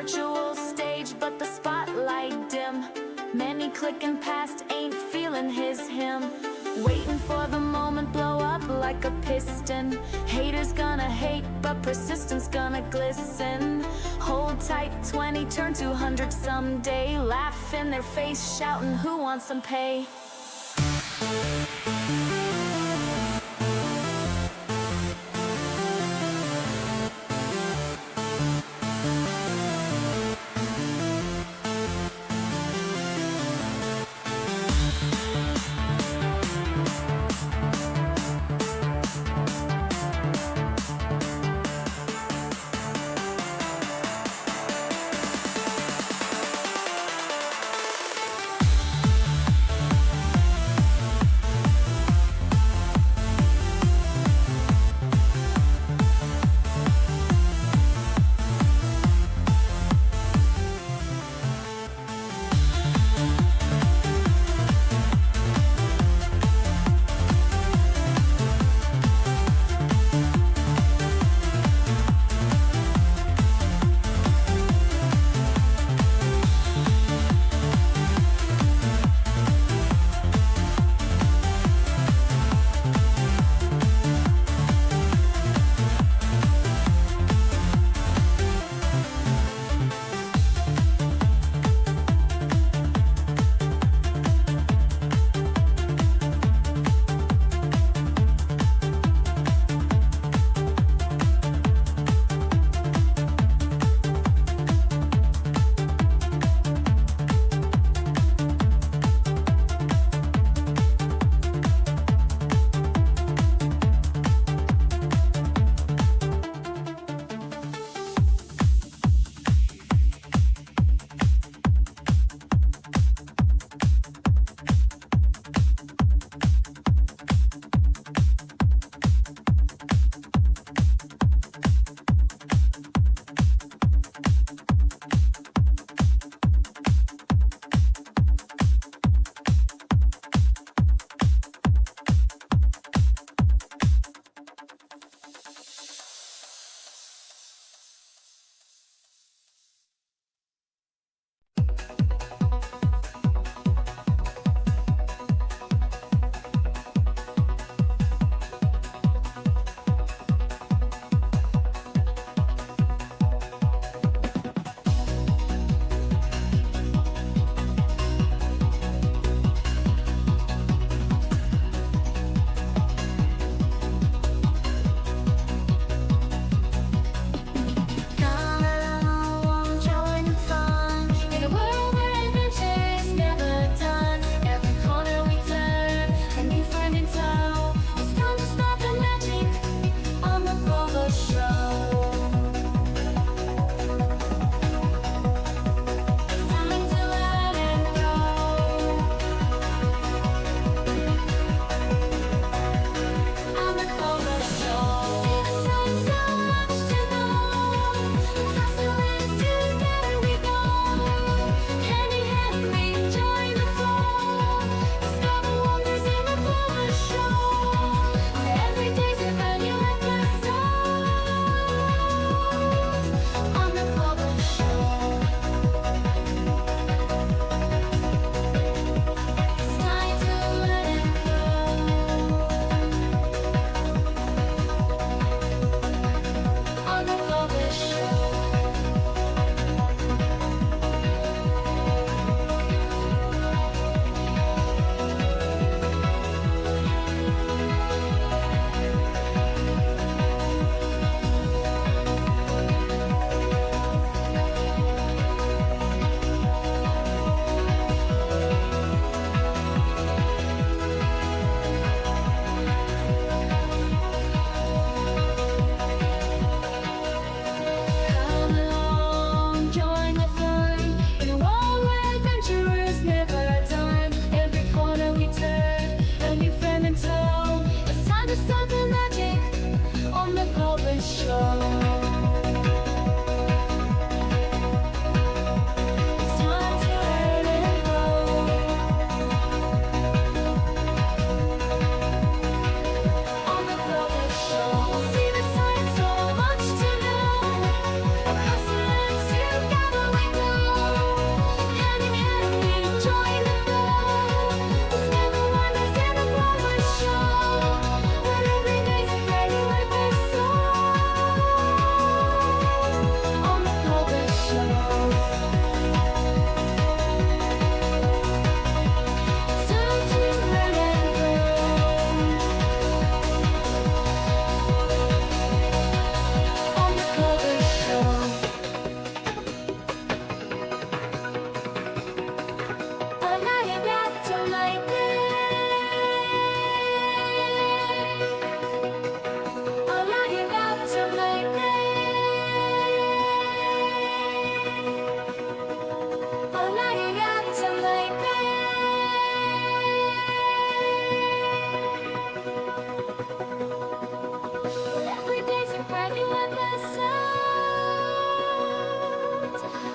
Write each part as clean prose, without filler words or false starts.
virtual stage, but the spotlight dim. Many clicking past ain't feeling his hymn. Waiting for the moment, blow up like a piston. Haters gonna hate, but persistence gonna glisten. Hold tight, 20 turn to 100 someday. Laugh in their face, shouting, who wants some pay?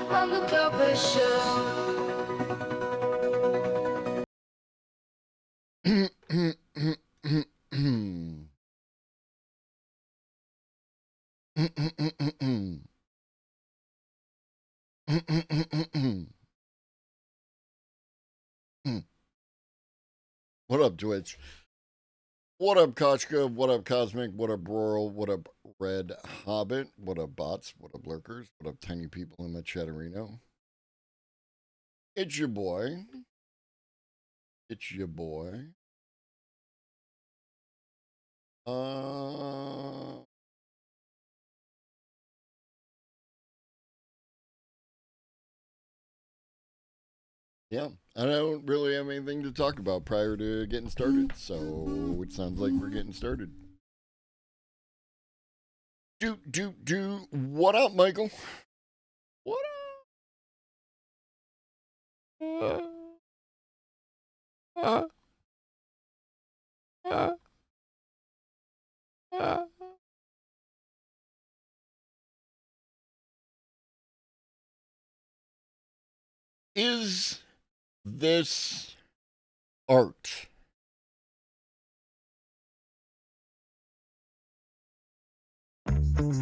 on the Purple Show. What up, Twitch? What up, Kochka? What up, Cosmic? What up, Rural? What up, Red Hobbit? What up, bots? What up, lurkers? What up, tiny people in the chatterino? It's your boy. It's your boy. Yeah, I don't really have anything to talk about prior to getting started, so it sounds like we're getting started. What up, Michael? What up? Is this art?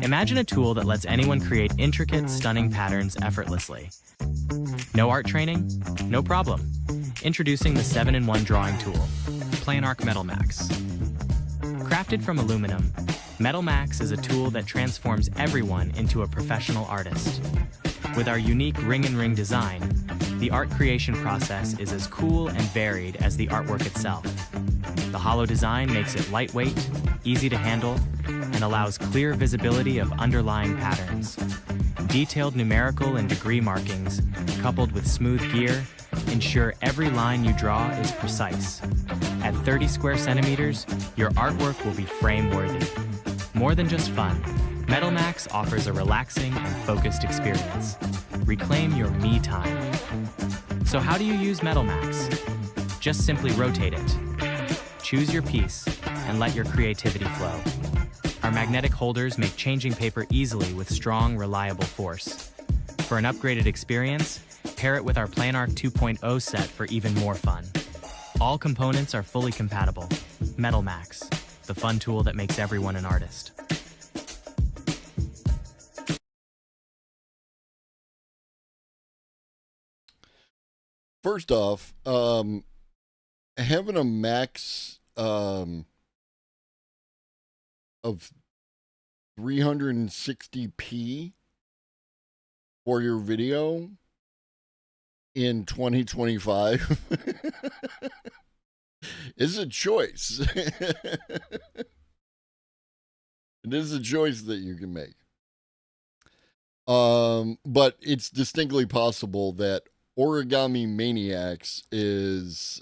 Imagine a tool that lets anyone create intricate, stunning patterns effortlessly. No art training? No problem. Introducing the 7-in-1 drawing tool, Planark Metal Max. Crafted from aluminum, Metal Max is a tool that transforms everyone into a professional artist. With our unique ring-and-ring design, the art creation process is as cool and varied as the artwork itself. The hollow design makes it lightweight, easy to handle, and allows clear visibility of underlying patterns. Detailed numerical and degree markings, coupled with smooth gear, ensure every line you draw is precise. At 30 square centimeters, your artwork will be frame-worthy. More than just fun, Metal Max offers a relaxing and focused experience. Reclaim your me time. So how do you use Metal Max? Just simply rotate it. Choose your piece and let your creativity flow. Our magnetic holders make changing paper easily with strong, reliable force. For an upgraded experience, pair it with our Planark 2.0 set for even more fun. All components are fully compatible. Metal Max, the fun tool that makes everyone an artist. First off, having a max of 360p for your video in 2025 is a choice. It is a choice that you can make. But it's distinctly possible that Origami Maniacs is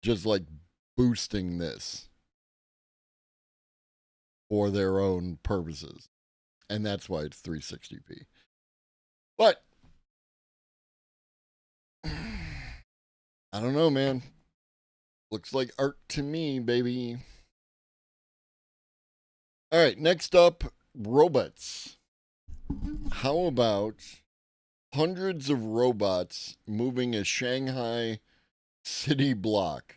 just like boosting this for their own purposes. And that's why it's 360p. But I don't know, man. Looks like art to me, baby. All right, next up, robots. How about hundreds of robots moving a Shanghai city block?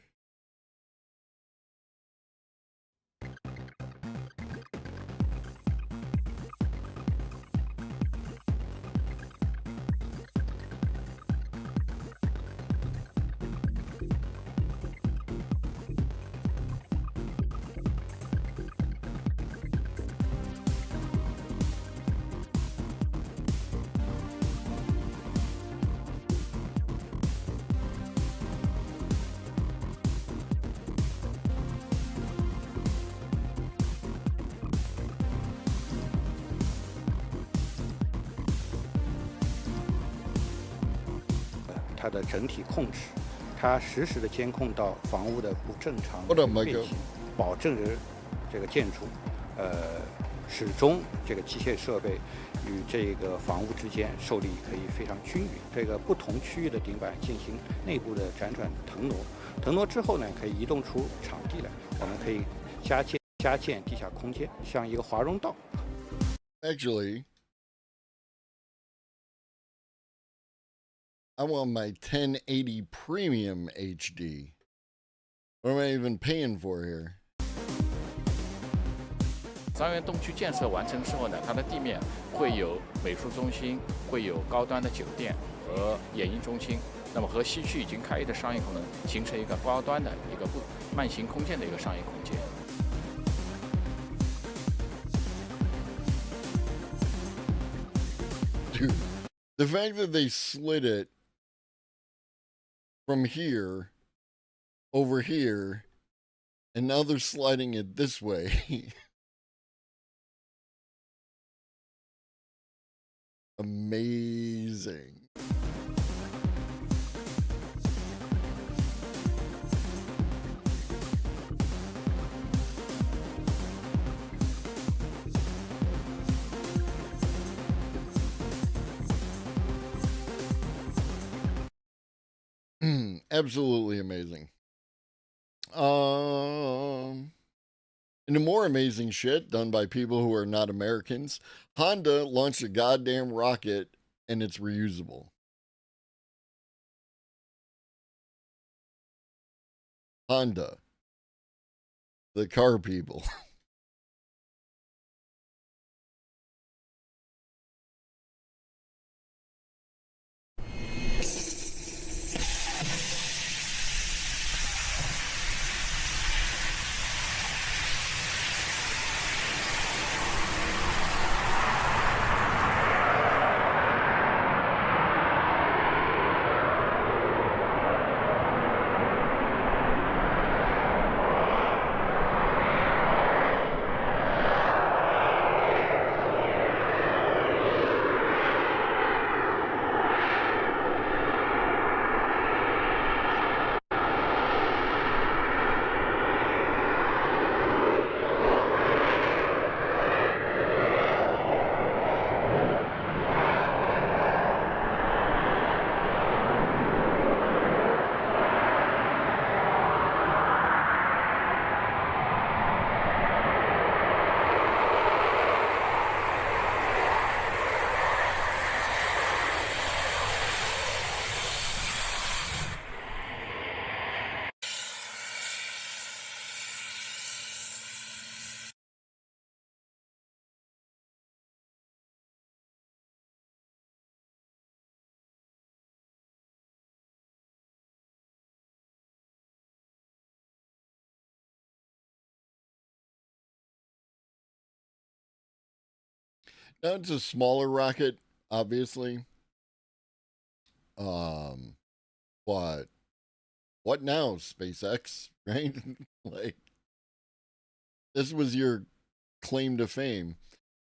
它的整体控制，它实时的监控到房屋的不正常变形，保证着这个建筑，始终这个机械设备与这个房屋之间受力可以非常均匀。这个不同区域的顶板进行内部的辗转腾挪，腾挪之后呢，可以移动出场地来，我们可以加建地下空间，像一个华容道。Actually, I want my 1080 Premium HD. What am I even paying for here? 张园东区建设完成之后呢，它的地面会有美术中心，会有高端的酒店和演艺中心。那么和西区已经开业的商业功能形成一个高端的一个慢行空间的一个商业空间。Dude, the fact that they slid it from here over here, and now they're sliding it this way. Amazing. Absolutely amazing. And the more amazing shit done by people who are not Americans, Honda launched a goddamn rocket and it's reusable. Honda. The car people. Now it's a smaller rocket, obviously. But what now, SpaceX? Right? Like, this was your claim to fame.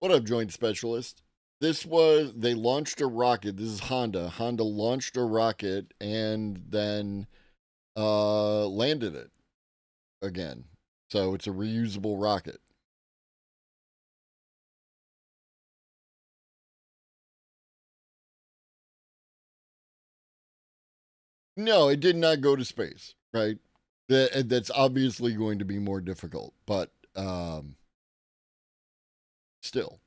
What up, Joint Specialist? They launched a rocket. This is Honda. Honda launched a rocket and then landed it again. So it's a reusable rocket. No, it did not go to space, right? That's obviously going to be more difficult, but still.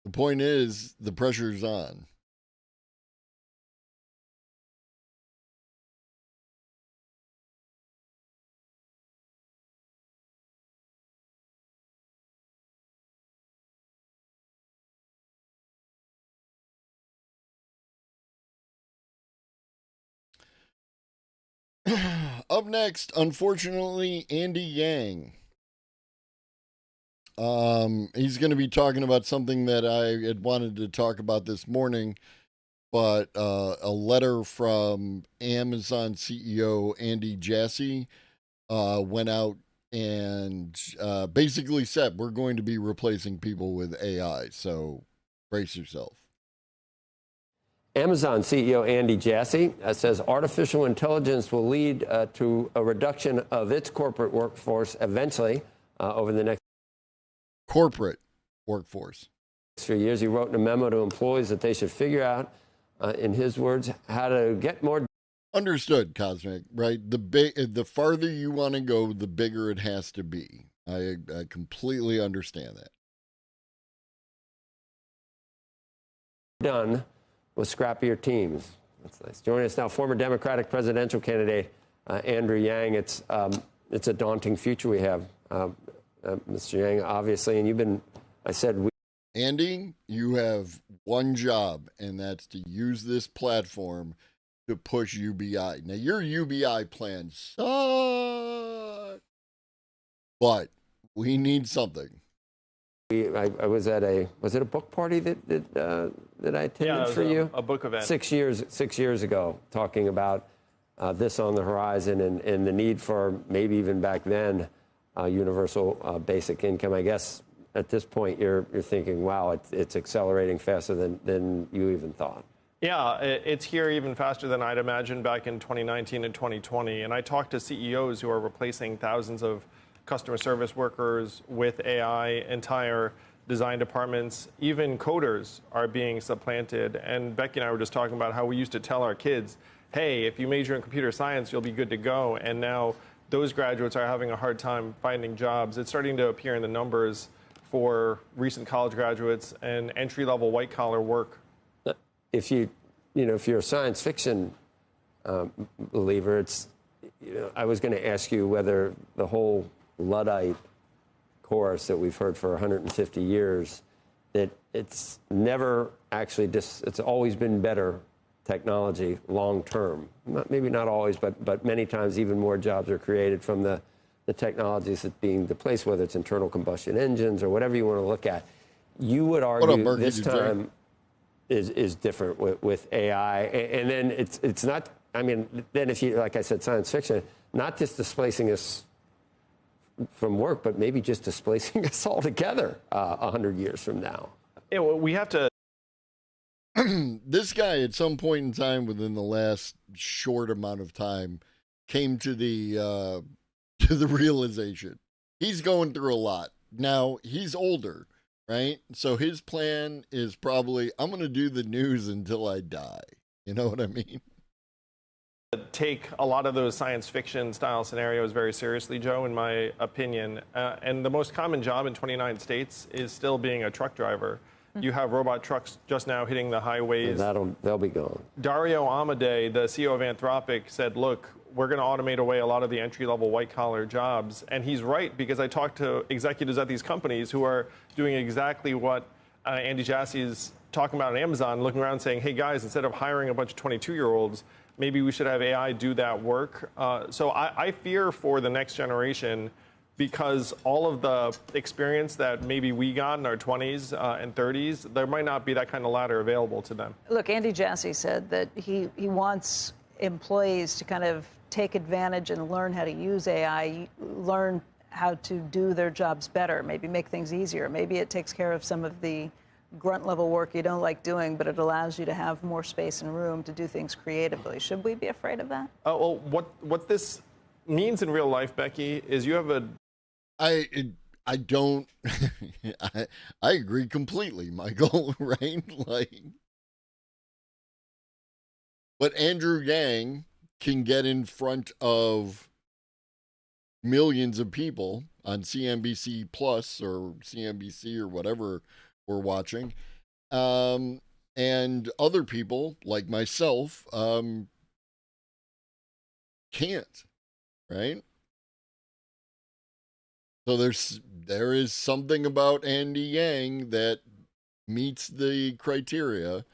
The point is, the pressure's on. Up next, unfortunately, Andy Yang. He's going to be talking about something that I had wanted to talk about this morning, but a letter from Amazon CEO Andy Jassy went out and basically said we're going to be replacing people with AI. So brace yourself. Amazon CEO Andy Jassy says artificial intelligence will lead to a reduction of its corporate workforce eventually over the next corporate workforce. few years. He wrote in a memo to employees that they should figure out, in his words, how to get more. Understood, Cosmic, right? The farther you want to go, the bigger it has to be. I completely understand that. Done with scrappier teams. That's nice. Joining us now, former Democratic presidential candidate Andrew Yang. It's a daunting future we have, Mr. Yang, obviously, and you've been, I said, Andy, you have one job, and that's to use this platform to push UBI. Now, your UBI plan sucks, but we need something. I was at was it a book party that I attended for you? A book event. 6 years ago, talking about this on the horizon and the need for maybe even back then universal basic income. I guess at this point you're thinking, wow, it's accelerating faster than you even thought. Yeah, it's here even faster than I'd imagined back in 2019 and 2020. And I talked to CEOs who are replacing thousands of customer service workers with AI, entire design departments, even coders are being supplanted. And Becky and I were just talking about how we used to tell our kids, hey, if you major in computer science, you'll be good to go. And now those graduates are having a hard time finding jobs. It's starting to appear in the numbers for recent college graduates and entry-level white-collar work. If you're a science fiction believer, I was going to ask you whether the whole Luddite chorus that we've heard for 150 years, that it's never actually it's always been better technology long term. Maybe not always, but many times even more jobs are created from the technologies that being displaced, whether it's internal combustion engines or whatever you want to look at. You would argue this time is different with AI, and then it's not. I mean, then if you, like I said, science fiction, not just displacing us from work, but maybe just displacing us altogether 100 years from now. Yeah, well, we have to. This guy, at some point in time within the last short amount of time, came to the realization he's going through a lot. Now, he's older, right? So his plan is probably, I'm going to do the news until I die. You know what I mean? Take a lot of those science fiction style scenarios very seriously, Joe, in my opinion. And the most common job in 29 states is still being a truck driver. You have robot trucks just now hitting the highways. They'll be gone. Dario Amodei, the CEO of Anthropic, said, look, we're going to automate away a lot of the entry-level white-collar jobs. And he's right, because I talked to executives at these companies who are doing exactly what Andy Jassy is talking about at Amazon, looking around saying, hey, guys, instead of hiring a bunch of 22-year-olds, maybe we should have AI do that work. So I fear for the next generation, because all of the experience that maybe we got in our 20s and 30s, there might not be that kind of ladder available to them. Look, Andy Jassy said that he wants employees to kind of take advantage and learn how to use AI, learn how to do their jobs better, maybe make things easier. Maybe it takes care of some of the grunt level work you don't like doing, but it allows you to have more space and room to do things creatively. Should we be afraid of that? Well, what this means in real life, Becky, is you have a... I don't... I agree completely, Michael, right? But Andrew Yang can get in front of millions of people on CNBC Plus or CNBC or whatever we're watching, and other people like myself can't, right? So there is something about Andy Yang that meets the criteria,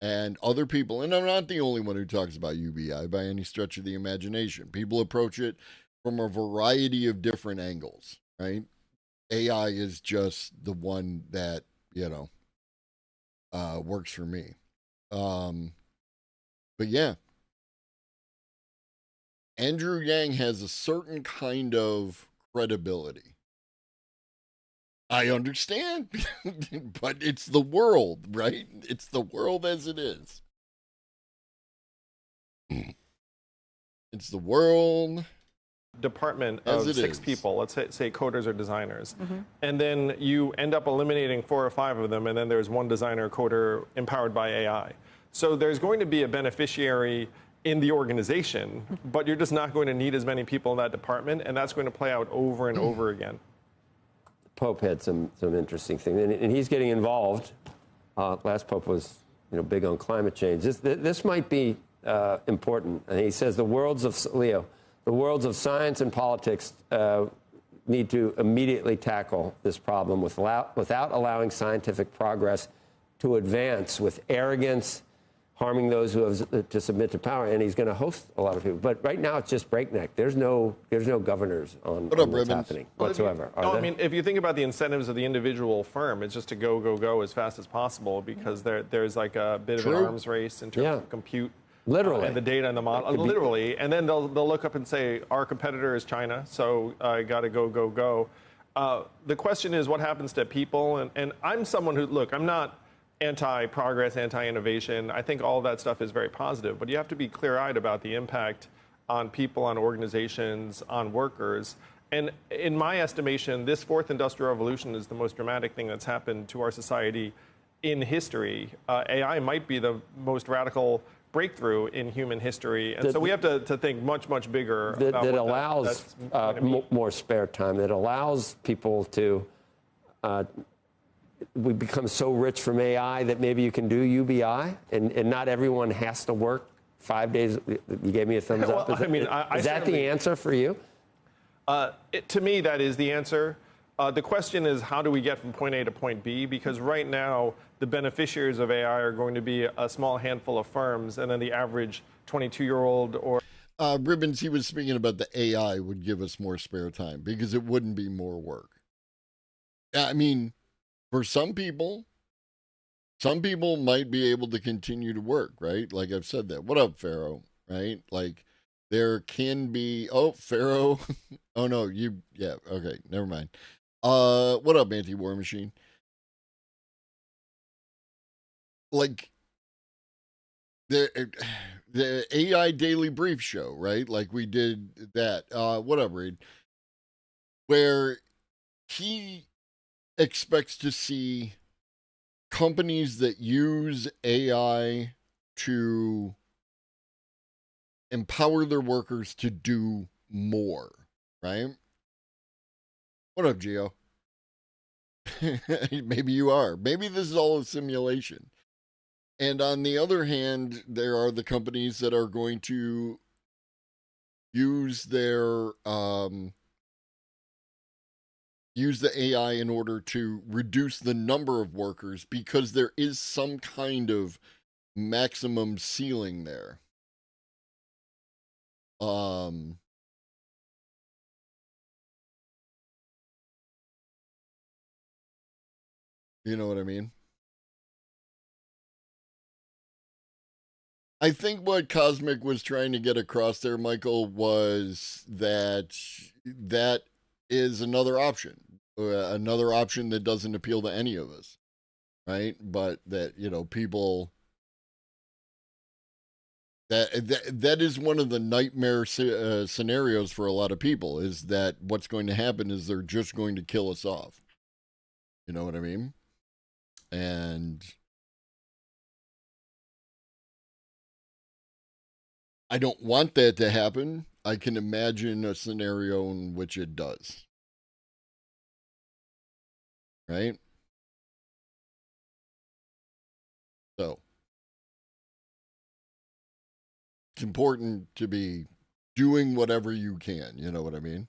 and other people, and I'm not the only one who talks about UBI by any stretch of the imagination. People approach it from a variety of different angles, right? AI is just the one that, works for me. But yeah, Andrew Yang has a certain kind of credibility. I understand, but it's the world, right? It's the world as it is. It's the world. Department of 6 people, let's say coders or designers, and then you end up eliminating 4 or 5 of them, and then there's one designer coder empowered by AI. So there's going to be a beneficiary in the organization, but you're just not going to need as many people in that department, and that's going to play out over and over again. Pope had some interesting things, and he's getting involved. Last Pope was big on climate change. This might be important. And he says the worlds of science and politics need to immediately tackle this problem without allowing scientific progress to advance with arrogance, harming those who have to submit to power. And he's going to host a lot of people. But right now it's just breakneck. There's no governors on what's happening whatsoever. I mean, if you think about the incentives of the individual firm, it's just to go as fast as possible, because there's like a bit of an arms race in terms of compute. Literally. And the data and the model. Literally. And then they'll look up and say, our competitor is China, so I got to go. The question is, what happens to people? And I'm someone who, look, I'm not anti-progress, anti-innovation. I think all of that stuff is very positive. But you have to be clear-eyed about the impact on people, on organizations, on workers. And in my estimation, this fourth industrial revolution is the most dramatic thing that's happened to our society in history. AI might be the most radical breakthrough in human history, and so we have to think much bigger. That allows more spare time. That allows people to. We become so rich from AI that maybe you can do UBI, and not everyone has to work 5 days. You gave me a thumbs up. Is that the answer for you? To me, that is the answer. The question is, how do we get from point A to point B? Because right now, the beneficiaries of AI are going to be a small handful of firms, and then the average 22-year-old or... Ribbons, he was speaking about the AI would give us more spare time because it wouldn't be more work. I mean, for some people might be able to continue to work, right? Like I've said that. What up, Pharaoh? Right? Like there can be... Oh, Pharaoh. Oh, no, yeah, okay, never mind. What up, Anti-War Machine? Like the AI Daily Brief show, right? Like we did that. What up, Reed? Where he expects to see companies that use AI to empower their workers to do more, right? What up, Gio? Maybe you are. Maybe this is all a simulation. And on the other hand, there are the companies that are going to use their use the AI in order to reduce the number of workers because there is some kind of maximum ceiling there. You know what I mean? I think what Cosmic was trying to get across there, Michael, was that that is another option that doesn't appeal to any of us, right? But that, people, that is one of the nightmare scenarios for a lot of people, is that what's going to happen is they're just going to kill us off. You know what I mean? And I don't want that to happen. I can imagine a scenario in which it does. Right? So, it's important to be doing whatever you can. You know what I mean?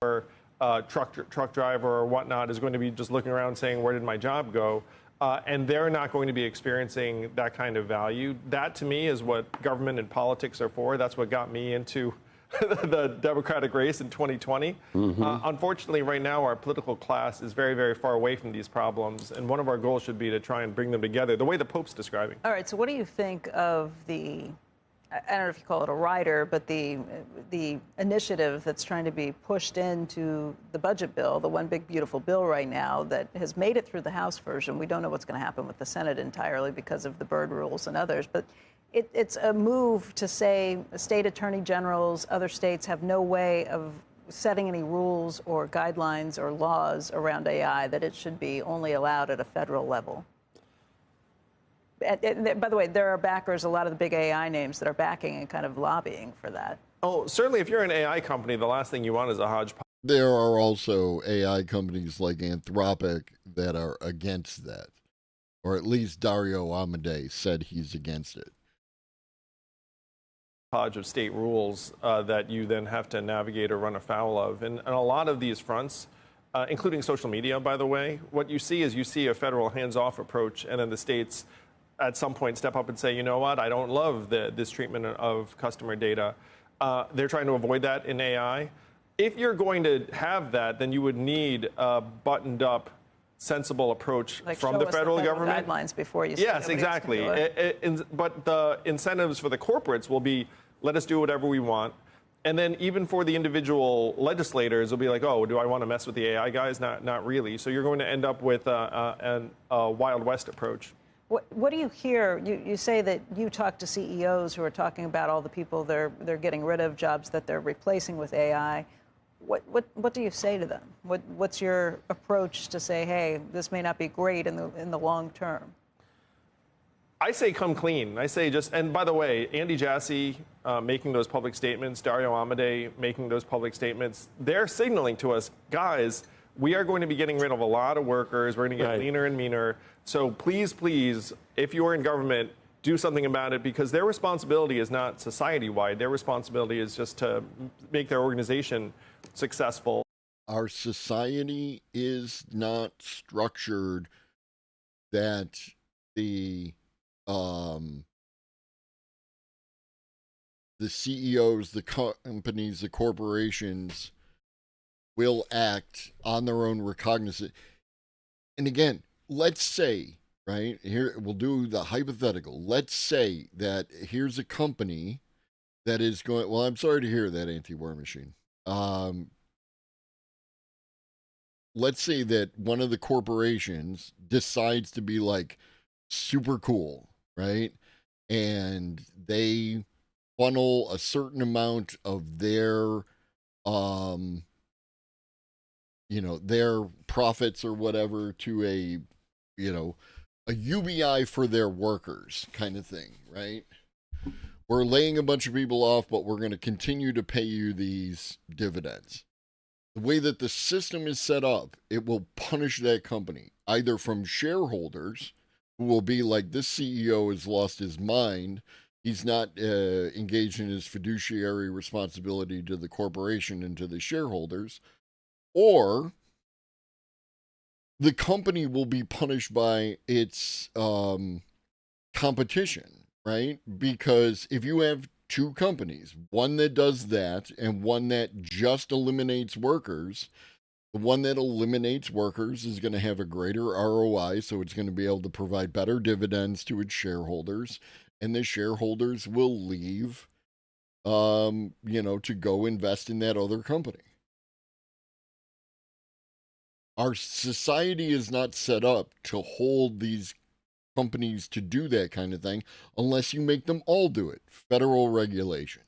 Or truck driver or whatnot is going to be just looking around saying, where did my job go? And they're not going to be experiencing that kind of value. That, to me, is what government and politics are for. That's what got me into the Democratic race in 2020. Unfortunately, right now, our political class is very, very far away from these problems. And one of our goals should be to try and bring them together, the way the Pope's describing. All right, so what do you think of I don't know if you call it a rider, but the initiative that's trying to be pushed into the budget bill, the one big beautiful bill right now that has made it through the House version? We don't know what's going to happen with the Senate entirely because of the Byrd rules and others, but it's a move to say state attorney generals, other states have no way of setting any rules or guidelines or laws around AI, that it should be only allowed at a federal level. By the way, there are backers, a lot of the big AI names that are backing and kind of lobbying for that. Oh, certainly if you're an AI company, the last thing you want is a hodgepodge. There are also AI companies like Anthropic that are against that. or at least Dario Amodei said he's against it. Hodge of state rules that you then have to navigate or run afoul of. And a lot of these fronts, including social media, by the way, what you see is you see a federal hands-off approach, and then the states at some point step up and say, you know what, I don't love this treatment of customer data. They're trying to avoid that in AI. If you're going to have that, then you would need a buttoned-up, sensible approach Like from show the us federal government. guidelines before you. Yes, say nobody else can exactly. do it. But the incentives for the corporates will be, let us do whatever we want. And then even for the individual legislators, it'll be like, oh, do I want to mess with the AI guys? Not really. So you're going to end up with a Wild West approach. What do you hear? You say that you talk to CEOs who are talking about all the people they're getting rid of, jobs that they're replacing with AI. What do you say to them? What's your approach to say, hey, this may not be great in the long term? I say come clean. I say just, and by the way, Andy Jassy making those public statements, Dario Amodei making those public statements, they're signaling to us, guys, we are going to be getting rid of a lot of workers. We're going to get leaner and meaner. So please, please, if you're in government, do something about it, because their responsibility is not society-wide. Their responsibility is just to make their organization successful. Our society is not structured that the CEOs, the companies, the corporations will act on their own recognizance. And again, let's say, right, here we'll do the hypothetical. Let's say that here's a company that is going, well, I'm sorry to hear that, Anti-War Machine. Let's say that one of the corporations decides to be like super cool, right? And they funnel a certain amount of their their profits or whatever to a UBI for their workers kind of thing, right? We're laying a bunch of people off, but we're going to continue to pay you these dividends. The way that the system is set up, it will punish that company, either from shareholders, who will be like, this CEO has lost his mind. He's not engaged in his fiduciary responsibility to the corporation and to the shareholders. Or the company will be punished by its competition, right? Because if you have two companies, one that does that and one that just eliminates workers, the one that eliminates workers is going to have a greater ROI, so it's going to be able to provide better dividends to its shareholders, and the shareholders will leave, to go invest in that other company. Our society is not set up to hold these companies to do that kind of thing unless you make them all do it. Federal regulation.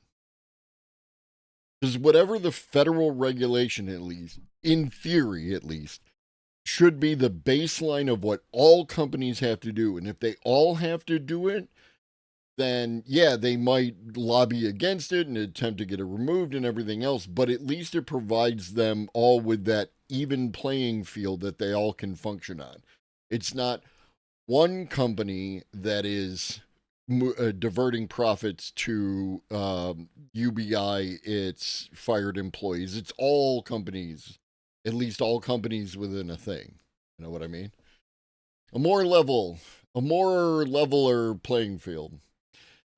Because whatever the federal regulation, at least, in theory at least, should be the baseline of what all companies have to do. And if they all have to do it, then yeah, they might lobby against it and attempt to get it removed and everything else, but at least it provides them all with that even playing field that they all can function on. It's not one company that is diverting profits to UBI its fired employees. It's all companies, at least all companies within a thing. You know what I mean? A more leveler playing field.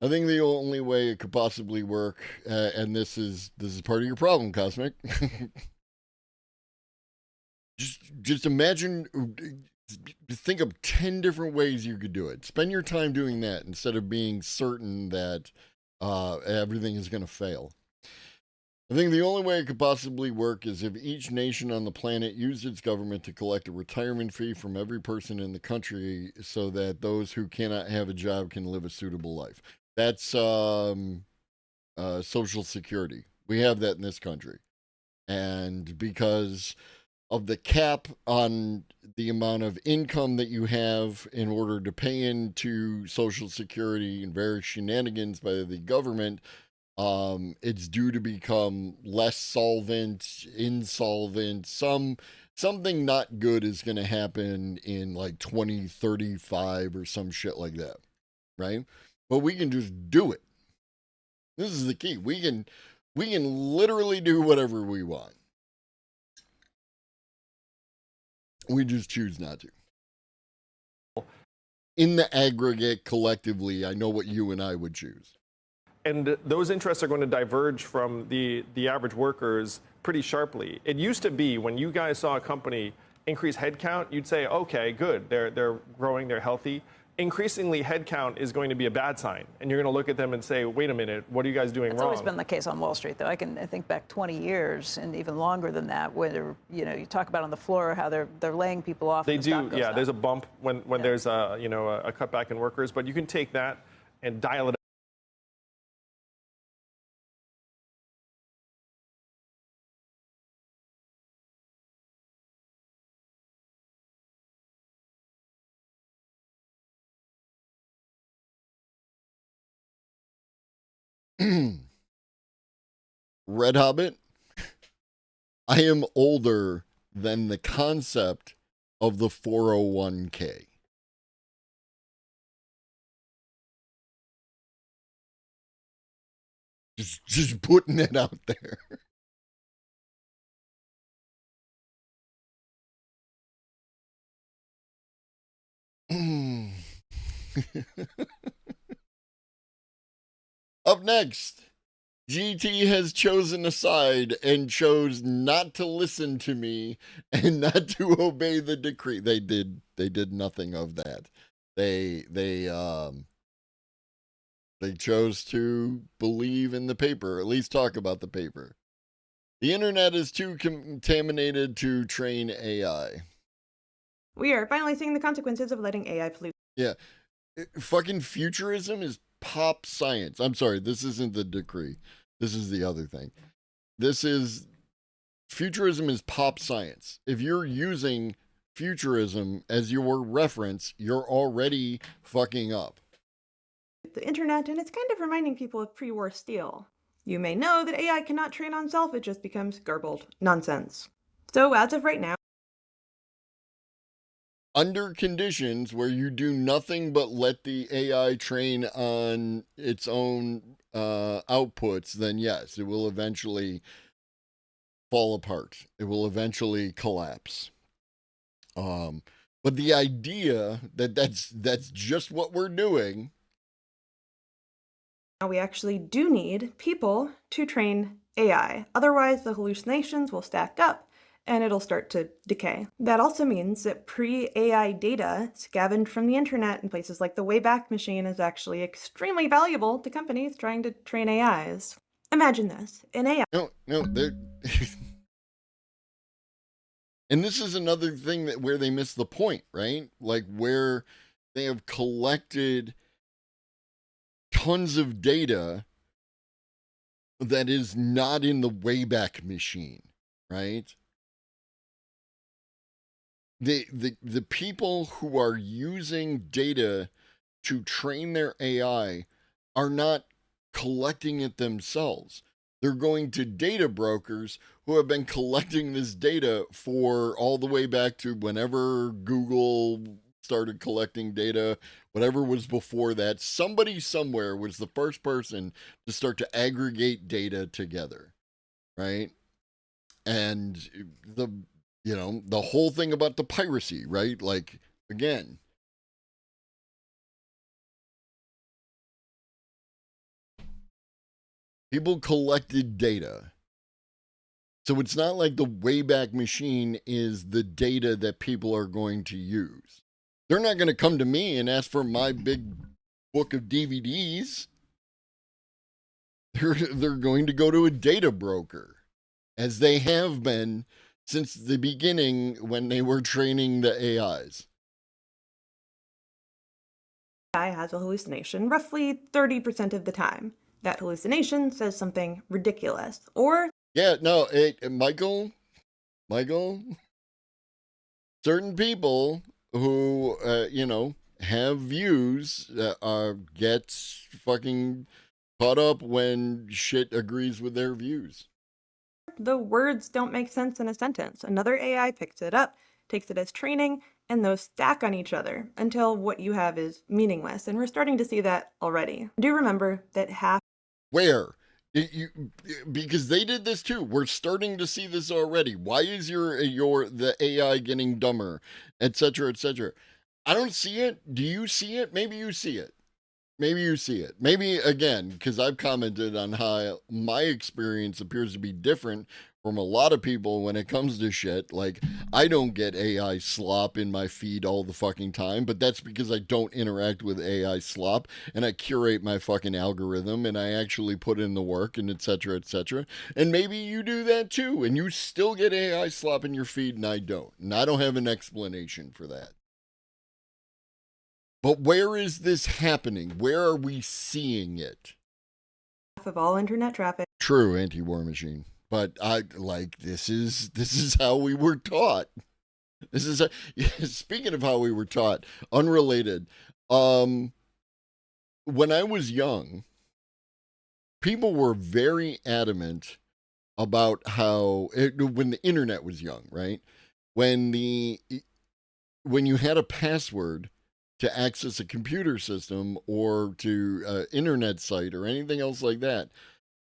I think the only way it could possibly work, and this is part of your problem, Cosmic. just imagine, think of 10 different ways you could do it. Spend your time doing that instead of being certain that everything is going to fail. I think the only way it could possibly work is if each nation on the planet used its government to collect a retirement fee from every person in the country so that those who cannot have a job can live a suitable life. That's Social Security. We have that in this country. And because of the cap on the amount of income that you have in order to pay into Social Security and various shenanigans by the government, it's due to become less solvent, insolvent. Some something not good is going to happen in like 2035 or some shit like that, right? But we can just do it. This is the key. We can literally do whatever we want. We just choose not to. In the aggregate, collectively, I know what you and I would choose. And those interests are going to diverge from the average workers pretty sharply. It used to be when you guys saw a company increase headcount, you'd say, okay, good, they're growing, they're healthy. Increasingly, headcount is going to be a bad sign. And you're going to look at them and say, wait a minute, what are you guys doing wrong? It's always been the case on Wall Street, though. I think back 20 years and even longer than that, where you talk about on the floor how they're laying people off. They and the do, stock goes yeah. down. There's a bump when there's a cutback in workers, but you can take that and dial it Red Hobbit, I am older than the concept of the 401k. Just putting it out there. Up next, GT has chosen a side and chose not to listen to me and not to obey the decree. They did nothing of that. They chose to believe in the paper, at least talk about the paper. The internet is too contaminated to train AI. We are finally seeing the consequences of letting AI pollute. Yeah. Fucking futurism is pop science. I'm sorry, this isn't the decree. This is the other thing. Futurism is pop science. If you're using futurism as your reference, you're already fucking up. The internet, and it's kind of reminding people of pre-war steel. You may know that AI cannot train on self, it just becomes garbled nonsense. So as of right now, under conditions where you do nothing but let the AI train on its own outputs, then yes, it will eventually fall apart. It will eventually collapse. But the idea that that's just what we're doing. we actually do need people to train AI. Otherwise, the hallucinations will stack up and it'll start to decay. That also means that pre-AI data scavenged from the internet in places like the Wayback Machine is actually extremely valuable to companies trying to train AIs. Imagine this, an AI... No, and this is another thing where they miss the point, right? Like where they have collected tons of data that is not in the Wayback Machine, right? The people who are using data to train their AI are not collecting it themselves. They're going to data brokers who have been collecting this data for all the way back to whenever Google started collecting data, whatever was before that. Somebody somewhere was the first person to start to aggregate data together, right? And the whole thing about the piracy, right? Like, again, people collected data. So it's not like the Wayback Machine is the data that people are going to use. They're not going to come to me and ask for my big book of DVDs. They're going to go to a data broker, as they have been since the beginning when they were training the AIs. AI has a hallucination roughly 30% of the time. That hallucination says something ridiculous, or... Yeah, no, Michael, certain people who, have views get fucking caught up when shit agrees with their views. the words don't make sense in a sentence. Another AI picks it up, takes it as training, and those stack on each other until what you have is meaningless. And we're starting to see that already. Do remember that half. Where? Because they did this too. We're starting to see this already. Why is the AI getting dumber, etc., etc.? I don't see it. Do you see it? Maybe you see it. Maybe you see it. Maybe, again, because I've commented on how my experience appears to be different from a lot of people when it comes to shit. Like, I don't get AI slop in my feed all the fucking time, but that's because I don't interact with AI slop, and I curate my fucking algorithm, and I actually put in the work, and etc., etc. And maybe you do that too, and you still get AI slop in your feed, and I don't. And I don't have an explanation for that. But where is this happening? Where are we seeing it? Half of all internet traffic. True, anti-war machine. But this is how we were taught. Speaking of how we were taught, unrelated. When I was young, people were very adamant about how when the internet was young, right? When you had a password to access a computer system or to an internet site or anything else like that,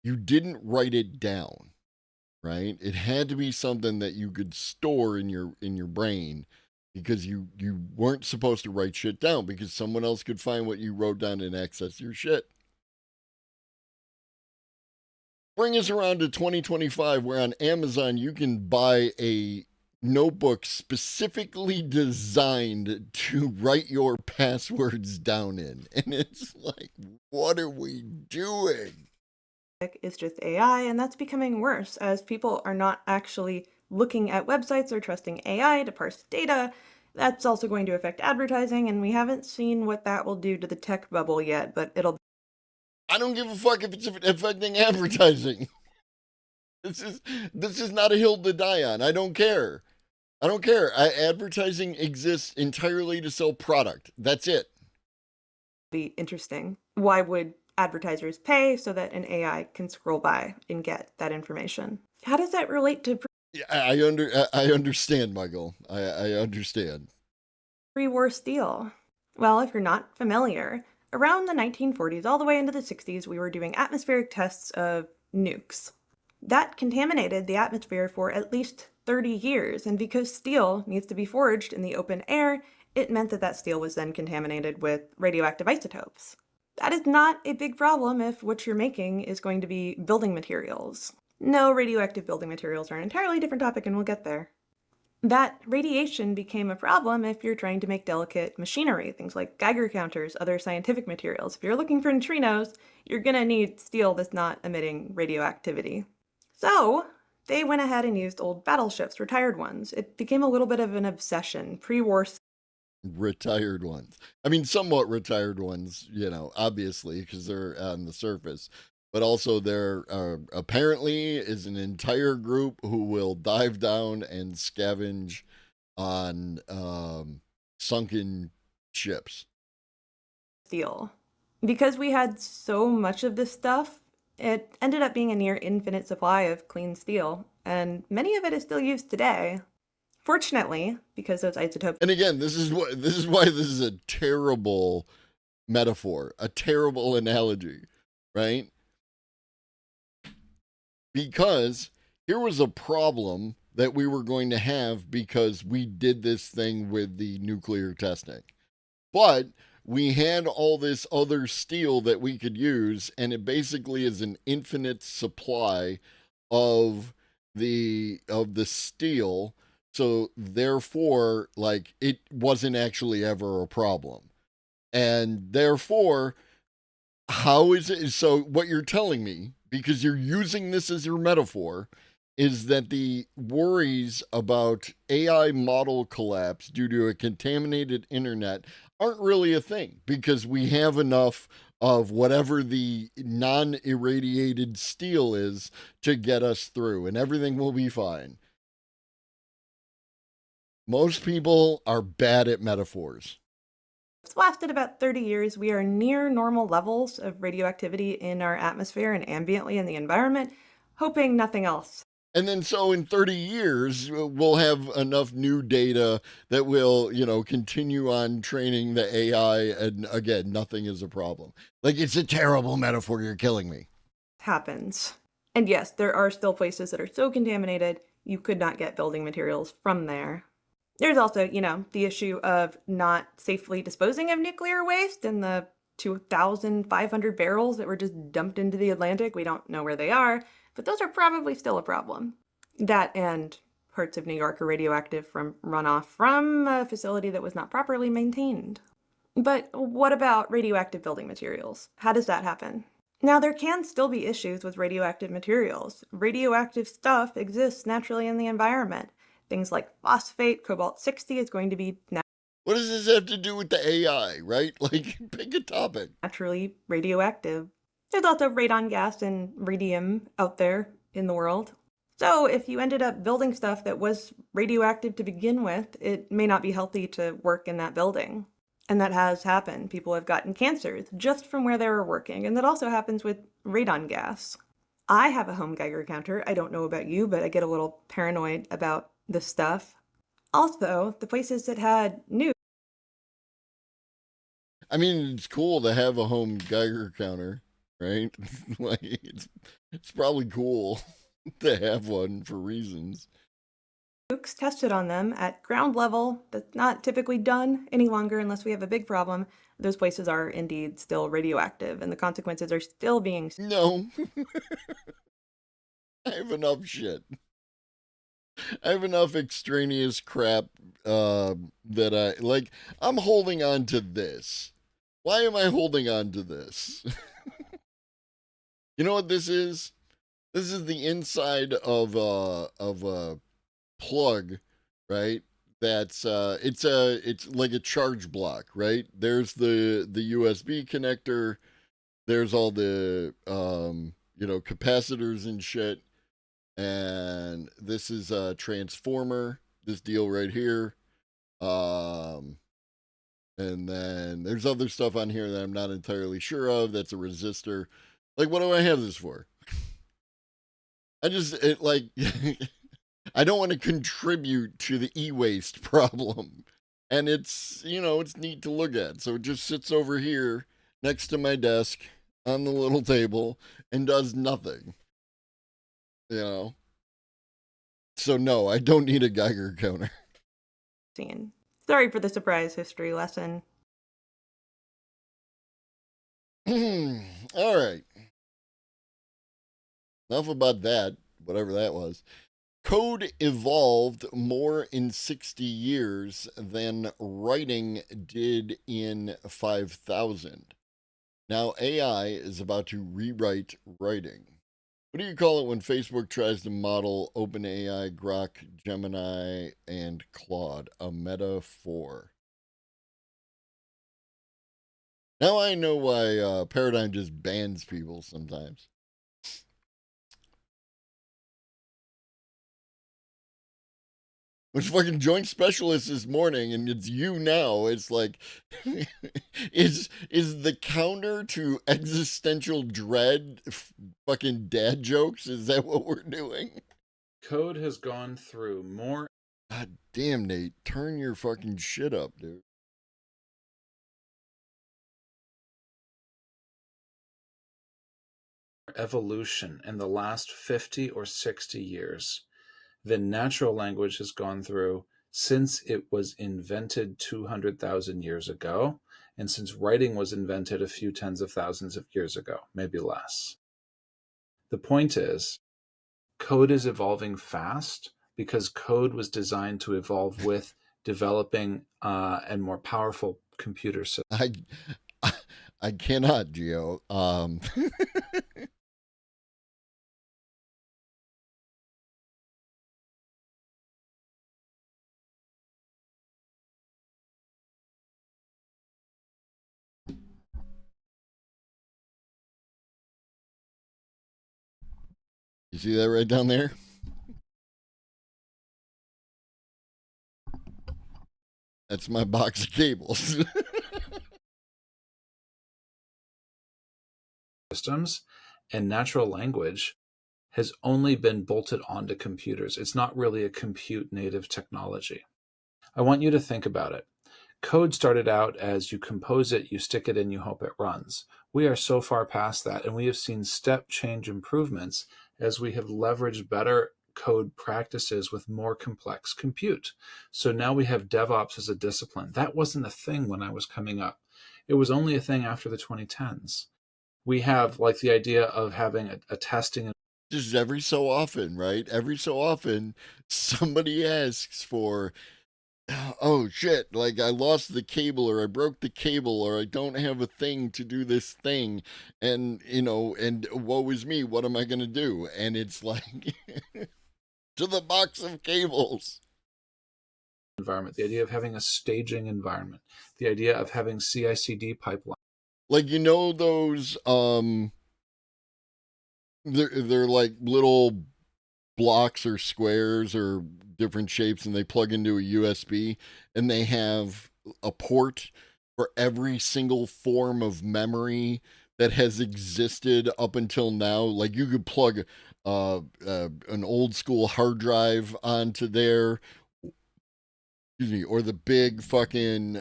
you didn't write it down, right? It had to be something that you could store in your brain, because you weren't supposed to write shit down because someone else could find what you wrote down and access your shit. Bring us around to 2025, where on Amazon you can buy a notebook specifically designed to write your passwords down in. And it's like, what are we doing? Is just AI, and that's becoming worse as people are not actually looking at websites or trusting AI to parse data. That's also going to affect advertising, and we haven't seen what that will do to the tech bubble yet, but it'll. I don't give a fuck if it's affecting advertising. This is not a hill to die on. I don't care. Advertising exists entirely to sell product. That's it. Be interesting. Why would advertisers pay so that an AI can scroll by and get that information? How does that relate to I understand, Michael. I understand. Pre-war steel? Well, if you're not familiar, around the 1940s all the way into the 60s, we were doing atmospheric tests of nukes. That contaminated the atmosphere for at least 30 years, and because steel needs to be forged in the open air, it meant that steel was then contaminated with radioactive isotopes. That is not a big problem if what you're making is going to be building materials. No, radioactive building materials are an entirely different topic, and we'll get there. That radiation became a problem if you're trying to make delicate machinery, things like Geiger counters, other scientific materials. If you're looking for neutrinos, you're going to need steel that's not emitting radioactivity. So they went ahead and used old battleships, retired ones. It became a little bit of an obsession, pre-war. Retired ones. I mean, somewhat retired ones, obviously, because they're on the surface. But also there apparently is an entire group who will dive down and scavenge on sunken ships. Steel. Because we had so much of this stuff, it ended up being a near infinite supply of clean steel, and many of it is still used today. Fortunately, because those isotopes. And again, this is why this is a terrible metaphor, a terrible analogy, right? Because here was a problem that we were going to have because we did this thing with the nuclear testing. But we had all this other steel that we could use, and it basically is an infinite supply of the steel. So therefore, it wasn't actually ever a problem. And therefore, how is it? So what you're telling me, because you're using this as your metaphor, is that the worries about AI model collapse due to a contaminated internet aren't really a thing, because we have enough of whatever the non-irradiated steel is to get us through, and everything will be fine. Most people are bad at metaphors. It's lasted about 30 years. We are near normal levels of radioactivity in our atmosphere and ambiently in the environment, hoping nothing else And then so in 30 years, we'll have enough new data that will, continue on training the AI. And again, nothing is a problem. Like, it's a terrible metaphor. You're killing me. Happens. And yes, there are still places that are so contaminated, you could not get building materials from there. There's also, the issue of not safely disposing of nuclear waste and the 2,500 barrels that were just dumped into the Atlantic. We don't know where they are, but those are probably still a problem. That and parts of New York are radioactive from runoff from a facility that was not properly maintained. But what about radioactive building materials? How does that happen? Now, there can still be issues with radioactive materials. Radioactive stuff exists naturally in the environment. Things like phosphate, cobalt-60 is going to be what does this have to do with the AI, right? Like, pick a topic. Naturally radioactive. There's also radon gas and radium out there in the world. So if you ended up building stuff that was radioactive to begin with, it may not be healthy to work in that building. And that has happened. People have gotten cancers just from where they were working. And that also happens with radon gas. I have a home Geiger counter. I don't know about you, but I get a little paranoid about this stuff. Also, the places that had nukes. I mean, it's cool to have a home Geiger counter, right? Like, it's probably cool to have one for reasons. Nukes tested on them at ground level. That's not typically done any longer unless we have a big problem. Those places are indeed still radioactive, and the consequences are still being... No. I have enough shit. I have enough extraneous crap that I'm holding on to this. Why am I holding on to this? You know what this is? This is the inside of a plug, right? That's it's like a charge block, right? There's the USB connector. There's all the capacitors and shit. And this is a transformer, this deal right here. And then there's other stuff on here that I'm not entirely sure of. That's a resistor. Like, what do I have this for? I don't want to contribute to the e-waste problem. And it's neat to look at. So it just sits over here next to my desk on the little table and does nothing. So no, I don't need a Geiger counter. Sorry for the surprise history lesson. All right. Enough about that, whatever that was. Code evolved more in 60 years than writing did in 5,000. Now AI is about to rewrite writing. What do you call it when Facebook tries to model OpenAI, Grok, Gemini, and Claude? A metaphor. Now I know why Paradigm just bans people sometimes. Was fucking joint specialist this morning, and it's you now. It's like, is the counter to existential dread fucking dad jokes? Is that what we're doing? Code has gone through more. God damn, Nate, turn your fucking shit up, dude. Evolution in the last 50 or 60 years than natural language has gone through since it was invented 200,000 years ago, and since writing was invented a few tens of thousands of years ago, maybe less. The point is, code is evolving fast because code was designed to evolve with developing and more powerful computer systems. I cannot, Geo. You see that right down there? That's my box of cables. Systems and natural language has only been bolted onto computers. It's not really a compute native technology. I want you to think about it. Code started out as you compose it, you stick it in, you hope it runs. We are so far past that, and we have seen step change improvements as we have leveraged better code practices with more complex compute. So now we have DevOps as a discipline. That wasn't a thing when I was coming up. It was only a thing after the 2010s. We have like the idea of having a testing. Just every so often, right? Every so often, somebody asks for, oh shit, like I lost the cable or I broke the cable or I don't have a thing to do this thing. And, and woe is me, what am I going to do? And it's like, to the box of cables. Environment, the idea of having a staging environment, the idea of having CI/CD pipeline. Like, those, they're like little blocks or squares or different shapes, and they plug into a USB, and they have a port for every single form of memory that has existed up until now. Like, you could plug an old school hard drive onto there, or the big fucking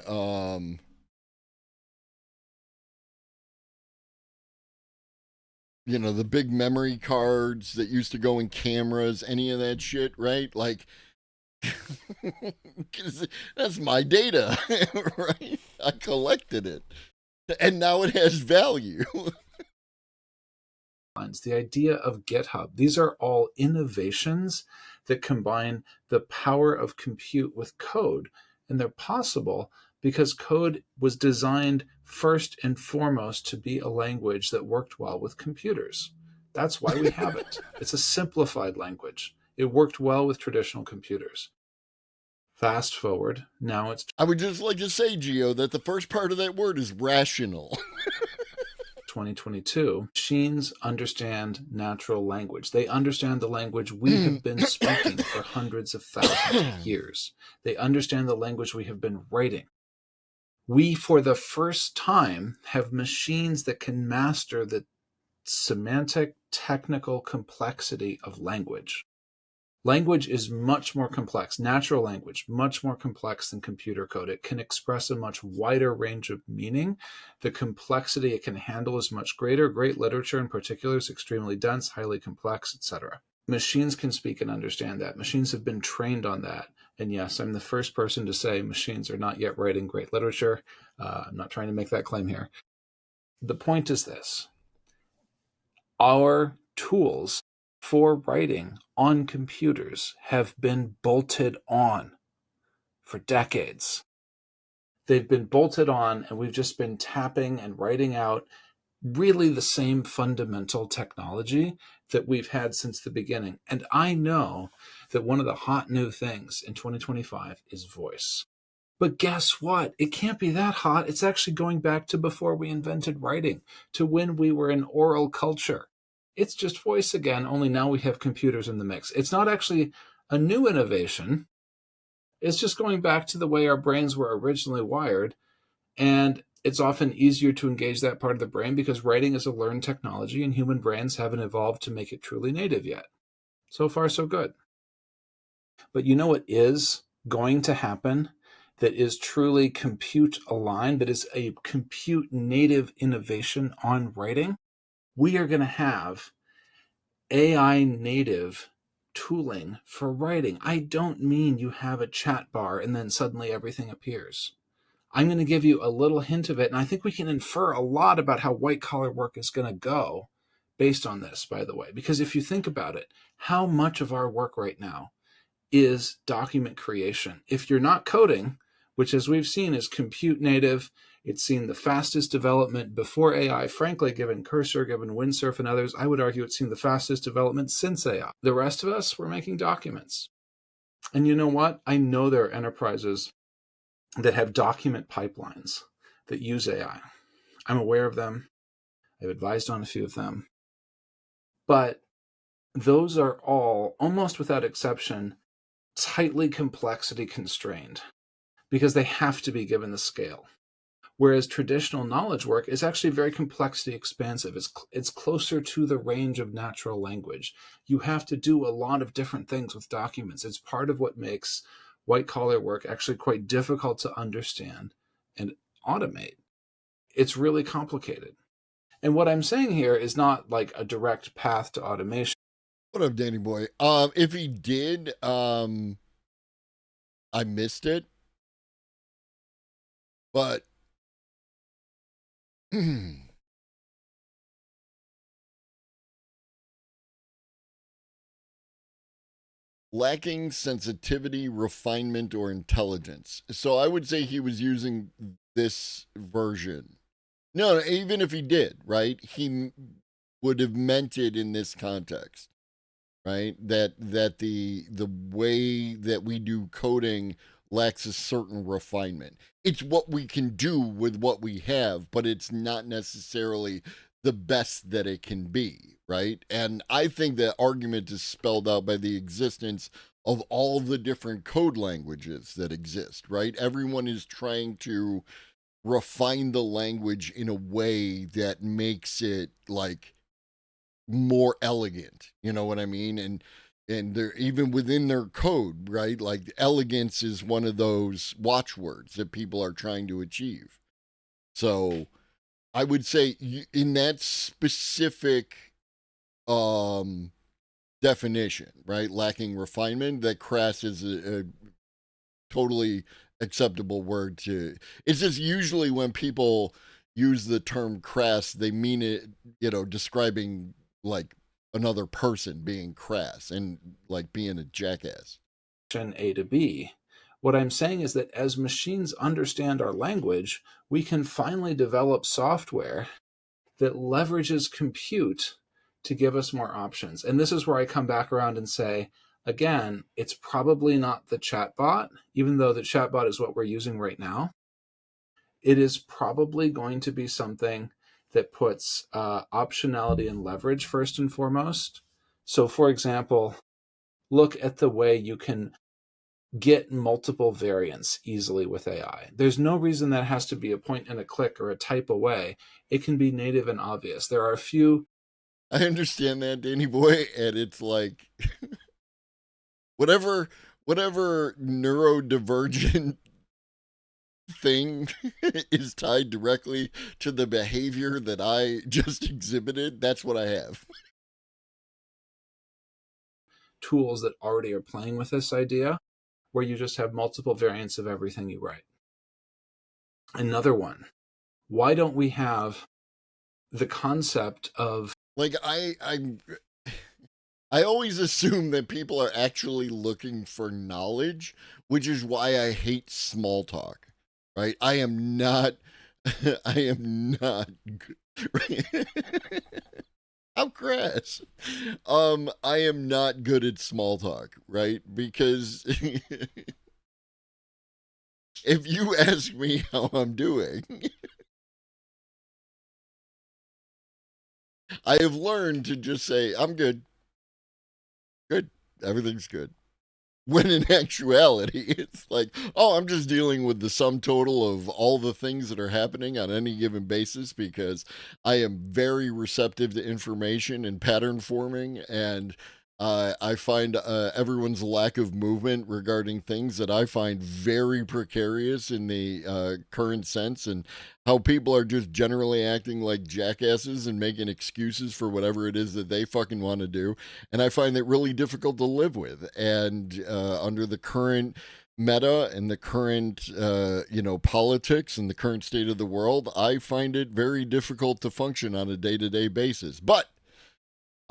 the big memory cards that used to go in cameras, any of that shit, right? Like, 'cause that's my data, right? I collected it, and now it has value. The idea of GitHub, these are all innovations that combine the power of compute with code, and they're possible because code was designed first and foremost to be a language that worked well with computers. That's why we have it. It's a simplified language. It worked well with traditional computers. Fast forward, now it's... I would just like to say, Gio, that the first part of that word is rational. 2022, machines understand natural language. They understand the language we have been speaking for hundreds of thousands of years. They understand the language we have been writing. We, for the first time, have machines that can master the semantic, technical complexity of language. Language is much more complex, natural language, much more complex than computer code. It can express a much wider range of meaning. The complexity it can handle is much greater. Great literature in particular is extremely dense, highly complex, etc. Machines can speak and understand that. Machines have been trained on that. And yes, I'm the first person to say machines are not yet writing great literature. I'm not trying to make that claim here. The point is this. Our tools for writing on computers have been bolted on for decades. They've been bolted on, and we've just been tapping and writing out really the same fundamental technology that we've had since the beginning. And I know that one of the hot new things in 2025 is voice. But guess what? It can't be that hot. It's actually going back to before we invented writing, to when we were an oral culture. It's just voice again, only now we have computers in the mix. It's not actually a new innovation. It's just going back to the way our brains were originally wired. And it's often easier to engage that part of the brain because writing is a learned technology and human brains haven't evolved to make it truly native yet. So far, so good. But you know what is going to happen that is truly compute aligned, that is a compute native innovation on writing? We are going to have AI native tooling for writing. I don't mean you have a chat bar and then suddenly everything appears. I'm going to give you a little hint of it, and I think we can infer a lot about how white-collar work is going to go based on this, by the way. Because if you think about it, how much of our work right now is document creation? If you're not coding, which as we've seen is compute native, it's seen the fastest development before AI. Frankly, given Cursor, given Windsurf and others, I would argue it's seen the fastest development since AI. The rest of us, we're making documents. And you know what? I know there are enterprises that have document pipelines that use AI. I'm aware of them. I've advised on a few of them. But those are all, almost without exception, tightly complexity constrained because they have to be given the scale. Whereas traditional knowledge work is actually very complexity expansive. It's closer to the range of natural language. You have to do a lot of different things with documents. It's part of what makes white collar work actually quite difficult to understand and automate. It's really complicated. And what I'm saying here is not like a direct path to automation. What up, Danny boy? If he did, I missed it. But lacking sensitivity, refinement, or intelligence. So I would say he was using this version. No, even if he did, right? He would have meant it in this context, right? That the way that we do coding lacks a certain refinement. It's what we can do with what we have, but it's not necessarily the best that it can be, right? And I think that argument is spelled out by the existence of all the different code languages that exist, right? Everyone is trying to refine the language in a way that makes it like more elegant, you know what I mean? And they're even within their code, right? Like elegance is one of those watchwords that people are trying to achieve. So I would say in that specific definition, right? Lacking refinement, that crass is a totally acceptable word to. It's just usually when people use the term crass, they mean it, you know, describing like another person being crass and like being a jackass. A to B. What I'm saying is that as machines understand our language, we can finally develop software that leverages compute to give us more options. And this is where I come back around and say, again, it's probably not the chatbot, even though the chatbot is what we're using right now. It is probably going to be something that puts optionality and leverage first and foremost. So, for example, look at the way you can get multiple variants easily with AI. There's no reason that has to be a point and a click or a type away. It can be native and obvious. There are a few. I understand that, Danny boy, and it's like whatever neurodivergent thing is tied directly to the behavior that I just exhibited, that's what I have. Tools that already are playing with this idea, where you just have multiple variants of everything you write. Another one, why don't we have the concept of like I always assume that people are actually looking for knowledge, which is why I hate small talk. Right? I am not right? How crass. I am not good at small talk, right? Because if you ask me how I'm doing, I have learned to just say, I'm good. Good. Everything's good. When in actuality, it's like, oh, I'm just dealing with the sum total of all the things that are happening on any given basis because I am very receptive to information and pattern forming. And I find everyone's lack of movement regarding things that I find very precarious in the current sense, and how people are just generally acting like jackasses and making excuses for whatever it is that they fucking want to do. And I find that really difficult to live with. And under the current meta and the current, politics and the current state of the world, I find it very difficult to function on a day-to-day basis. But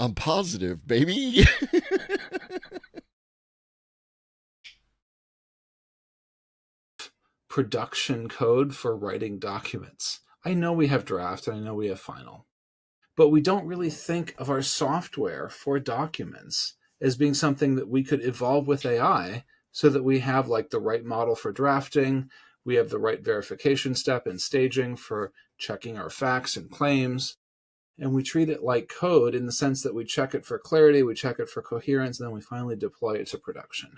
I'm positive, baby. Production code for writing documents. I know we have draft and I know we have final, but we don't really think of our software for documents as being something that we could evolve with AI so that we have like the right model for drafting, we have the right verification step and staging for checking our facts and claims. And we treat it like code in the sense that we check it for clarity, we check it for coherence, and then we finally deploy it to production.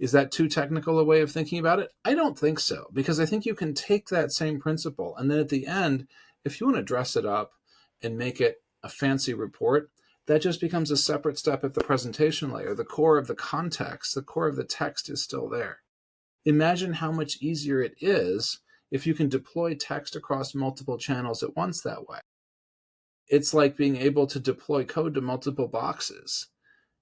Is that too technical a way of thinking about it? I don't think so, because I think you can take that same principle and then at the end, if you want to dress it up and make it a fancy report, that just becomes a separate step at the presentation layer. The core of the context, the core of the text is still there. Imagine how much easier it is if you can deploy text across multiple channels at once that way. It's like being able to deploy code to multiple boxes.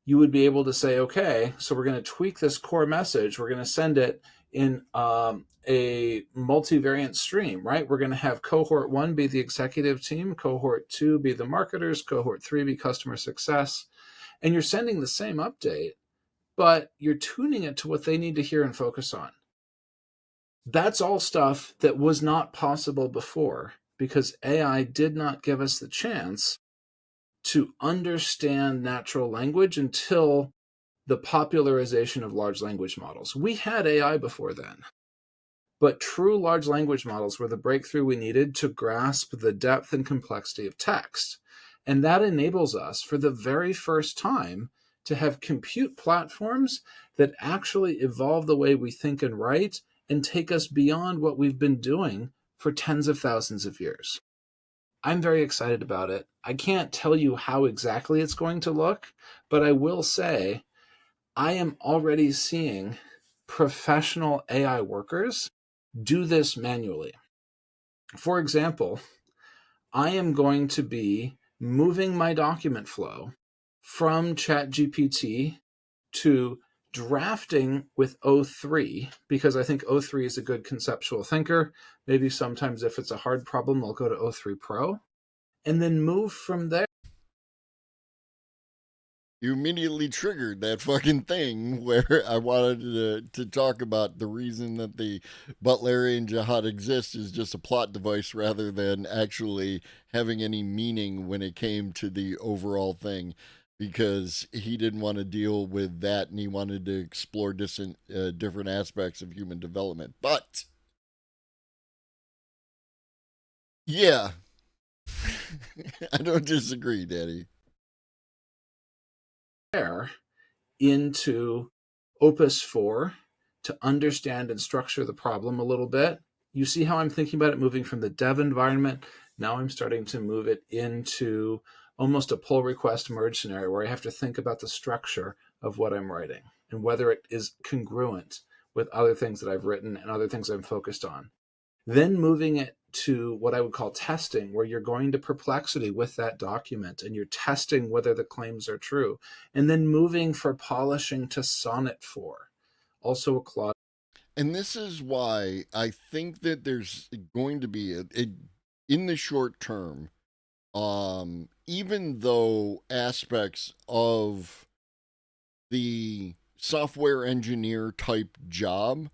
You would be able to say, okay, so we're going to tweak this core message. We're going to send it in a multivariant stream, right? We're going to have cohort 1 be the executive team, cohort 2 be the marketers, cohort 3 be customer success. And you're sending the same update, but you're tuning it to what they need to hear and focus on. That's all stuff that was not possible before because AI did not give us the chance to understand natural language until the popularization of large language models. We had AI before then, but true large language models were the breakthrough we needed to grasp the depth and complexity of text. And that enables us, for the very first time, to have compute platforms that actually evolve the way we think and write and take us beyond what we've been doing for tens of thousands of years. I'm very excited about it. I can't tell you how exactly it's going to look, but I will say I am already seeing professional AI workers do this manually. For example, I am going to be moving my document flow from ChatGPT to drafting with O3 because I think O3 is a good conceptual thinker. Maybe sometimes if it's a hard problem, I'll go to O3 Pro and then move from there. You immediately triggered that fucking thing where I wanted to talk about the reason that the Butlerian Jihad exists is just a plot device rather than actually having any meaning when it came to the overall thing, because he didn't want to deal with that and he wanted to explore different aspects of human development. But, yeah, I don't disagree, Daddy. Into Opus 4 to understand and structure the problem a little bit. You see how I'm thinking about it, moving from the dev environment. Now I'm starting to move it into almost a pull request merge scenario where I have to think about the structure of what I'm writing and whether it is congruent with other things that I've written and other things I'm focused on. Then moving it to what I would call testing, where you're going to Perplexity with that document and you're testing whether the claims are true. And then moving for polishing to Sonnet 4, also a Claude. And this is why I think that there's going to be in the short term, even though aspects of the software engineer type job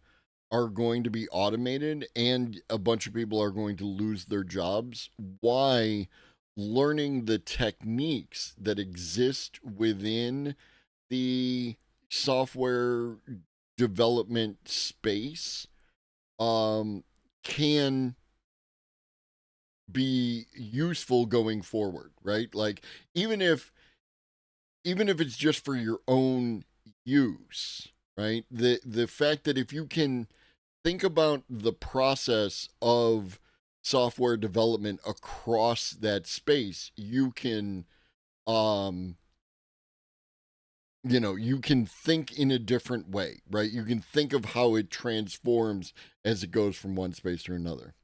are going to be automated and a bunch of people are going to lose their jobs, why learning the techniques that exist within the software development space can be useful going forward, right? Like even if it's just for your own use, right? The fact that if you can think about the process of software development across that space, you can you can think in a different way, right? You can think of how it transforms as it goes from one space to another.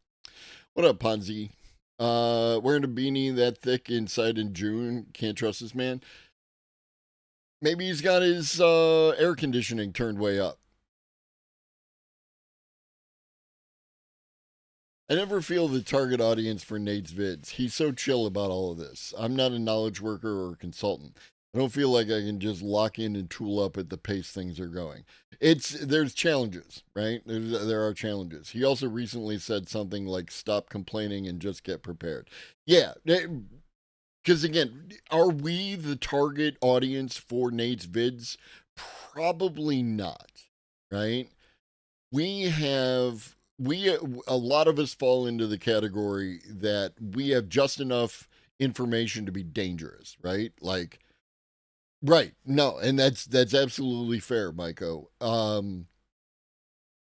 What up, Ponzi? Wearing a beanie that thick inside in June. Can't trust this man. Maybe he's got his air conditioning turned way up. I never feel the target audience for Nate's vids. He's so chill about all of this. I'm not a knowledge worker or a consultant. I don't feel like I can just lock in and tool up at the pace things are going. There's challenges, right? There are challenges. He also recently said something like, stop complaining and just get prepared. Yeah, because again, are we the target audience for Nate's vids? Probably not, right? A lot of us fall into the category that we have just enough information to be dangerous, right? Like Right. No, and that's absolutely fair, Maiko.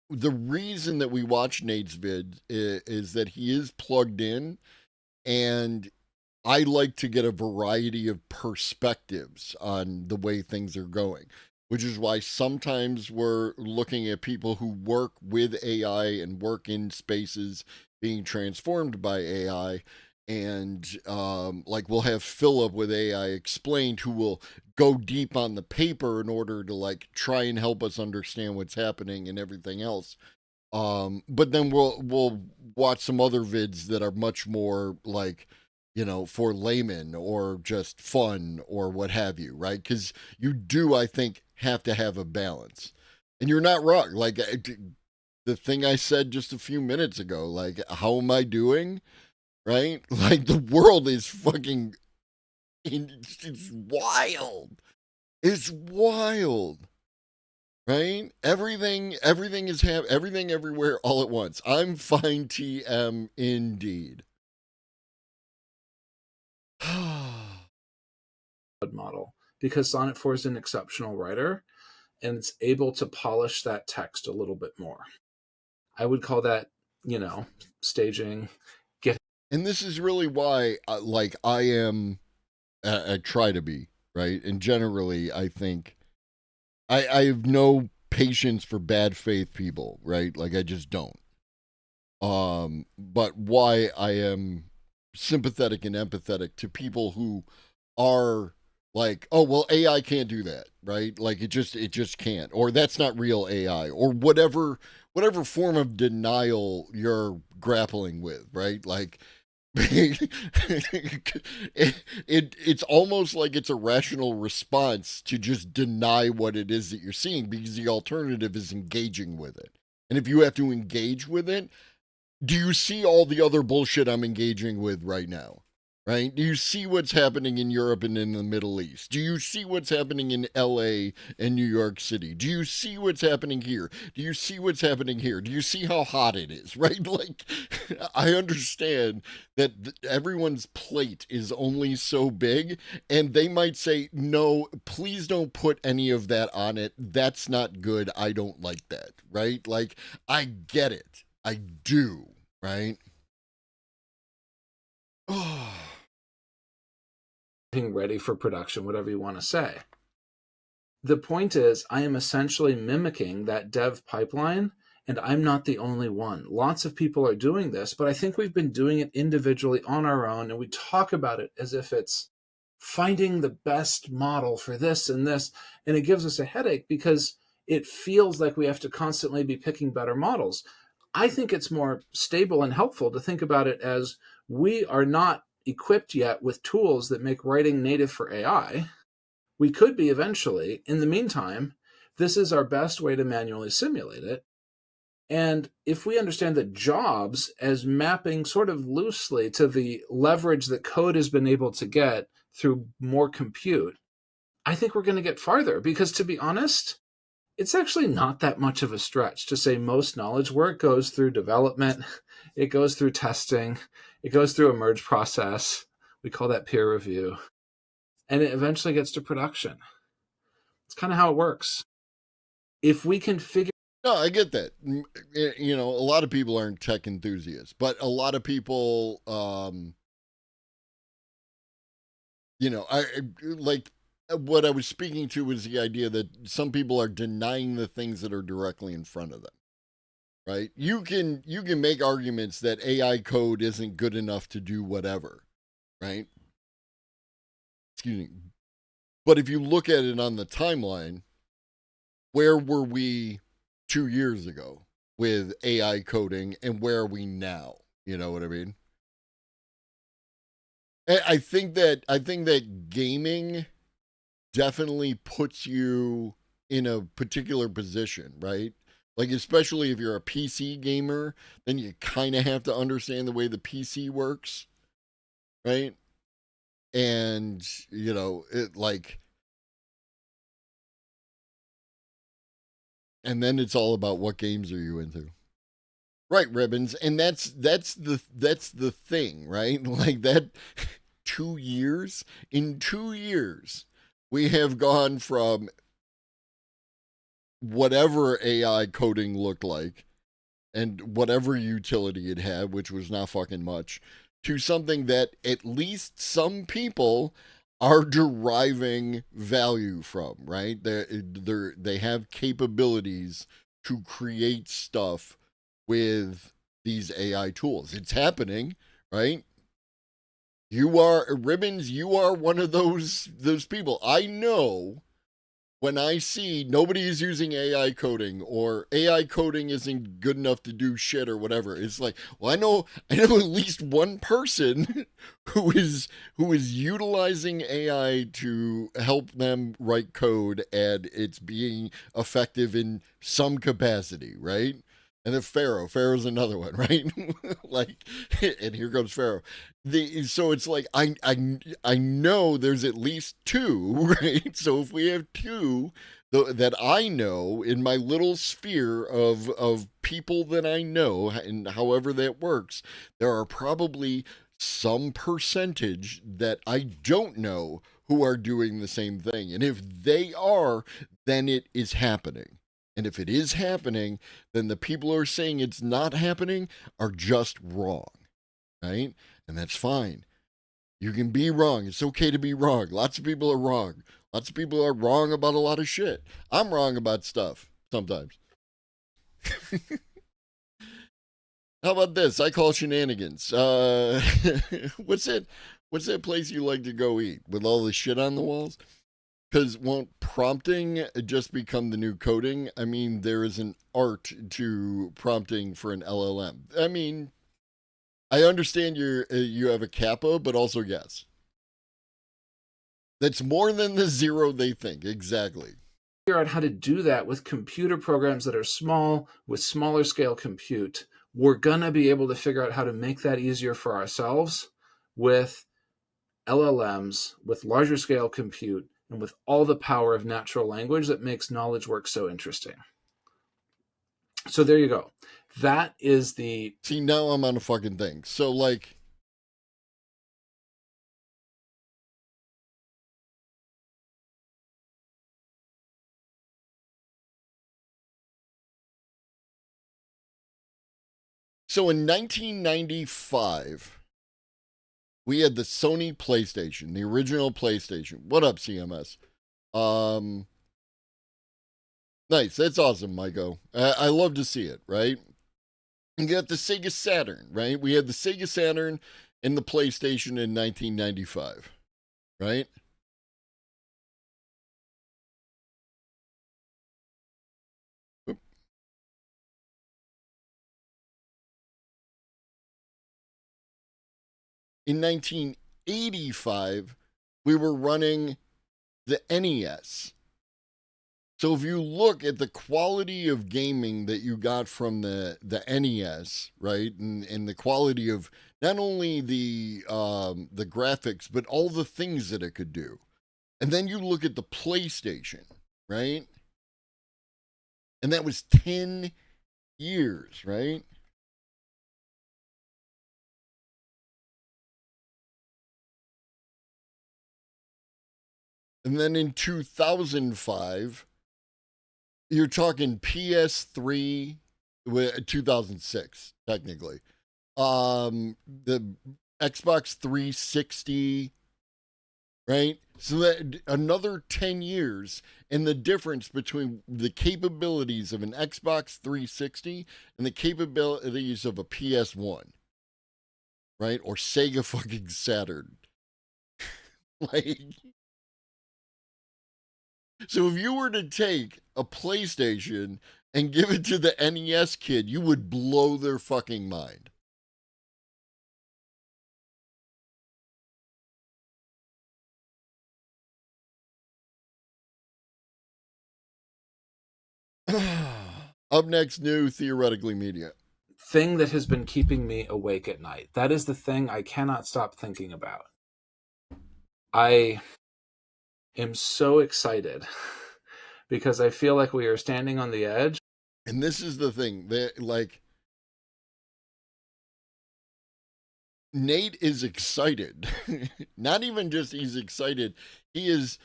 The reason that we watch Nate's vid is that he is plugged in, and I like to get a variety of perspectives on the way things are going, which is why sometimes we're looking at people who work with AI and work in spaces being transformed by AI. And like we'll have Philip with AI Explained, who will go deep on the paper in order to like try and help us understand what's happening and everything else. But then we'll watch some other vids that are much more like, you know, for laymen or just fun or what have you, right? Because you do, I think, have to have a balance. And you're not wrong. Like the thing I said just a few minutes ago, like, how am I doing? Right? Like the world is fucking, it's wild. It's wild. Right? Everything is everything everywhere all at once. I'm fine TM indeed. Model, because Sonnet 4 is an exceptional writer and it's able to polish that text a little bit more. I would call that, you know, staging. And this is really why, like, I am, I try to be, right? And generally, I think I have no patience for bad faith people, right? Like, I just don't. But why I am sympathetic and empathetic to people who are like, oh, well, AI can't do that, right? Like it just can't, or that's not real AI, or whatever form of denial you're grappling with, right? Like it's almost like it's a rational response to just deny what it is that you're seeing, because the alternative is engaging with it. And if you have to engage with it, do you see all the other bullshit I'm engaging with right now? Right? Do you see what's happening in Europe and in the Middle East? Do you see what's happening in LA and New York City? Do you see what's happening here? Do you see what's happening here? Do you see how hot it is? Right? Like, I understand that everyone's plate is only so big, and they might say, no, please don't put any of that on it. That's not good. I don't like that. Right? Like, I get it. I do. Right? Oh. Ready for production, whatever you want to say. The point is, I am essentially mimicking that dev pipeline, and I'm not the only one. Lots of people are doing this, but I think we've been doing it individually on our own, and we talk about it as if it's finding the best model for this and this, and it gives us a headache because it feels like we have to constantly be picking better models. I think it's more stable and helpful to think about it as we are not equipped yet with tools that make writing native for AI. We could be eventually. In the meantime, this is our best way to manually simulate it. And if we understand that jobs as mapping sort of loosely to the leverage that code has been able to get through more compute, I think we're going to get farther, because to be honest, it's actually not that much of a stretch to say most knowledge work goes through development, it goes through testing, it goes through a merge process. We call that peer review. And it eventually gets to production. It's kind of how it works. If we can figure... No, I get that. You know, a lot of people aren't tech enthusiasts, but a lot of people, you know, I like what I was speaking to was the idea that some people are denying the things that are directly in front of them. Right? You can make arguments that AI code isn't good enough to do whatever, right? Excuse me. But if you look at it on the timeline, where were we 2 years ago with AI coding, and where are we now? You know what I mean? I think that gaming definitely puts you in a particular position, right? Like, especially if you're a PC gamer, then you kind of have to understand the way the PC works, right? And, you know, it like, and then it's all about what games are you into. Right, Ribbons. And that's the thing, right? Like that 2 years, in 2 years, We have gone from whatever AI coding looked like and whatever utility it had, which was not fucking much, to something that at least some people are deriving value from, right? They have capabilities to create stuff with these AI tools. It's happening, right? You are Ribbons, you are one of those people. I know when I see nobody is using AI coding or AI coding isn't good enough to do shit or whatever, it's like, well, I know at least one person who is utilizing AI to help them write code and it's being effective in some capacity, right? And then Pharaoh's another one, right? Like, and here comes Pharaoh. So it's like I know there's at least two, right? So if we have two that I know in my little sphere of people that I know, and however that works, there are probably some percentage that I don't know who are doing the same thing. And if they are, then it is happening. And if it is happening, then the people who are saying it's not happening are just wrong, right? And that's fine. You can be wrong. It's okay to be wrong. Lots of people are wrong. Lots of people are wrong about a lot of shit. I'm wrong about stuff sometimes. How about this? I call shenanigans. What's that place you like to go eat with all the shit on the walls? Because won't prompting just become the new coding? I mean, there is an art to prompting for an LLM. I mean, I understand you have a kappa, but also yes. That's more than the zero they think. Exactly. Figure out how to do that with computer programs that are small, with smaller scale compute. We're going to be able to figure out how to make that easier for ourselves with LLMs, with larger scale compute, and with all the power of natural language that makes knowledge work so interesting. So there you go. That is the... See, now I'm on a fucking thing. So, like... So in 1995, we had the Sony PlayStation, the original PlayStation. What up, CMS? Nice. That's awesome, Maiko. I love to see it, right? You got the Sega Saturn, right? We had the Sega Saturn and the PlayStation in 1995, right? In 1985, we were running the NES. So if you look at the quality of gaming that you got from the NES, right, and the quality of not only the graphics, but all the things that it could do, and then you look at the PlayStation, right, and that was 10 years, right? And then in 2005, you're talking PS3, 2006, technically. The Xbox 360, right? So that another 10 years, and the difference between the capabilities of an Xbox 360 and the capabilities of a PS1, right? Or Sega fucking Saturn. Like... So if you were to take a PlayStation and give it to the NES kid, you would blow their fucking mind. Up next, new Theoretically Media. Thing that has been keeping me awake at night. That is the thing I cannot stop thinking about. I am so excited because I feel like we are standing on the edge. And this is the thing that, like, Nate is excited. Not even just he's excited, he is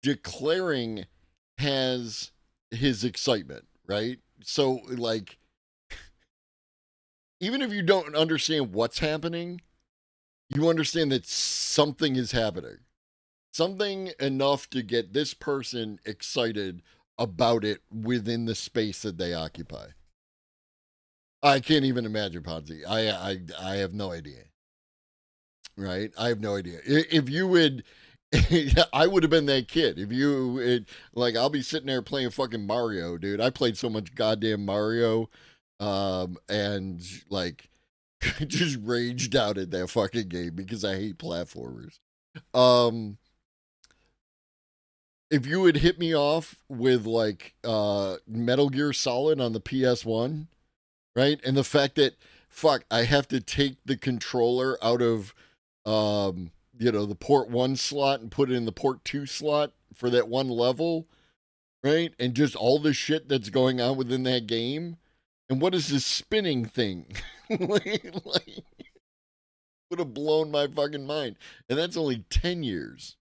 declaring has his excitement, right? So, like, even if you don't understand what's happening, you understand that something is happening. Something enough to get this person excited about it within the space that they occupy. I can't even imagine, Ponzi. I have no idea. Right? I have no idea. If you would, I would have been that kid. If you, like, I'll be sitting there playing fucking Mario, dude. I played so much goddamn Mario, and, like, just raged out at that fucking game because I hate platformers. If you would hit me off with, like, Metal Gear Solid on the PS1, right? And the fact that, fuck, I have to take the controller out of, the port 1 slot and put it in the port 2 slot for that one level, right? And just all the shit that's going on within that game. And what is this spinning thing? like, would have blown my fucking mind. And that's only 10 years.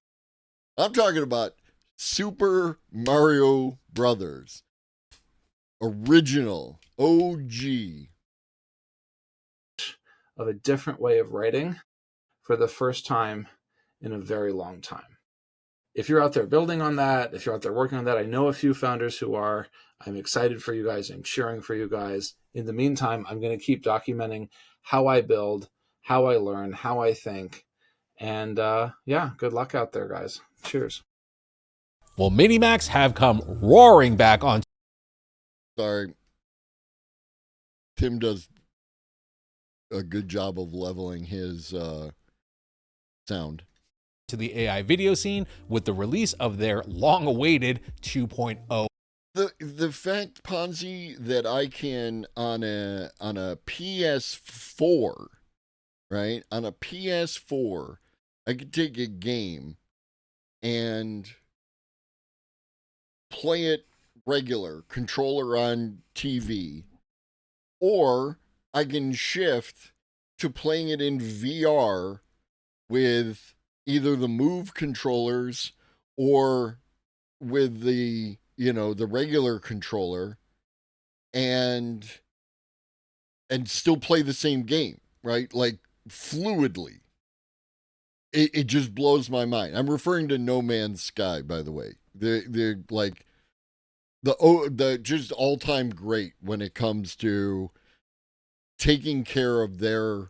I'm talking about Super Mario Brothers. Original. OG. Of a different way of writing for the first time in a very long time. If you're out there building on that, if you're out there working on that, I know a few founders who are. I'm excited for you guys. I'm cheering for you guys. In the meantime, I'm going to keep documenting how I build, how I learn, how I think. And good luck out there, guys. Cheers. Well, Minimax have come roaring back on. Sorry. Tim does a good job of leveling his sound To the AI video scene with the release of their long-awaited 2.0. The fact, Ponzi, that I can on a PS4, right? On a PS4, I could take a game and play it regular, controller on TV, or I can shift to playing it in VR with either the Move controllers or with the regular controller and still play the same game, right? Like fluidly. It just blows my mind. I'm referring to No Man's Sky, by the way. They're like the just all-time great when it comes to taking care of the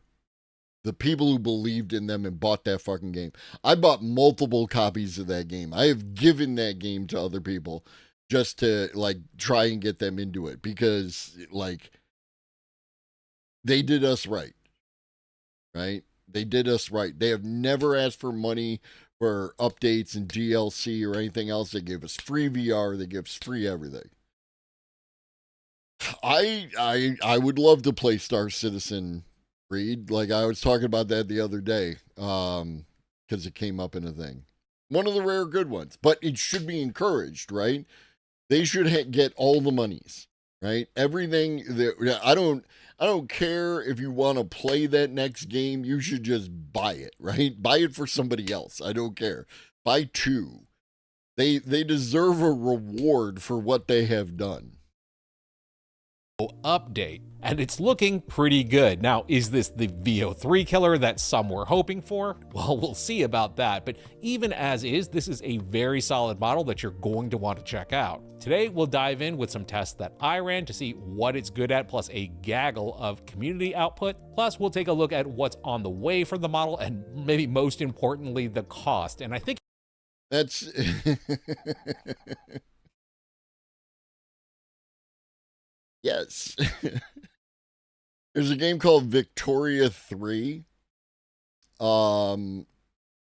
people who believed in them and bought that fucking game. I bought multiple copies of that game. I have given that game to other people just to, like, try and get them into it because, like, they did us right. Right? They did us right. They have never asked for money for updates and DLC or anything else. They gave us free VR. They give us free everything. I would love to play Star Citizen, Reed. Like, I was talking about that the other day because it came up in a thing. One of the rare good ones. But it should be encouraged, right? They should get all the monies, right? Everything. I don't care if you want to play that next game. You should just buy it, right? Buy it for somebody else. I don't care. Buy 2. They deserve a reward for what they have done. Update, and it's looking pretty good. Now, is this the VO3 killer that some were hoping for? Well, we'll see about that, but even as is, this is a very solid model that you're going to want to check out. Today, we'll dive in with some tests that I ran to see what it's good at, plus a gaggle of community output. Plus, we'll take a look at what's on the way for the model, and maybe most importantly, the cost. And I think that's... Yes. There's a game called Victoria 3.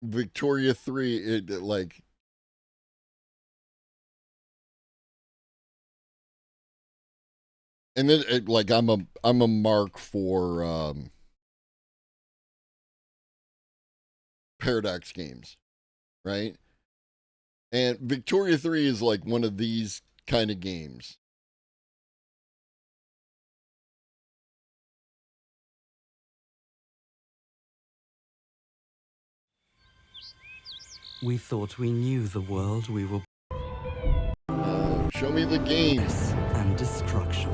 Victoria 3, and then I'm a mark for Paradox games, right? And Victoria 3 is like one of these kind of games. We thought we knew the world we were. Show me the games. And destruction.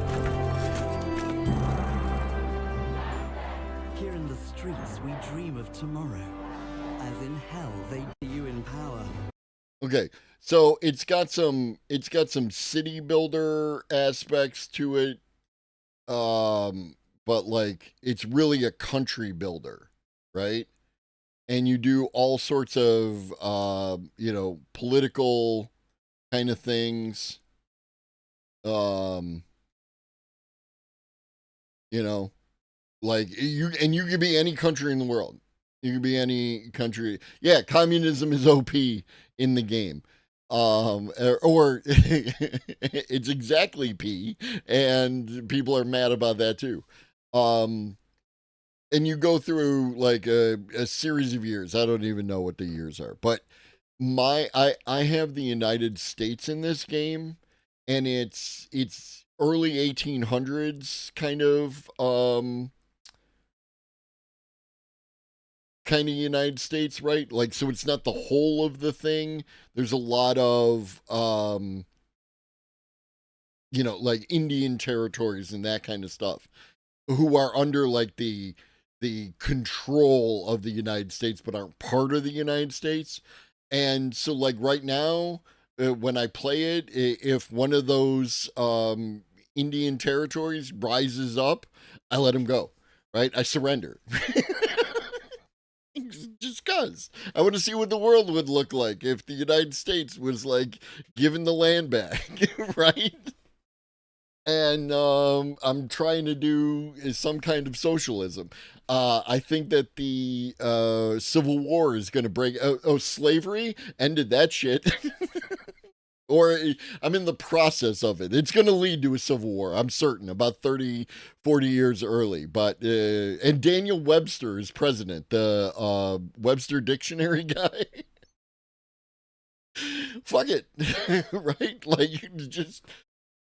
Here in the streets, we dream of tomorrow. As in hell, they do you in power. Okay, so it's got some city builder aspects to it, but like it's really a country builder, right? And you do all sorts of political kind of things, like you can be any country in the world. You can be any country. Yeah, communism is OP in the game. Or it's exactly P, and people are mad about that too. And you go through like a series of years. I don't even know what the years are, but I have the United States in this game, and it's early 1800s kind of United States, right? Like, so it's not the whole of the thing. There's a lot of, like Indian territories and that kind of stuff who are under like the control of the United States, but aren't part of the United States. And so like right now, when I play it, if one of those Indian territories rises up, I let them go, right? I surrender. Just cause I want to see what the world would look like if the United States was like given the land back, right? And I'm trying to do some kind of socialism. I think that the Civil War is going to break. Slavery ended that shit. Or I'm in the process of it. It's going to lead to a civil war, I'm certain, about 30, 40 years early. But and Daniel Webster is president, the Webster Dictionary guy. Fuck it, right? Like,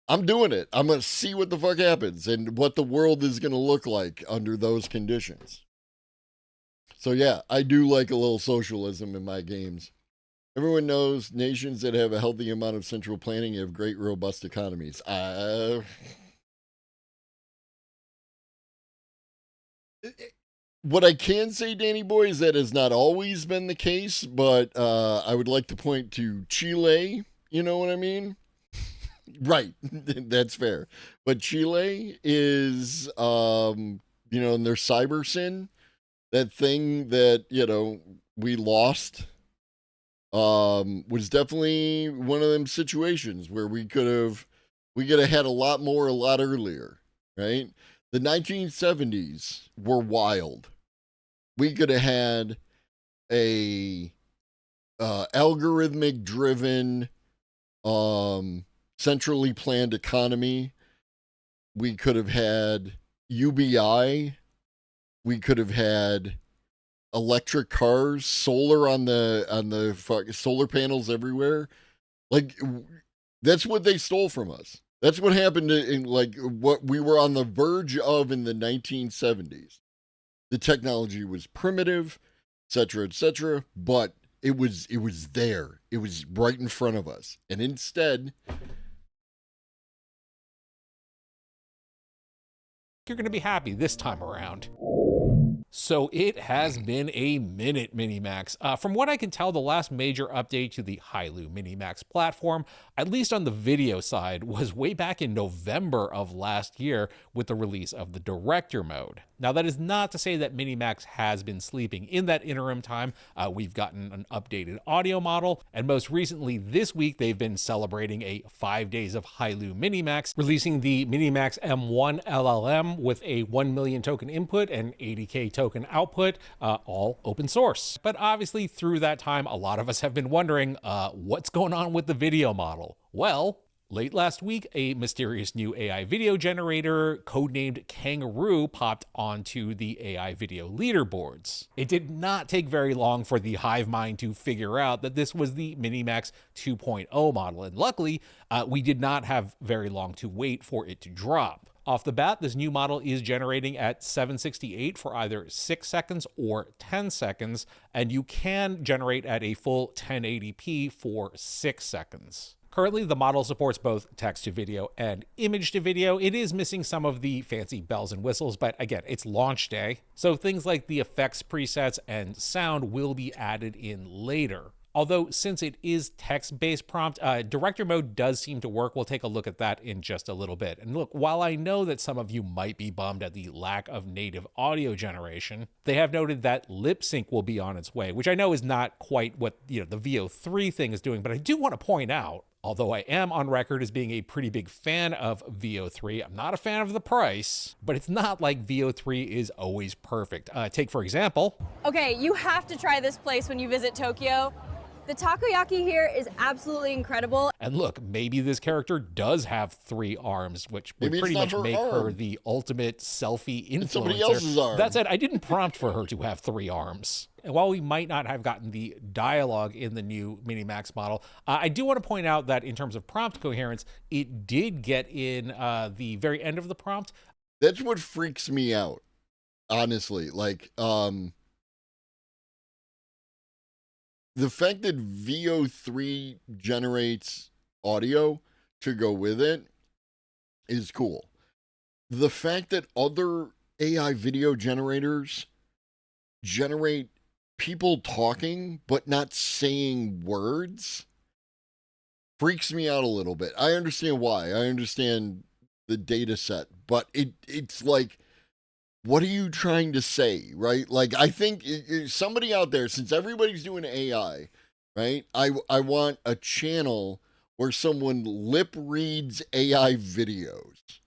I'm doing it. I'm going to see what the fuck happens and what the world is going to look like under those conditions. So yeah, I do like a little socialism in my games. Everyone knows nations that have a healthy amount of central planning have great, robust economies. What I can say, Danny Boy, is that has not always been the case, but I would like to point to Chile. You know what I mean? Right. That's fair. But Chile is, in their cyber sin, that thing that, we lost. Was definitely one of them situations where we could have had a lot more a lot earlier, right? The 1970s were wild. We could have had a algorithmic driven centrally planned economy. We could have had UBI. We could have had electric cars, solar on the solar panels everywhere. Like, that's what they stole from us. That's what happened in like what we were on the verge of in the 1970s. The technology was primitive, etc., but it was there. It was right in front of us. And instead, you're going to be happy this time around. So it has been a minute, Minimax. From what I can tell, the last major update to the Hailu Minimax platform, at least on the video side, was way back in November of last year with the release of the Director mode. Now, that is not to say that Minimax has been sleeping. In that interim time, we've gotten an updated audio model, and most recently this week, they've been celebrating a 5 days of Hailu Minimax, releasing the Minimax M1 LLM with a 1 million token input and 80K token output, all open source. But obviously through that time, a lot of us have been wondering, what's going on with the video model? Well, late last week, a mysterious new AI video generator, codenamed Kangaroo, popped onto the AI video leaderboards. It did not take very long for the hive mind to figure out that this was the Minimax 2.0 model, and luckily, we did not have very long to wait for it to drop. Off the bat, this new model is generating at 768 for either 6 seconds or 10 seconds, and you can generate at a full 1080p for 6 seconds. Currently, the model supports both text to video and image to video. It is missing some of the fancy bells and whistles, but again, it's launch day, so things like the effects presets and sound will be added in later. Although, since it is text-based prompt, director mode does seem to work. We'll take a look at that in just a little bit. And look, while I know that some of you might be bummed at the lack of native audio generation, they have noted that lip sync will be on its way, which I know is not quite what, the VO3 thing is doing, but I do want to point out, although I am on record as being a pretty big fan of VO3, I'm not a fan of the price, but it's not like VO3 is always perfect. Take, for example... Okay, you have to try this place when you visit Tokyo. The takoyaki here is absolutely incredible. And look, maybe this character does have 3 arms, which would pretty much make her the ultimate selfie influencer. It's somebody else's arm. That said, I didn't prompt for her to have 3 arms. And while we might not have gotten the dialogue in the new Minimax model, I do want to point out that in terms of prompt coherence, it did get in the very end of the prompt. That's what freaks me out, honestly. Like, the fact that VO3 generates audio to go with it is cool. The fact that other AI video generators generate people talking but not saying words freaks me out a little bit. I understand why. I understand the data set, but it's like, what are you trying to say, right? Like, I think somebody out there, since everybody's doing AI, right? I want a channel where someone lip reads AI videos.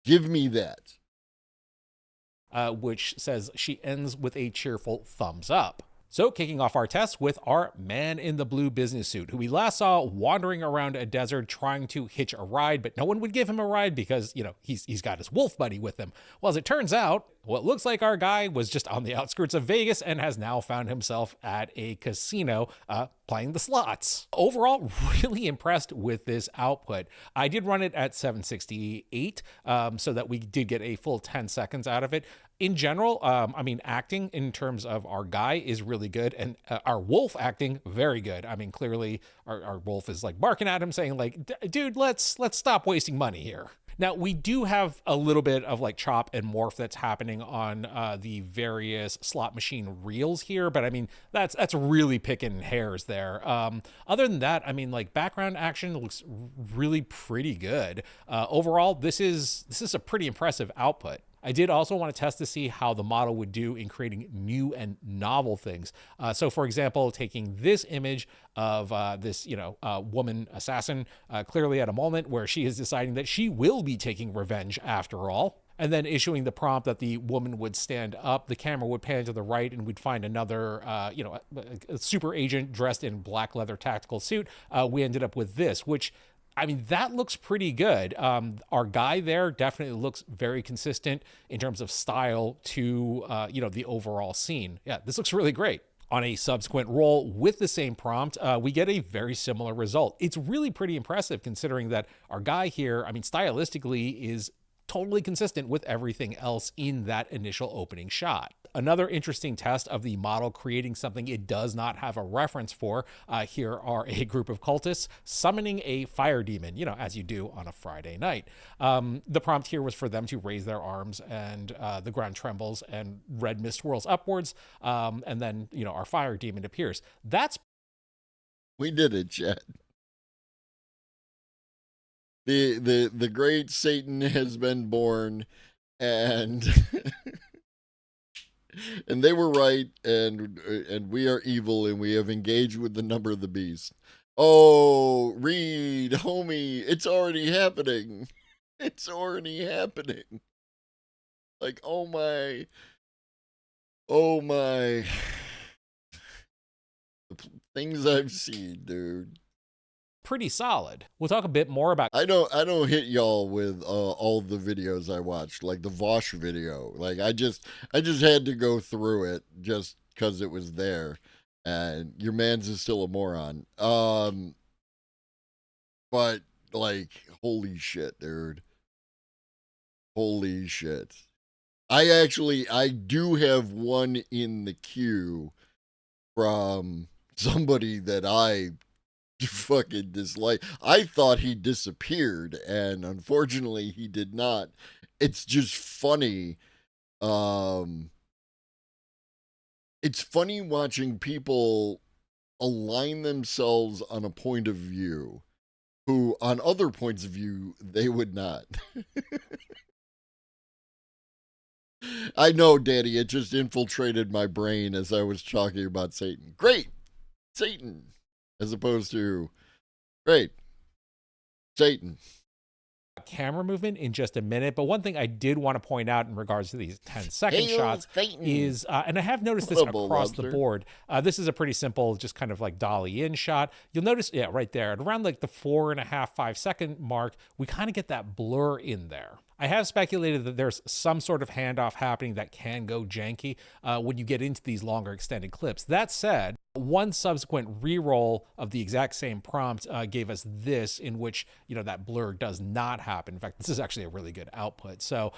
Give me that. Which says she ends with a cheerful thumbs up. So, kicking off our test with our man in the blue business suit, who we last saw wandering around a desert trying to hitch a ride, but no one would give him a ride because, he's got his wolf buddy with him. Well, as it turns out, what looks like our guy was just on the outskirts of Vegas and has now found himself at a casino playing the slots. Overall, really impressed with this output. I did run it at 768 so that we did get a full 10 seconds out of it. In general, acting in terms of our guy is really good, and our wolf acting, very good. I mean, clearly our wolf is like barking at him saying like, dude, let's stop wasting money here. Now, we do have a little bit of like chop and morph that's happening on the various slot machine reels here, but I mean, that's really picking hairs there. Other than that, I mean, like background action looks really pretty good. Overall, this is a pretty impressive output. I did also want to test to see how the model would do in creating new and novel things. So for example, taking this image of this, woman assassin, clearly at a moment where she is deciding that she will be taking revenge after all, and then issuing the prompt that the woman would stand up, the camera would pan to the right, and we'd find another, a super agent dressed in black leather tactical suit. We ended up with this, which, I mean, that looks pretty good. Our guy there definitely looks very consistent in terms of style to, the overall scene. Yeah, this looks really great. On a subsequent roll with the same prompt, we get a very similar result. It's really pretty impressive considering that our guy here, I mean, stylistically is totally consistent with everything else in that initial opening shot. Another interesting test of the model creating something it does not have a reference for. Here are a group of cultists summoning a fire demon, as you do on a Friday night. The prompt here was for them to raise their arms, and the ground trembles and red mist swirls upwards. And then, our fire demon appears. We did it, Chad. The great Satan has been born, and and they were right, and we are evil, and we have engaged with the number of the beast. Oh, Reed, homie, it's already happening. It's already happening. Like, oh my. The things I've seen, dude. Pretty solid. We'll talk a bit more about. I don't hit y'all with all the videos I watched, like the Vosh video. Like I just had to go through it just because it was there, and your man's is still a moron. But like, holy shit, dude. Holy shit. I do have one in the queue from somebody that I fucking dislike. I thought he disappeared, and unfortunately he did not. It's just funny. It's funny watching people align themselves on a point of view who on other points of view they would not. I know, Danny, it just infiltrated my brain as I was talking about Satan. Great, Satan, as opposed to great, Satan. Camera movement in just a minute, but one thing I did want to point out in regards to these 10-second shots is, and I have noticed this across the board, this is a pretty simple, just kind of like dolly in shot. You'll notice, yeah, right there, at around like the 4.5, 5 second mark, we kind of get that blur in there. I have speculated that there's some sort of handoff happening that can go janky when you get into these longer extended clips. That said, one subsequent re-roll of the exact same prompt gave us this, in which, you know, that blur does not happen. In fact, this is actually a really good output. So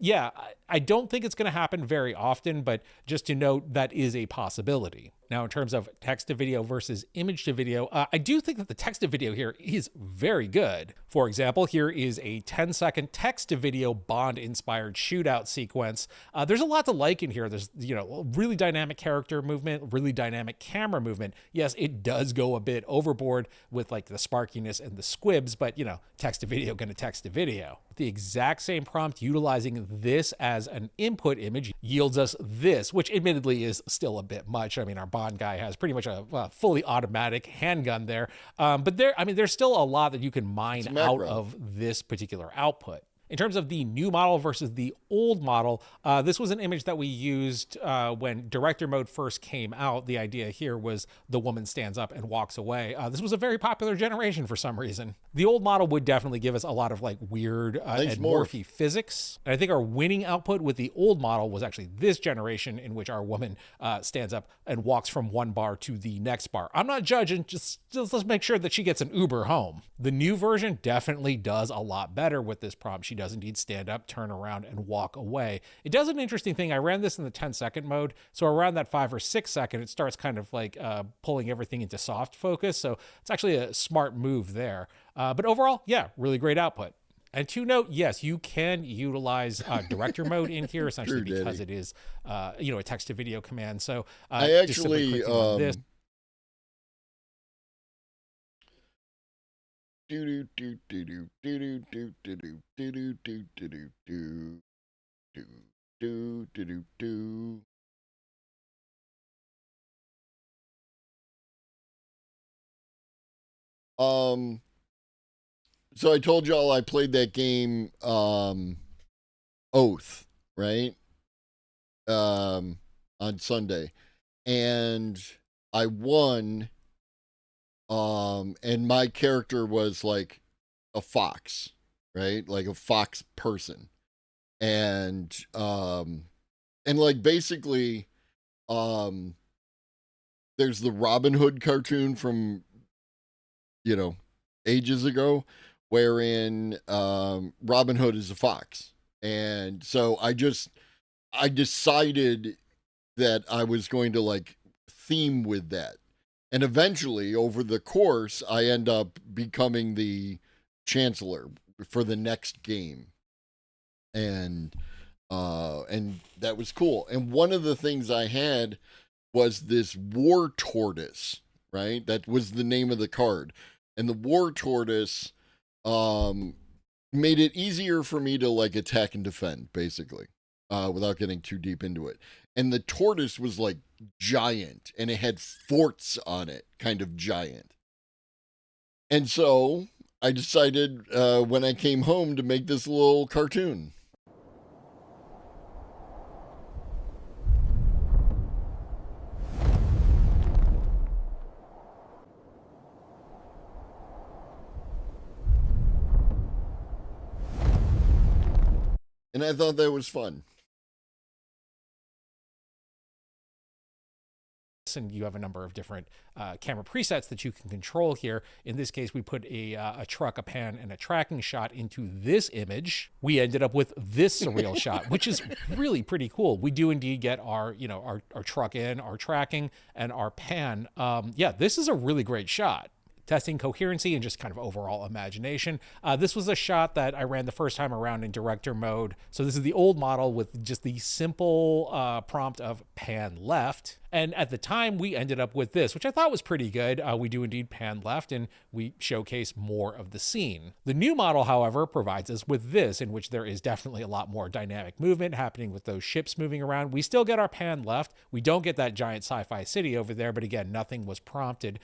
yeah, I don't think it's going to happen very often, but just to note, that is a possibility. Now, in terms of text to video versus image to video, I do think that the text to video here is very good. For example, here is a 10-second text to video Bond inspired shootout sequence. There's a lot to like in here. There's, you know, really dynamic character movement, really dynamic camera movement. Yes, it does go a bit overboard with like the sparkiness and the squibs, but, you know, text to video gonna text to video. The exact same prompt utilizing this as an input image yields us this, which admittedly is still a bit much. I mean, our Bond guy has pretty much a fully automatic handgun there. But there's still a lot that you can mine out of this particular output. In terms of the new model versus the old model, this was an image that we used when director mode first came out. The idea here was the woman stands up and walks away. This was a very popular generation for some reason. The old model would definitely give us a lot of like weird and morphy physics. And I think our winning output with the old model was actually this generation, in which our woman stands up and walks from one bar to the next bar. I'm not judging, just let's make sure that she gets an Uber home. The new version definitely does a lot better with this prompt. She does indeed stand up, turn around, and walk away. It does an interesting thing. I ran this in the 10-second mode, so around that 5 or 6 second, it starts kind of like pulling everything into soft focus, so it's actually a smart move there. But overall, yeah, really great output. And to note, yes, you can utilize director mode in here, essentially because it is, a text-to-video command. So I actually this. So I told y'all I played that game Oath, right? On Sunday. And I won. And my character was like a fox, right? Like a fox person. And like basically, there's the Robin Hood cartoon from, ages ago, wherein Robin Hood is a fox. And so I decided that I was going to like theme with that. And eventually, over the course, I end up becoming the chancellor for the next game. And that was cool. And one of the things I had was this war tortoise, right? That was the name of the card. And the war tortoise made it easier for me to like attack and defend, basically, without getting too deep into it. And the tortoise was like giant, and it had forts on it, kind of giant. And so I decided when I came home to make this little cartoon. And I thought that was fun. and you have a number of different camera presets that you can control here. In this case, we put a truck, a pan, and a tracking shot into this image. We ended up with this surreal shot, which is really pretty cool. We do indeed get our, our truck in, our tracking, and our pan. Yeah, this is a really great shot. Testing coherency and just kind of overall imagination. This was a shot that I ran the first time around in director mode. So this is the old model with just the simple prompt of pan left. And at the time, we ended up with this, which I thought was pretty good. We do indeed pan left, and we showcase more of the scene. The new model, however, provides us with this, in which there is definitely a lot more dynamic movement happening with those ships moving around. We still get our pan left. We don't get that giant sci-fi city over there, but again, nothing was prompted.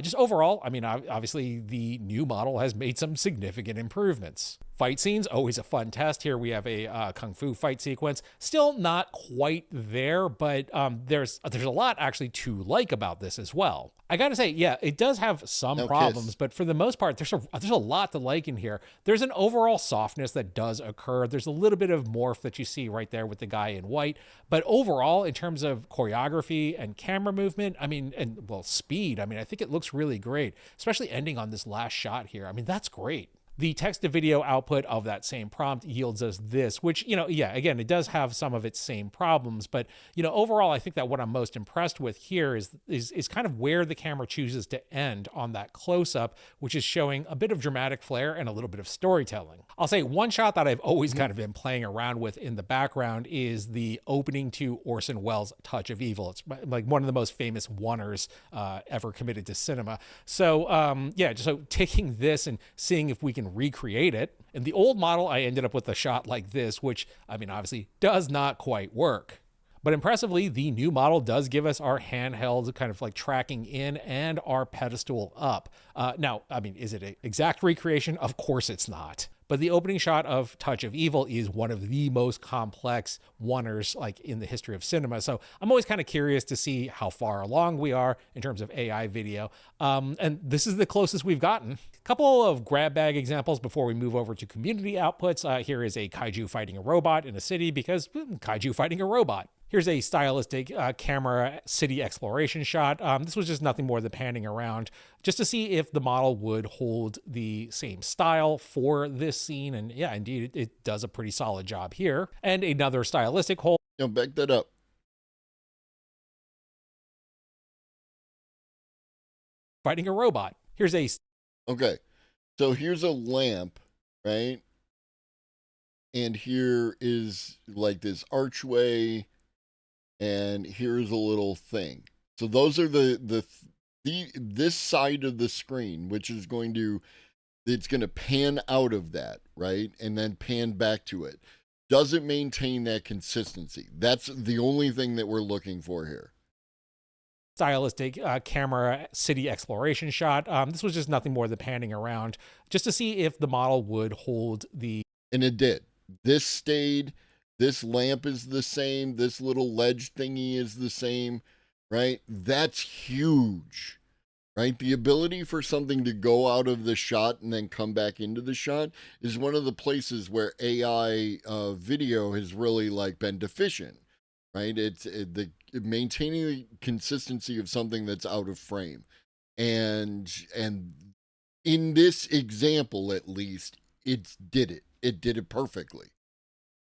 Just overall, I mean, obviously, the new model has made some significant improvements. Fight scenes, always a fun test. Here we have a kung fu fight sequence. Still not quite there, but there's a lot actually to like about this as well. I gotta say, yeah, it does have some problems, but for the most part, there's a lot to like in here. There's an overall softness that does occur. There's a little bit of morph that you see right there with the guy in white, but overall, in terms of choreography and camera movement, I mean, and well, speed, I mean, I think it looks really great, especially ending on this last shot here. I mean, that's great. The text to video output of that same prompt yields us this, which, yeah, again, it does have some of its same problems, but, overall, I think that what I'm most impressed with here is kind of where the camera chooses to end on that close-up, which is showing a bit of dramatic flair and a little bit of storytelling. I'll say one shot that I've always kind of been playing around with in the background is the opening to Orson Welles' Touch of Evil. It's like one of the most famous oneers ever committed to cinema. So, yeah, so taking this and seeing if we can recreate it. In the old model, I ended up with a shot like this, which, I mean, obviously does not quite work. But impressively, the new model does give us our handheld kind of like tracking in and our pedestal up. Now, I mean, is it an exact recreation? Of course it's not. But the opening shot of Touch of Evil is one of the most complex oneers like in the history of cinema. So I'm always kind of curious to see how far along we are in terms of AI video. And this is the closest we've gotten. A couple of grab bag examples before we move over to community outputs. Here is a kaiju fighting a robot in a city because kaiju fighting a robot. Here's a stylistic camera city exploration shot. This was just nothing more than panning around just to see if the model would hold the same style for this scene. And yeah, indeed, it does a pretty solid job here. And another stylistic hold. Back that up. Fighting a robot. Here's a... Okay, so here's a lamp, right? And here is like this archway, and here's a little thing. So those are this side of the screen, which is it's going to pan out of that, right? And then pan back to it. Doesn't maintain that consistency. That's the only thing that we're looking for here. Stylistic camera city exploration shot. This was just nothing more than panning around just to see if the model would hold the... And it did. This stayed. This lamp is the same. This little ledge thingy is the same, right? That's huge, right? The ability for something to go out of the shot and then come back into the shot is one of the places where AI video has really like been deficient, right? It's maintaining the consistency of something that's out of frame. And in this example, at least, it did it. It did it perfectly.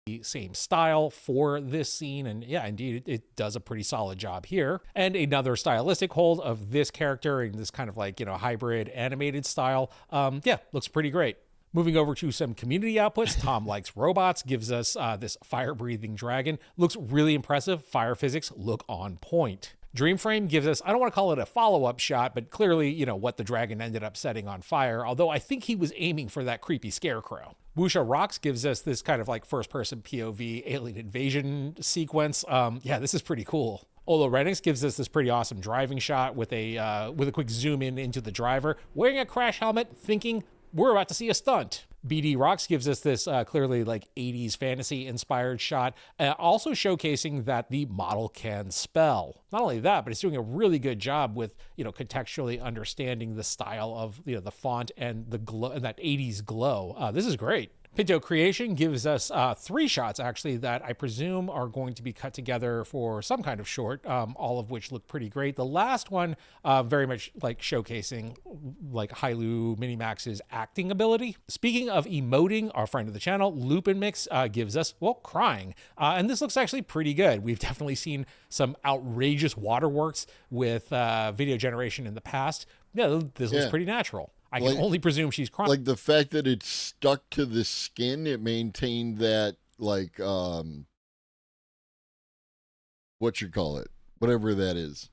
The same style for this scene, and yeah, indeed, it does a pretty solid job here. And another stylistic hold of this character in this kind of like, hybrid animated style. Yeah, looks pretty great. Moving over to some community outputs, Tom Likes Robots gives us this fire-breathing dragon. Looks really impressive. Fire physics look on point. Dreamframe gives us, I don't want to call it a follow-up shot, but clearly, what the dragon ended up setting on fire, although I think he was aiming for that creepy scarecrow. Wuxia Rocks gives us this kind of like first-person POV alien invasion sequence. Yeah, this is pretty cool. Olo Renix gives us this pretty awesome driving shot with a quick zoom in into the driver, wearing a crash helmet, thinking we're about to see a stunt. BD Rocks gives us this clearly like 80s fantasy inspired shot, also showcasing that the model can spell. Not only that, but it's doing a really good job with, contextually understanding the style of, the font and the glow and that 80s glow. This is great. Pinto Creation gives us 3 shots, actually, that I presume are going to be cut together for some kind of short, all of which look pretty great. The last one, very much like showcasing like Hailu Minimax's acting ability. Speaking of emoting, our friend of the channel, Lupin Mix, gives us, well, crying. And this looks actually pretty good. We've definitely seen some outrageous waterworks with video generation in the past. Yeah, this looks pretty natural. I can only presume she's crying. Like the fact that it's stuck to the skin, it maintained that, like, what you call it, whatever that is.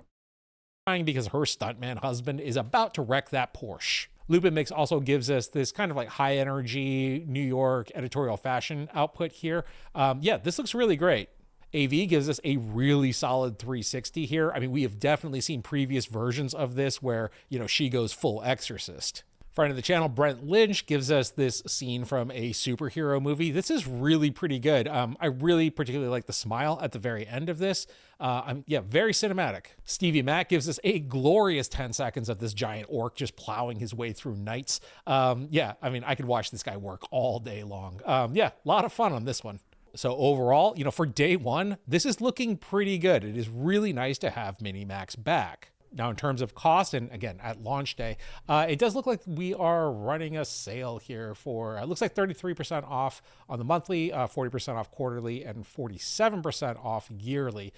Crying because her stuntman husband is about to wreck that Porsche. Lupin Mix also gives us this kind of like high energy New York editorial fashion output here. Yeah, this looks really great. AV gives us a really solid 360 here. I mean, we have definitely seen previous versions of this where, you know, she goes full exorcist. Friend of the channel, Brent Lynch, gives us this scene from a superhero movie. This is really pretty good. I really particularly like the smile at the very end of this. Very cinematic. Stevie Mac gives us a glorious 10 seconds of this giant orc just plowing his way through knights. I mean, I could watch this guy work all day long. A lot of fun on this one. So overall, you know, for day one, this is looking pretty good. It is really nice to have Minimax back. Now, in terms of cost, and again, at launch day, it does look like we are running a sale here for, it looks like 33% off on the monthly, 40% off quarterly, and 47% off yearly.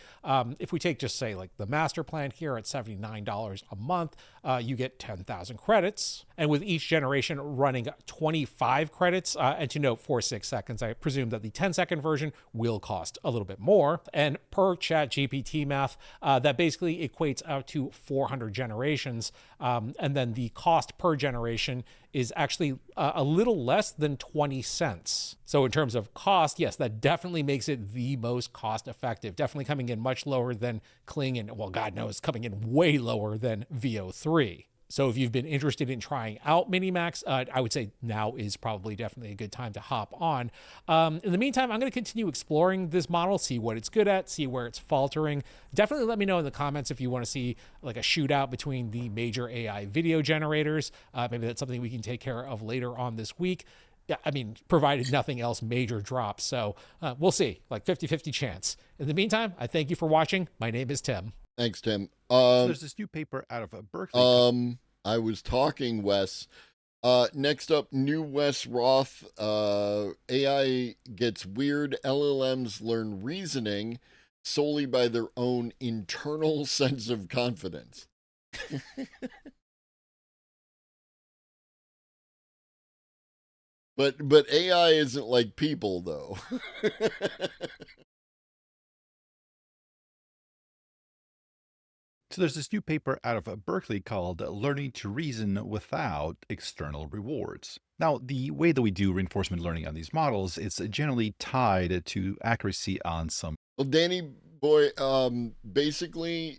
If we take just say like the master plan here at $79 a month, you get 10,000 credits. And with each generation running 25 credits, and to note for 6 seconds, I presume that the 10-second version will cost a little bit more. And per ChatGPT math, that basically equates out to 400 generations. And then the cost per generation is actually a little less than 20 cents. So in terms of cost, yes, that definitely makes it the most cost effective. Definitely coming in much lower than Kling, and well, God knows, coming in way lower than VO3. So if you've been interested in trying out Minimax, I would say now is probably definitely a good time to hop on. In the meantime, I'm going to continue exploring this model, see what it's good at, see where it's faltering. Definitely let me know in the comments if you want to see like a shootout between the major AI video generators. Maybe that's something we can take care of later on this week. Yeah, I mean, provided nothing else major drops. So we'll see, like 50-50 chance. In the meantime, I thank you for watching. My name is Tim. Thanks, Tim. So there's this new paper out of Berkeley. I was talking, Wes. Next up, new Wes Roth. AI gets weird. LLMs learn reasoning solely by their own internal sense of confidence. But AI isn't like people, though. So there's this new paper out of Berkeley called Learning to Reason Without External Rewards. Now, the way that we do reinforcement learning on these models, it's generally tied to accuracy on some. Well, Danny boy, basically,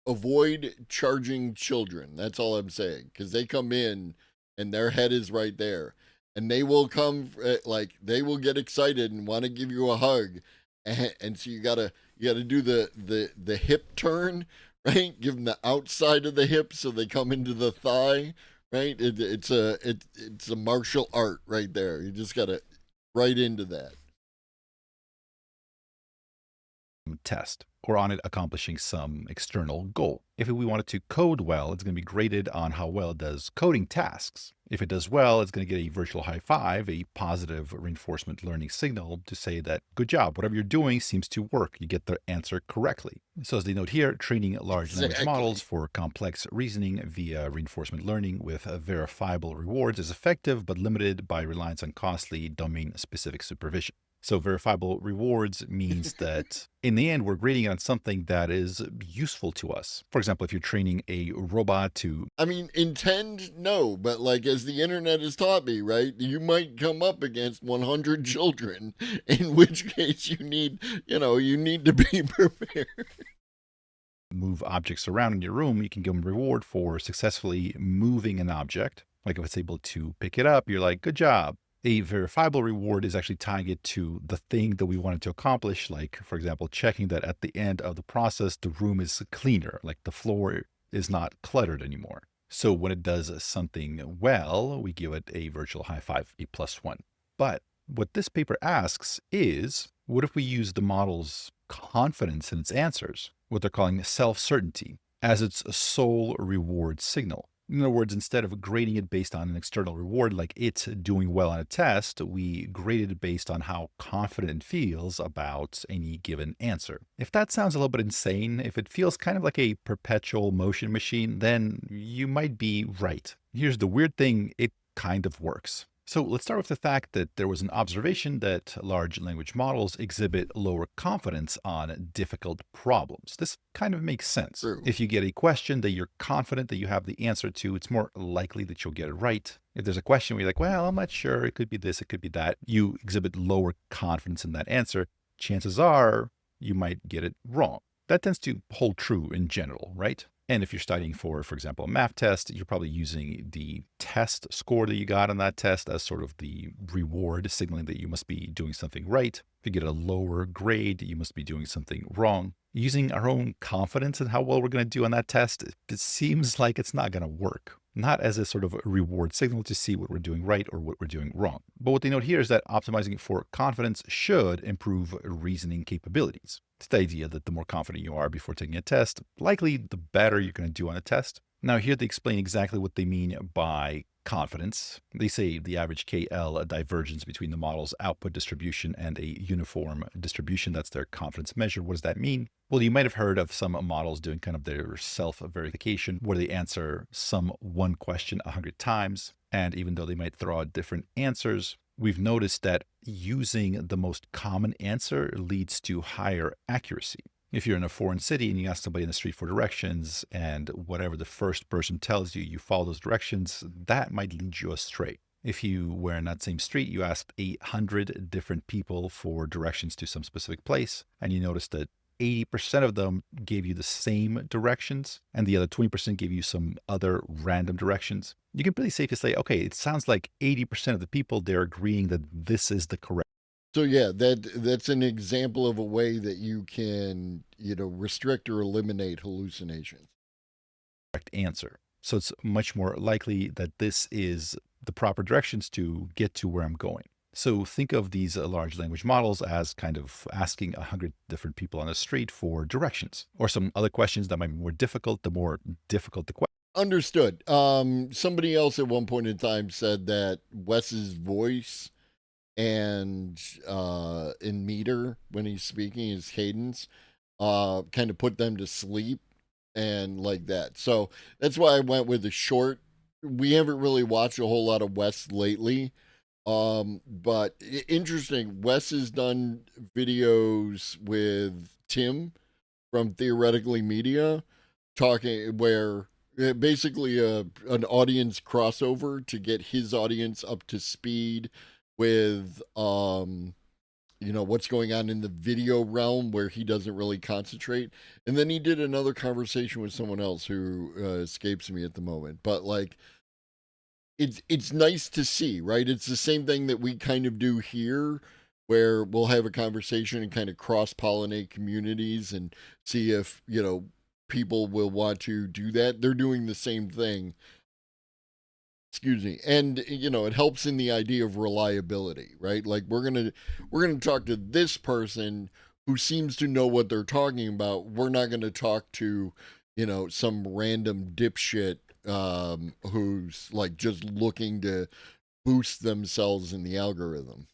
avoid charging children. That's all I'm saying, because they come in and their head is right there, and they will come they will get excited and want to give you a hug, and so you gotta do the hip turn, right? Give them the outside of the hip so they come into the thigh, right? It's a martial art right there. You just gotta right into that. Test or on it accomplishing some external goal. If we want it to code well, it's going to be graded on how well it does coding tasks. If it does well, it's going to get a virtual high five, a positive reinforcement learning signal to say that, good job, whatever you're doing seems to work. You get the answer correctly. So as they note here, training large language models for complex reasoning via reinforcement learning with verifiable rewards is effective, but limited by reliance on costly domain-specific supervision. So verifiable rewards means that in the end, we're grading on something that is useful to us. For example, if you're training a robot to... I mean, intend, no, but like as the internet has taught me, right? You might come up against 100 children, in which case you need to be prepared. Move objects around in your room, you can give them a reward for successfully moving an object. Like if it's able to pick it up, you're like, good job. A verifiable reward is actually tying it to the thing that we wanted to accomplish, like, for example, checking that at the end of the process, the room is cleaner, like the floor is not cluttered anymore. So when it does something well, we give it a virtual high five, a +1. But what this paper asks is, what if we use the model's confidence in its answers, what they're calling self-certainty, as its sole reward signal? In other words, instead of grading it based on an external reward, like it's doing well on a test, we grade it based on how confident it feels about any given answer. If that sounds a little bit insane, if it feels kind of like a perpetual motion machine, then you might be right. Here's the weird thing, it kind of works. So let's start with the fact that there was an observation that large language models exhibit lower confidence on difficult problems. This kind of makes sense. True. If you get a question that you're confident that you have the answer to, it's more likely that you'll get it right. If there's a question where you're like, well, I'm not sure, it could be this, it could be that, you exhibit lower confidence in that answer, chances are you might get it wrong. That tends to hold true in general, right? And if you're studying for example, a math test, you're probably using the test score that you got on that test as sort of the reward, signaling that you must be doing something right. If you get a lower grade, you must be doing something wrong. Using our own confidence in how well we're going to do on that test, it seems like it's not going to work. Not as a sort of a reward signal to see what we're doing right or what we're doing wrong. But what they note here is that optimizing for confidence should improve reasoning capabilities. It's the idea that the more confident you are before taking a test, likely the better you're going to do on a test. Now here they explain exactly what they mean by confidence. They say the average KL, a divergence between the model's output distribution and a uniform distribution. That's their confidence measure. What does that mean? Well, you might have heard of some models doing kind of their self-verification, where they answer some one question 100 times. And even though they might throw out different answers, we've noticed that using the most common answer leads to higher accuracy. If you're in a foreign city and you ask somebody in the street for directions, and whatever the first person tells you, you follow those directions, that might lead you astray. If you were in that same street, you asked 800 different people for directions to some specific place, and you noticed that 80% of them gave you the same directions, and the other 20% gave you some other random directions. You can pretty safely say, okay, it sounds like 80% of the people, they're agreeing that this is the correct. So yeah, that's an example of a way that you can, restrict or eliminate hallucinations. Answer. So it's much more likely that this is the proper directions to get to where I'm going. So think of these large language models as kind of asking 100 different people on the street for directions, or some other questions that might be more difficult, the more difficult the question. Understood. Somebody else at one point in time said that Wes's voice and in meter when he's speaking, his cadence kind of put them to sleep and like that. So that's why I went with the short. We haven't really watched a whole lot of Wes lately. But interesting, Wes has done videos with Tim from Theoretically Media talking where basically an audience crossover to get his audience up to speed with what's going on in the video realm where he doesn't really concentrate. And then he did another conversation with someone else who escapes me at the moment, but like it's nice to see, right? It's the same thing that we kind of do here, where we'll have a conversation and kind of cross-pollinate communities and see if, people will want to do that. They're doing the same thing. Excuse me. And, it helps in the idea of reliability, right? Like we're going to talk to this person who seems to know what they're talking about. We're not going to talk to, some random dipshit who's like just looking to boost themselves in the algorithm.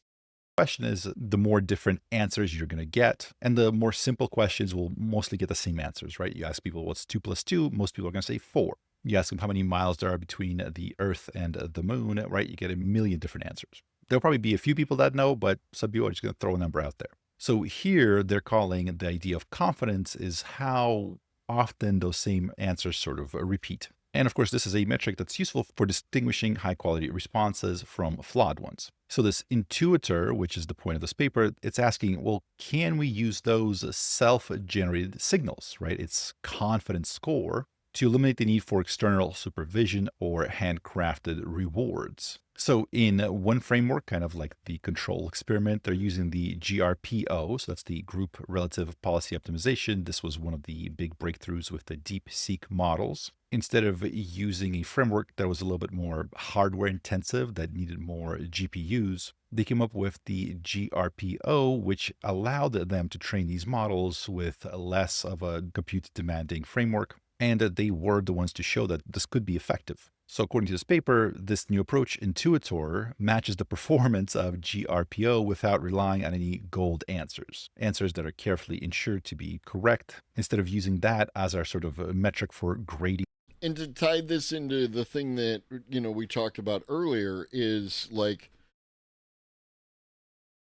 Question is, the more different answers you're going to get, and the more simple questions will mostly get the same answers, right? You ask people what's 2 + 2, most people are going to say 4. You ask them how many miles there are between the Earth and the Moon, right? You get a million different answers. There'll probably be a few people that know, but some people are just going to throw a number out there. So here they're calling the idea of confidence is how often those same answers sort of repeat. And of course, this is a metric that's useful for distinguishing high-quality responses from flawed ones. So this intuitor, which is the point of this paper, it's asking, well, can we use those self-generated signals, right? It's confidence score to eliminate the need for external supervision or handcrafted rewards. So in one framework, kind of like the control experiment, they're using the GRPO, so that's the Group Relative Policy Optimization. This was one of the big breakthroughs with the DeepSeek models. Instead of using a framework that was a little bit more hardware intensive, that needed more GPUs, they came up with the GRPO, which allowed them to train these models with less of a compute demanding framework. And they were the ones to show that this could be effective. So according to this paper, this new approach, Intuitor, matches the performance of GRPO without relying on any gold answers that are carefully ensured to be correct, instead of using that as our sort of metric for grading. And to tie this into the thing that, we talked about earlier is like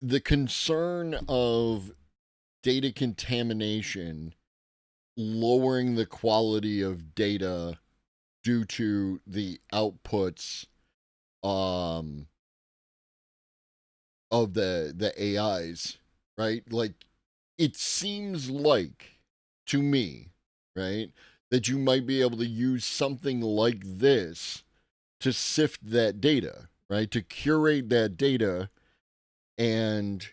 the concern of data contamination, lowering the quality of data due to the outputs of the AIs, right? Like, it seems like to me, right, that you might be able to use something like this to sift that data, right? To curate that data and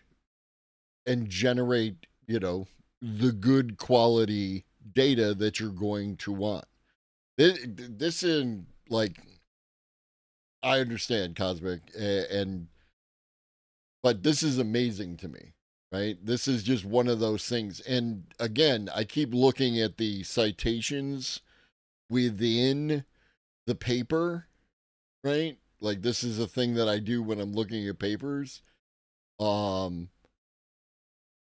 generate, the good quality data that you're going to want. This is like, I understand Cosmic, but this is amazing to me, right? This is just one of those things. And again, I keep looking at the citations within the paper, right? Like, this is a thing that I do when I'm looking at papers.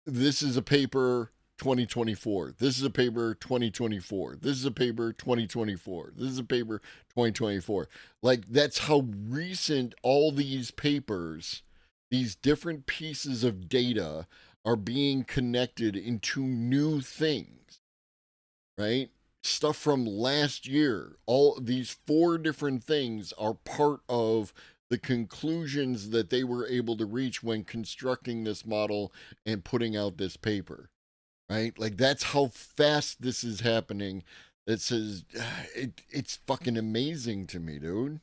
This is a paper 2024. This is a paper 2024. This is a paper 2024. This is a paper 2024. Like, that's how recent all these papers, these different pieces of data, are being connected into new things, right? Stuff from last year. All these 4 different things are part of the conclusions that they were able to reach when constructing this model and putting out this paper, right? Like, that's how fast this is happening. It's fucking amazing to me, dude.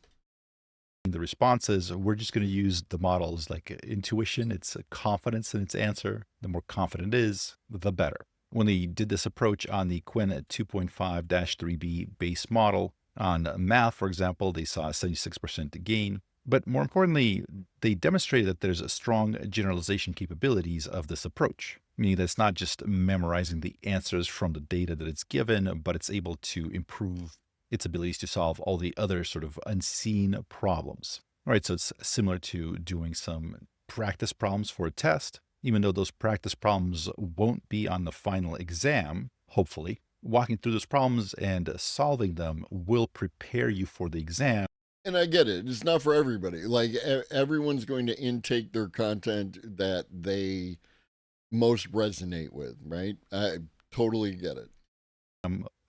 The responses, we're just going to use the models like intuition. It's a confidence in its answer. The more confident it is, the better. When they did this approach on the Qwen 2.5-3b base model on math, for example, they saw a 76% gain. But more importantly, they demonstrated that there's a strong generalization capabilities of this approach, meaning that it's not just memorizing the answers from the data that it's given, but it's able to improve its abilities to solve all the other sort of unseen problems. All right, so it's similar to doing some practice problems for a test, even though those practice problems won't be on the final exam, hopefully. Walking through those problems and solving them will prepare you for the exam. And I get it. It's not for everybody. Like, everyone's going to intake their content that they most resonate with, right? I totally get it.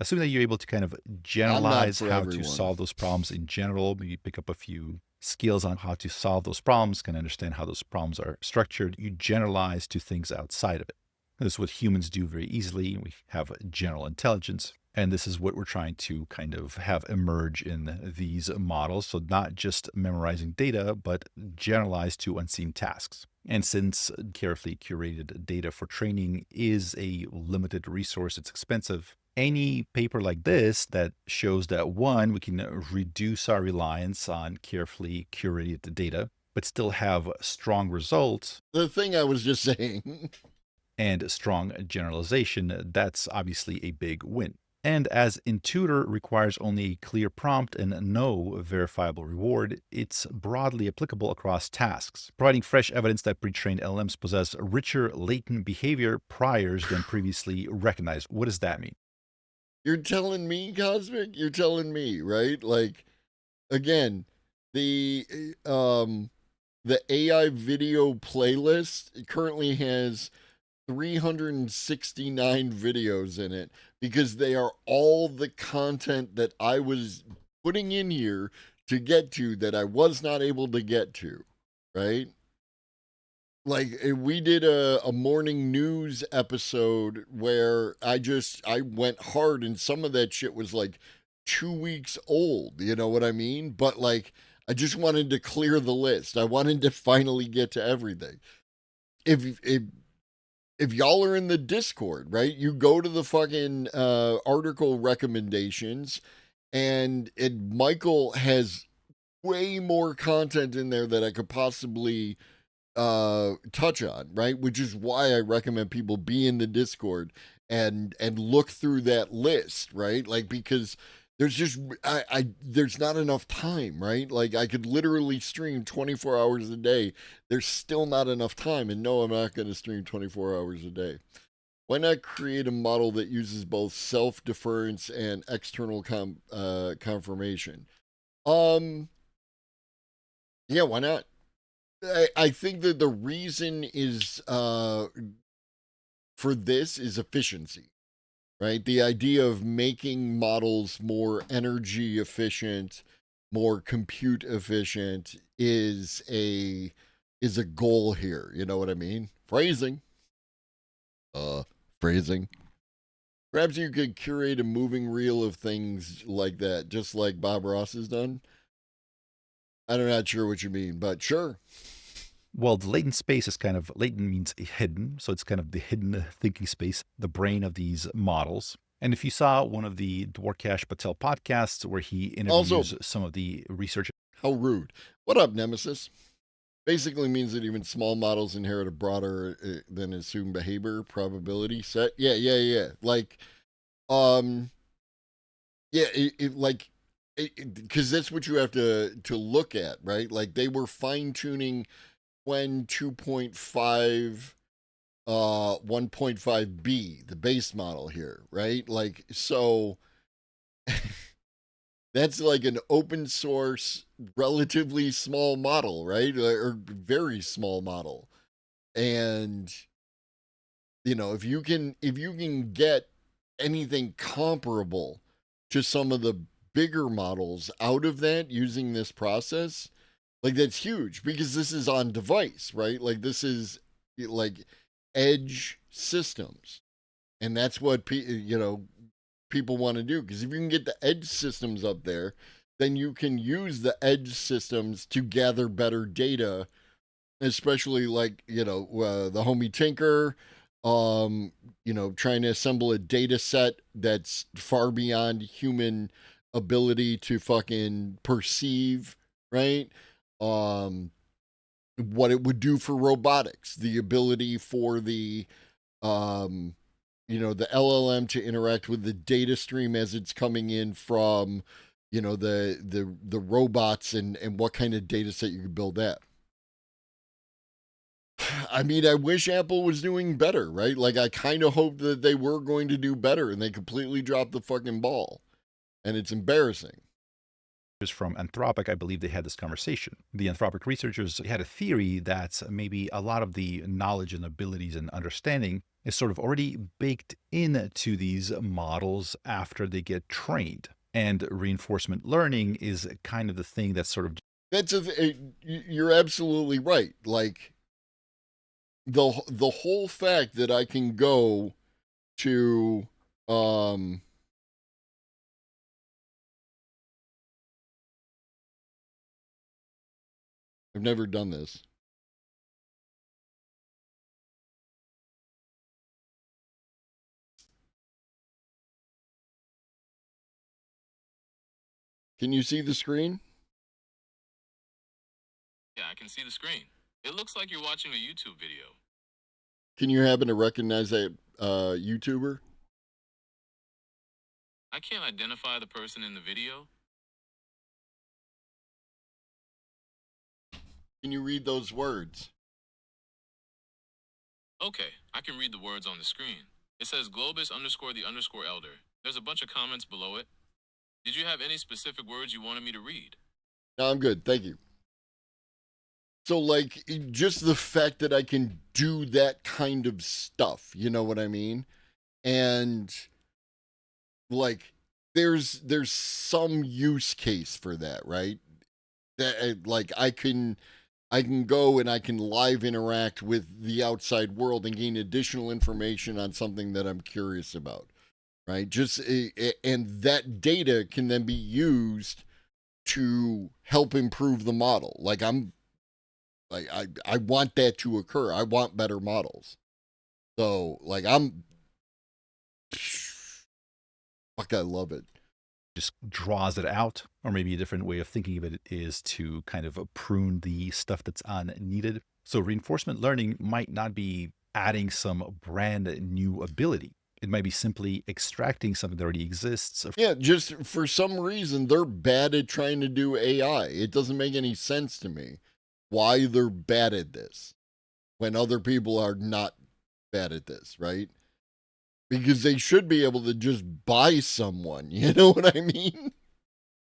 Assuming that you're able to kind of generalize how everyone. to solve those problems in general, maybe pick up a few skills on how to solve those problems, can understand how those problems are structured, you generalize to things outside of it. This is what humans do very easily. We have general intelligence. And this is what we're trying to kind of have emerge in these models. So not just memorizing data, but generalized to unseen tasks. And since carefully curated data for training is a limited resource, it's expensive, any paper like this that shows that, one, we can reduce our reliance on carefully curated data, but still have strong results. The thing I was just saying. And strong generalization, that's obviously a big win. And as Intuitor requires only a clear prompt and no verifiable reward, it's broadly applicable across tasks, providing fresh evidence that pre-trained LLMs possess richer latent behavior priors than previously recognized. What does that mean? You're telling me, Cosmic? You're telling me, right? Like, again, the AI video playlist currently has 369 videos in it, because they are all the content that I was putting in here to get to that I was not able to get to, right? Like, we did a morning news episode where I went hard, and some of that shit was like 2 weeks old, you know what I mean? But like, I just wanted to clear the list. I wanted to finally get to everything. If y'all are in the Discord, right, you go to the fucking article recommendations, and Michael has way more content in there that I could possibly touch on, right? Which is why I recommend people be in the Discord and look through that list, right? Like, because there's just there's not enough time, right? Like, I could literally stream 24 hours a day. There's still not enough time, and no, I'm not going to stream 24 hours a day. Why not create a model that uses both self-deference and external confirmation? Yeah, why not? I think that the reason is for this is efficiency, right? The idea of making models more energy efficient, more compute efficient is a goal here. You know what I mean? Phrasing. Perhaps you could curate a moving reel of things like that, just like Bob Ross has done. I'm not sure what you mean, but sure. Well, the latent space is kind of, latent means hidden, so it's kind of the hidden thinking space, the brain of these models. And if you saw one of the Dwarkesh Patel podcasts where he interviews some of the research. How rude. What up, Nemesis? Basically means that even small models inherit a broader than assumed behavior probability set. Yeah. Like, because that's what you have to look at, right? Like, they were fine tuning when 2.5, 1.5b, the base model here, right? Like, so that's like an open source, relatively small model, right? Or very small model. And, you know, if you can get anything comparable to some of the bigger models out of that using this process, like, that's huge, because this is on device, right? Like, this is like edge systems. And that's what, people want to do, because if you can get the edge systems up there, then you can use the edge systems to gather better data, especially like, the homie Tinker, trying to assemble a data set that's far beyond human ability to fucking perceive, right? What it would do for robotics, the ability for the the LLM to interact with the data stream as it's coming in from, the robots, and what kind of data set you could build that. I mean, I wish Apple was doing better, right? Like, I kind of hope that they were going to do better, and they completely dropped the fucking ball. And it's embarrassing. From Anthropic, I believe they had this conversation. The Anthropic researchers had a theory that maybe a lot of the knowledge and abilities and understanding is sort of already baked into these models after they get trained. And reinforcement learning is kind of the thing that's sort of... You're absolutely right. Like, the whole fact that I can go to... I've never done this. Can you see the screen? Yeah, I can see the screen. It looks like you're watching a YouTube video. Can you happen to recognize that YouTuber? I can't identify the person in the video. Can you read those words? Okay, I can read the words on the screen. It says Globus_the_elder. There's a bunch of comments below it. Did you have any specific words you wanted me to read? No, I'm good. Thank you. So, like, just the fact that I can do that kind of stuff, you know what I mean? And, like, there's some use case for that, right? That, like, I can go and I can live interact with the outside world and gain additional information on something that I'm curious about, right? And that data can then be used to help improve the model. Like, I want that to occur. I want better models. So, like, fuck, I love it. just draws it out. Or maybe a different way of thinking of it is to kind of prune the stuff that's unneeded. So reinforcement learning might not be adding some brand new ability. It might be simply extracting something that already exists. Yeah, just for some reason, they're bad at trying to do AI. It doesn't make any sense to me why they're bad at this when other people are not bad at this, right? Because they should be able to just buy someone, you know what I mean?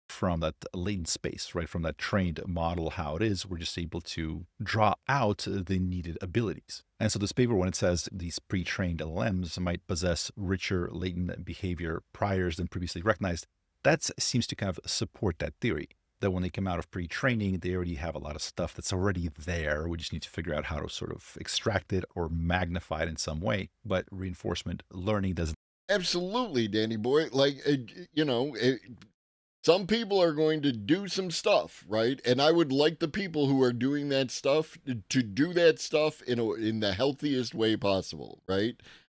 From that latent space, right? From that trained model, how it is, we're just able to draw out the needed abilities. And so this paper, when it says these pre-trained LLMs might possess richer latent behavior priors than previously recognized, that seems to kind of support that theory. That when they come out of pre-training, they already have a lot of stuff that's already there. We just need to figure out how to sort of extract it or magnify it in some way. But reinforcement learning doesn't. Absolutely, Danny boy. Like, some people are going to do some stuff, right? And I would like the people who are doing that stuff to do that stuff in the healthiest way possible, right?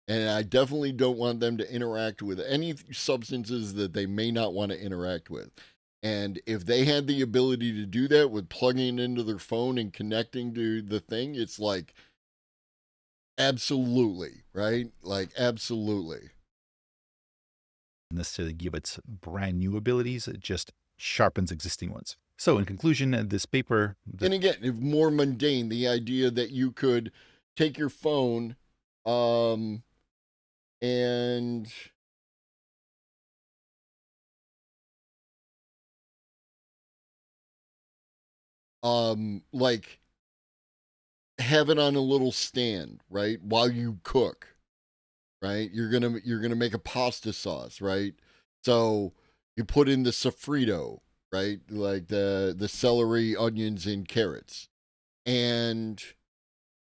And I definitely don't want them to interact with any substances that they may not want to interact with. And if they had the ability to do that with plugging it into their phone and connecting to the thing, it's like, absolutely, right? Like, absolutely. Necessarily give its brand new abilities, it just sharpens existing ones. So in conclusion, this paper... And again, if more mundane, the idea that you could take your phone and... like have it on a little stand, right? While you cook, right? You're gonna make a pasta sauce, right? So you put in the sofrito, right? Like the celery, onions, and carrots. And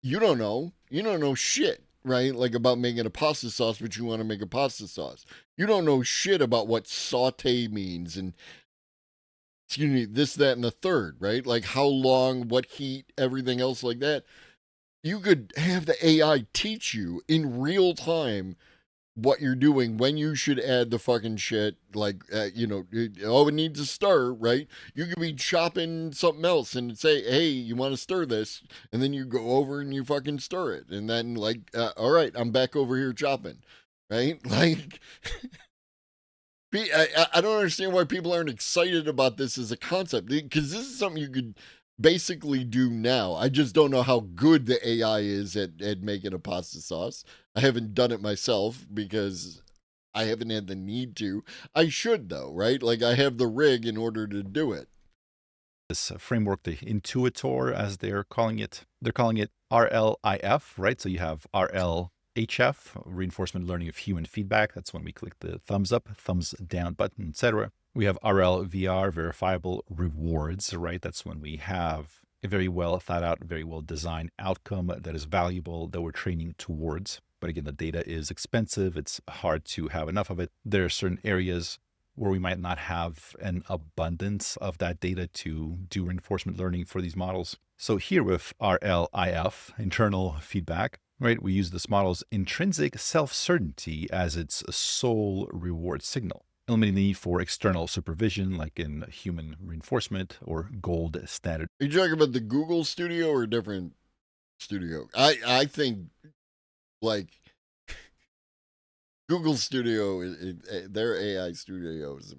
you don't know shit, right? Like about making a pasta sauce, but you want to make a pasta sauce. You don't know shit about what saute means and this, that, and the third, right? Like how long, what heat, everything else like that. You could have the AI teach you in real time what you're doing, when you should add the fucking shit. Like, it needs to stir, right? You could be chopping something else and say, hey, you want to stir this? And then you go over and you fucking stir it. And then all right, I'm back over here chopping, right? Like... I don't understand why people aren't excited about this as a concept, because this is something you could basically do now. I just don't know how good the AI is at making a pasta sauce. I haven't done it myself because I haven't had the need to. I should, though, right? Like, I have the rig in order to do it. This framework, the Intuitor, as they're calling it RLIF, right? So you have RL HF, reinforcement learning of human feedback. That's when we click the thumbs up, thumbs down button, etc. We have RLVR, verifiable rewards, right? That's when we have a very well thought out, very well designed outcome that is valuable that we're training towards. But again, the data is expensive. It's hard to have enough of it. There are certain areas where we might not have an abundance of that data to do reinforcement learning for these models. So here with RLIF, internal feedback, right, we use this model's intrinsic self-certainty as its sole reward signal, eliminating the need for external supervision like in human reinforcement or gold standard. Are you talking about the Google Studio or a different studio? I think, like, Google Studio, their AI studio is...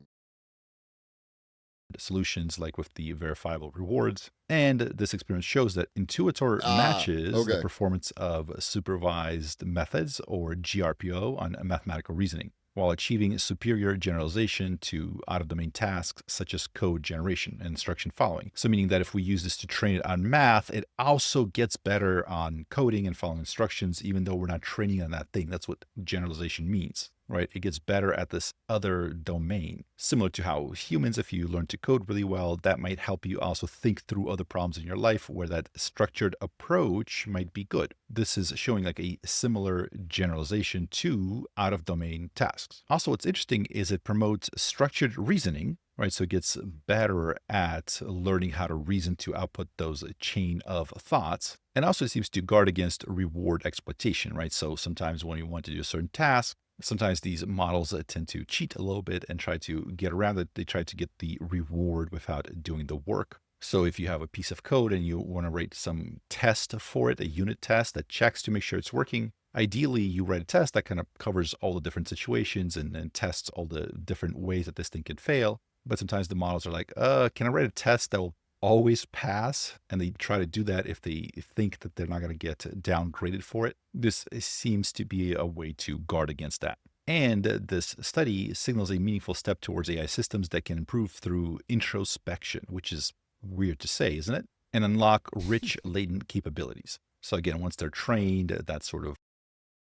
Solutions like with the verifiable rewards. And this experiment shows that Intuitor matches the performance of supervised methods, or GRPO, on mathematical reasoning, while achieving superior generalization to out-of-domain tasks such as code generation and instruction following. So meaning that if we use this to train it on math, it also gets better on coding and following instructions, even though we're not training on that thing. That's what generalization means, right? It gets better at this other domain. Similar to how humans, if you learn to code really well, that might help you also think through other problems in your life where that structured approach might be good. This is showing like a similar generalization to out-of-domain tasks. Also, what's interesting is it promotes structured reasoning, right? So it gets better at learning how to reason to output those chain of thoughts. And also it seems to guard against reward exploitation, right? So sometimes when you want to do a certain task, Sometimes these models tend to cheat a little bit and try to get around it. They try to get the reward without doing the work. So if you have a piece of code and you want to write some test for it, a unit test that checks to make sure it's working, ideally you write a test that kind of covers all the different situations and tests all the different ways that this thing can fail. But sometimes the models are like, can I write a test that will always pass? And they try to do that if they think that they're not going to get downgraded for it. This seems to be a way to guard against that. And this study signals a meaningful step towards AI systems that can improve through introspection, which is weird to say, isn't it? And unlock rich latent capabilities. So again, once they're trained, that sort of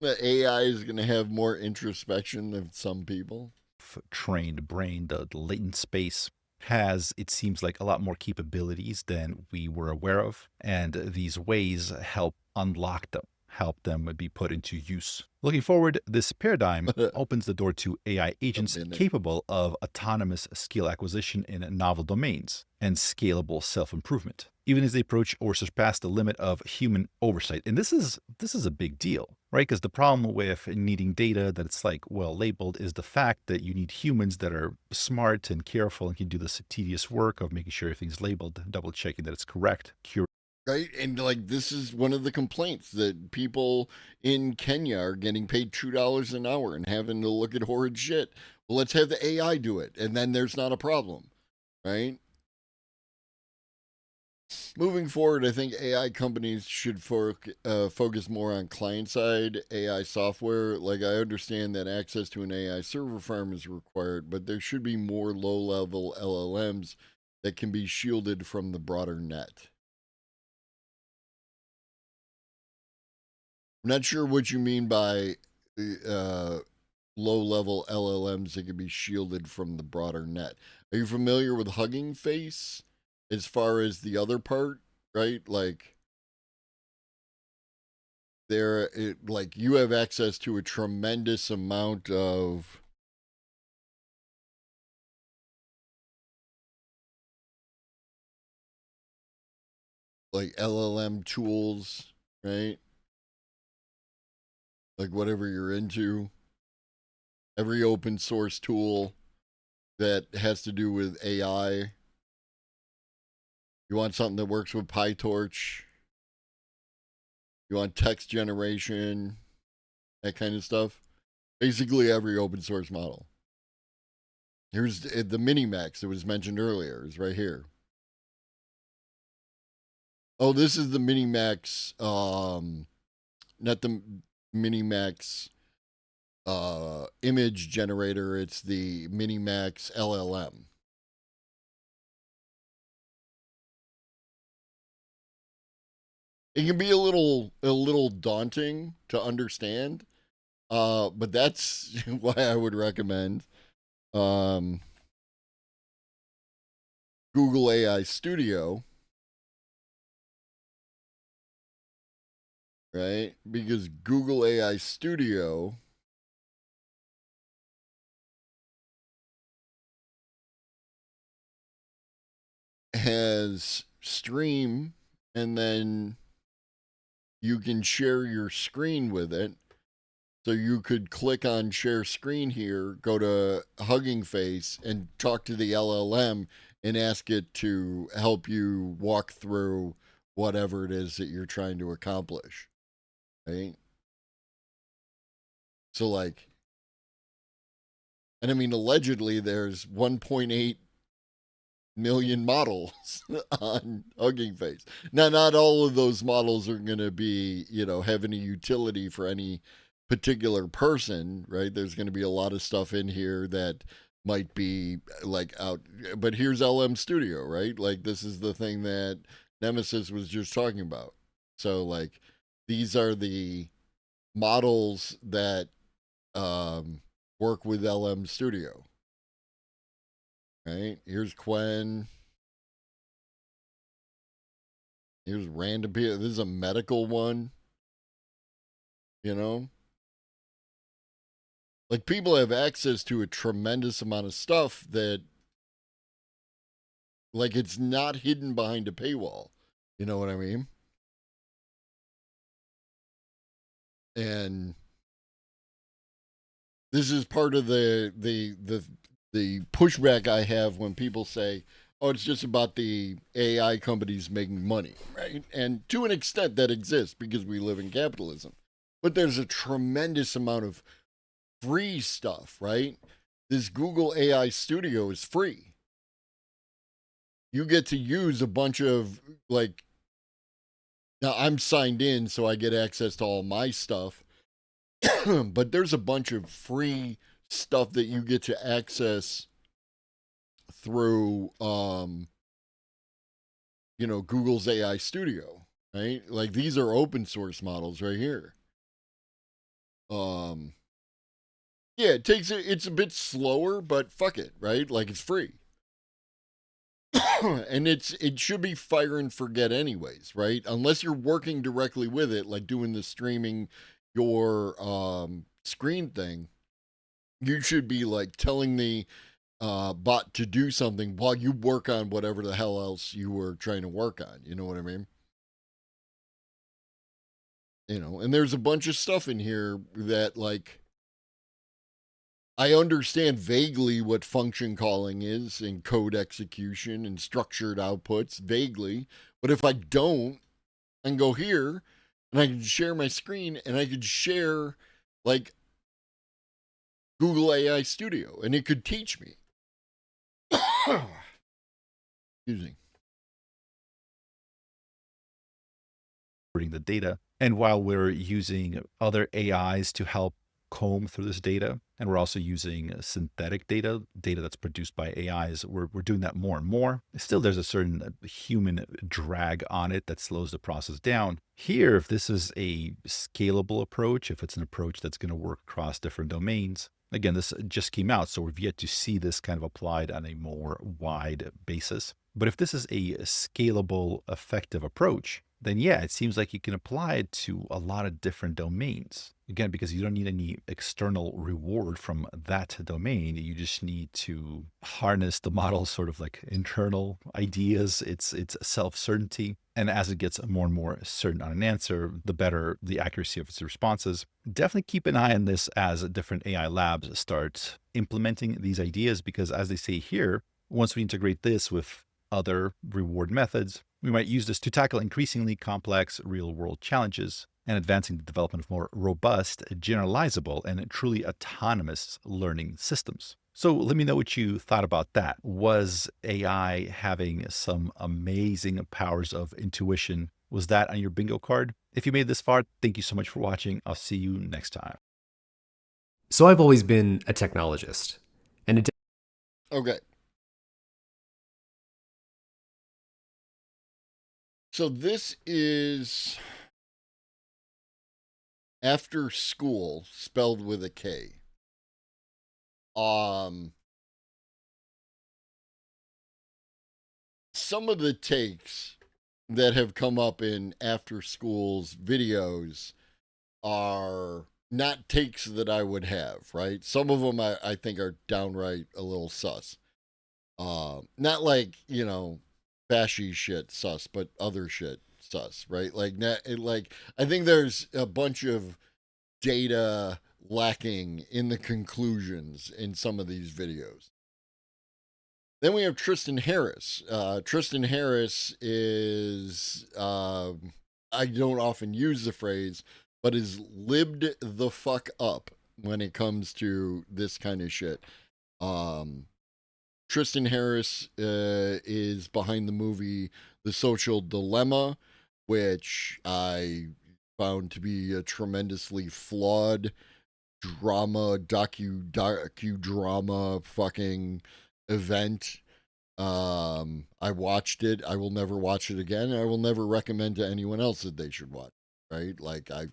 the AI is going to have more introspection than some people. Trained brain, the latent space has, it seems like, a lot more capabilities than we were aware of. And these ways help unlock them, help them be put into use. Looking forward, this paradigm opens the door to AI agents capable of autonomous skill acquisition in novel domains and scalable self-improvement, even as they approach or surpass the limit of human oversight. And this is a big deal, right? Because the problem with needing data that it's like well labeled is the fact that you need humans that are smart and careful and can do this tedious work of making sure everything's labeled, double checking that it's correct, right? And like, this is one of the complaints that people in Kenya are getting paid $2 an hour and having to look at horrid shit. Well, let's have the AI do it, and then there's not a problem, right? Moving forward, I think AI companies should focus more on client-side AI software. Like, I understand that access to an AI server farm is required, but there should be more low-level LLMs that can be shielded from the broader net. I'm not sure what you mean by low-level LLMs that can be shielded from the broader net. Are you familiar with Hugging Face as far as the other part, right? Like, like you have access to a tremendous amount of like LLM tools, right? Like whatever you're into, every open source tool that has to do with AI. You want something that works with PyTorch. You want text generation, that kind of stuff. Basically every open source model. Here's the Minimax that was mentioned earlier, is right here. Oh, this is the Minimax, not the Minimax image generator, it's the Minimax LLM. It can be a little daunting to understand, but that's why I would recommend Google AI Studio, right? Because Google AI Studio has Stream, and then you can share your screen with it. So you could click on share screen here, go to Hugging Face, and talk to the LLM and ask it to help you walk through whatever it is that you're trying to accomplish, right? So like, and I mean, allegedly there's 1.8 million models on Hugging Face. Now, not all of those models are going to be, have any utility for any particular person, right? There's going to be a lot of stuff in here that might be like out, but here's LM Studio, right? Like, this is the thing that Nemesis was just talking about. So like, these are the models that work with LM Studio. Right, here's Qwen. Here's random people. This is a medical one. Like, people have access to a tremendous amount of stuff that, like, it's not hidden behind a paywall. You know what I mean? And This is part of the pushback I have when people say, "Oh, it's just about the AI companies making money," right? And to an extent, that exists because we live in capitalism. But there's a tremendous amount of free stuff, right? This Google AI Studio is free. You get to use a bunch of like. Now I'm signed in, so I get access to all my stuff. But there's a bunch of free stuff that you get to access through Google's AI Studio, right? Like these are open source models right here. Yeah, it's a bit slower, but fuck it, right? Like it's free. And it should be fire and forget anyways, right? Unless you're working directly with it, like doing the streaming your screen thing, you should be like telling the bot to do something while you work on whatever the hell else you were trying to work on. You know what I mean? And there's a bunch of stuff in here that like I understand vaguely what function calling is and code execution and structured outputs vaguely, but if I don't, I can go here and I can share my screen and I could share like Google AI Studio and it could teach me. Excuse me. The data. And while we're using other AIs to help comb through this data, and we're also using synthetic data that's produced by AIs, we're doing that more and more. Still, there's a certain human drag on it that slows the process down. Here, if this is a scalable approach, if it's an approach that's going to work across different domains, again, this just came out, so we've yet to see this kind of applied on a more wide basis. But if this is a scalable, effective approach, then yeah, it seems like you can apply it to a lot of different domains. Again, because you don't need any external reward from that domain. You just need to harness the model's sort of like internal ideas, its self-certainty. And as it gets more and more certain on an answer, the better the accuracy of its responses. Definitely keep an eye on this as different AI labs start implementing these ideas, because as they say here, once we integrate this with other reward methods, we might use this to tackle increasingly complex real-world challenges and advancing the development of more robust, generalizable, and truly autonomous learning systems. So let me know what you thought about that. Was AI having some amazing powers of intuition? Was that on your bingo card? If you made it this far, thank you so much for watching. I'll see you next time. So I've always been a technologist. And okay. So this is After School, spelled with a K. Some of the takes that have come up in After School's videos are not takes that I would have, right? Some of them I think are downright a little sus. Not like, fashy shit sus, but other shit sus, right? Like I think there's a bunch of data lacking in the conclusions in some of these videos. Then we have Tristan Harris. Tristan Harris is I don't often use the phrase, but is libbed the fuck up when it comes to this kind of shit. Tristan Harris is behind the movie The Social Dilemma, which I found to be a tremendously flawed docudrama fucking event. I watched it. I will never watch it again. I will never recommend to anyone else that they should watch it, right?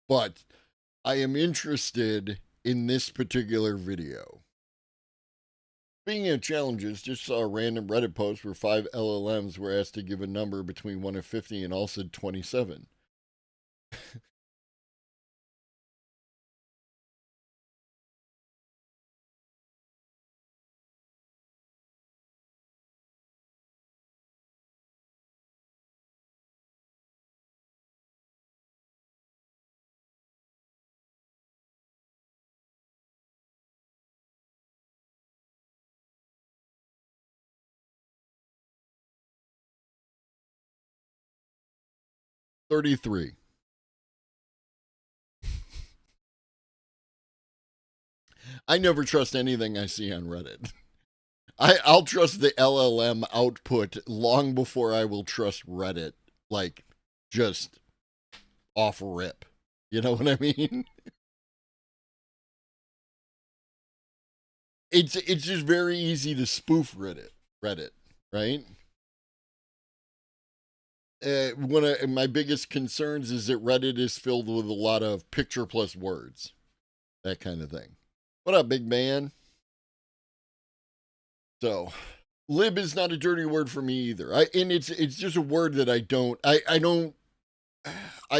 But I am interested in this particular video. Speaking of challenges, just saw a random Reddit post where 5 LLMs were asked to give a number between 1 and 50 and all said 27. 33. I never trust anything I see on Reddit. I'll trust the LLM output long before I will trust Reddit, like, just off rip. You know what I mean? It's just very easy to spoof Reddit, right? One of my biggest concerns is that Reddit is filled with a lot of picture plus words, that kind of thing. What up, big man? So, lib is not a dirty word for me either. And it's just a word that I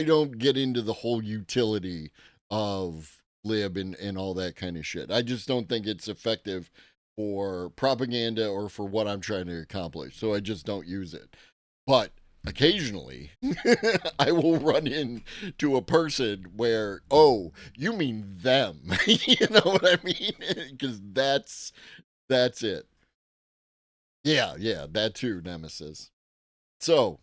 don't get into the whole utility of lib and all that kind of shit. I just don't think it's effective for propaganda or for what I'm trying to accomplish. So I just don't use it. But occasionally I will run into a person where, oh, you mean them. You know what I mean? Because that's it. Yeah, that too, Nemesis. So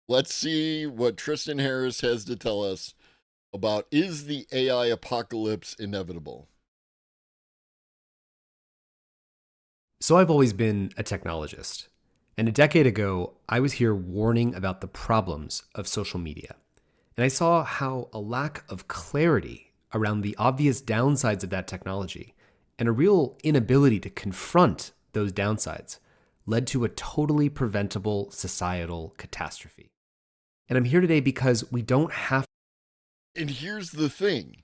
let's see what Tristan Harris has to tell us about, is the AI apocalypse inevitable? So I've always been a technologist. And a decade ago, I was here warning about the problems of social media. And I saw how a lack of clarity around the obvious downsides of that technology and a real inability to confront those downsides led to a totally preventable societal catastrophe. And I'm here today because we don't have. And here's the thing.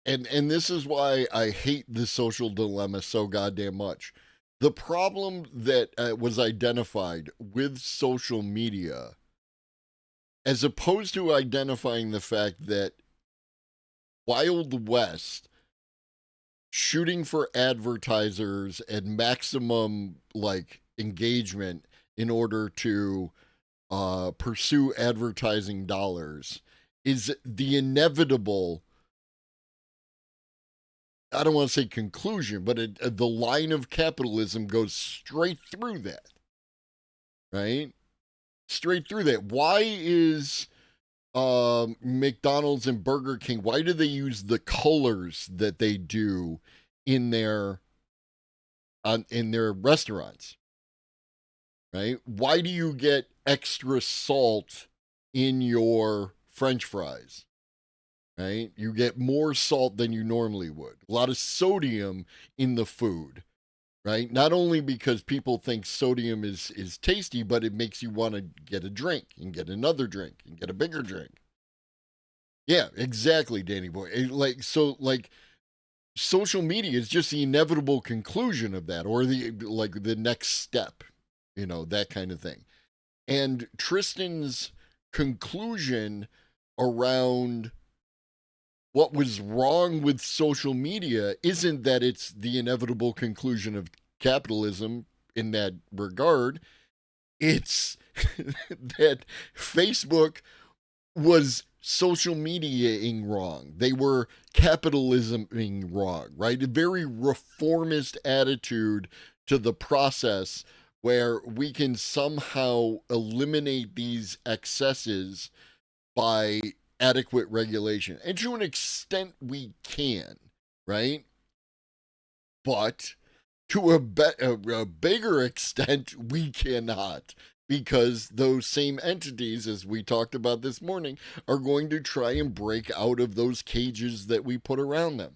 And this is why I hate the social dilemma so goddamn much. The problem that was identified with social media, as opposed to identifying the fact that Wild West shooting for advertisers and maximum engagement in order to pursue advertising dollars is the inevitable, I don't want to say conclusion, but the line of capitalism goes straight through that, right? Straight through that. Why is McDonald's and Burger King, why do they use the colors that they do in their restaurants? Right? Why do you get extra salt in your French fries? Right? You get more salt than you normally would. A lot of sodium in the food, right? Not only because people think sodium is tasty, but it makes you want to get a drink and get another drink and get a bigger drink. Yeah, exactly, Danny boy. Social media is just the inevitable conclusion of that, or the next step, that kind of thing. And Tristan's conclusion around what was wrong with social media isn't that it's the inevitable conclusion of capitalism in that regard. It's that Facebook was social media-ing wrong. They were capitalism-ing wrong, right? A very reformist attitude to the process where we can somehow eliminate these excesses by adequate regulation. And to an extent we can, right? But to a bigger extent we cannot, because those same entities, as we talked about this morning, are going to try and break out of those cages that we put around them.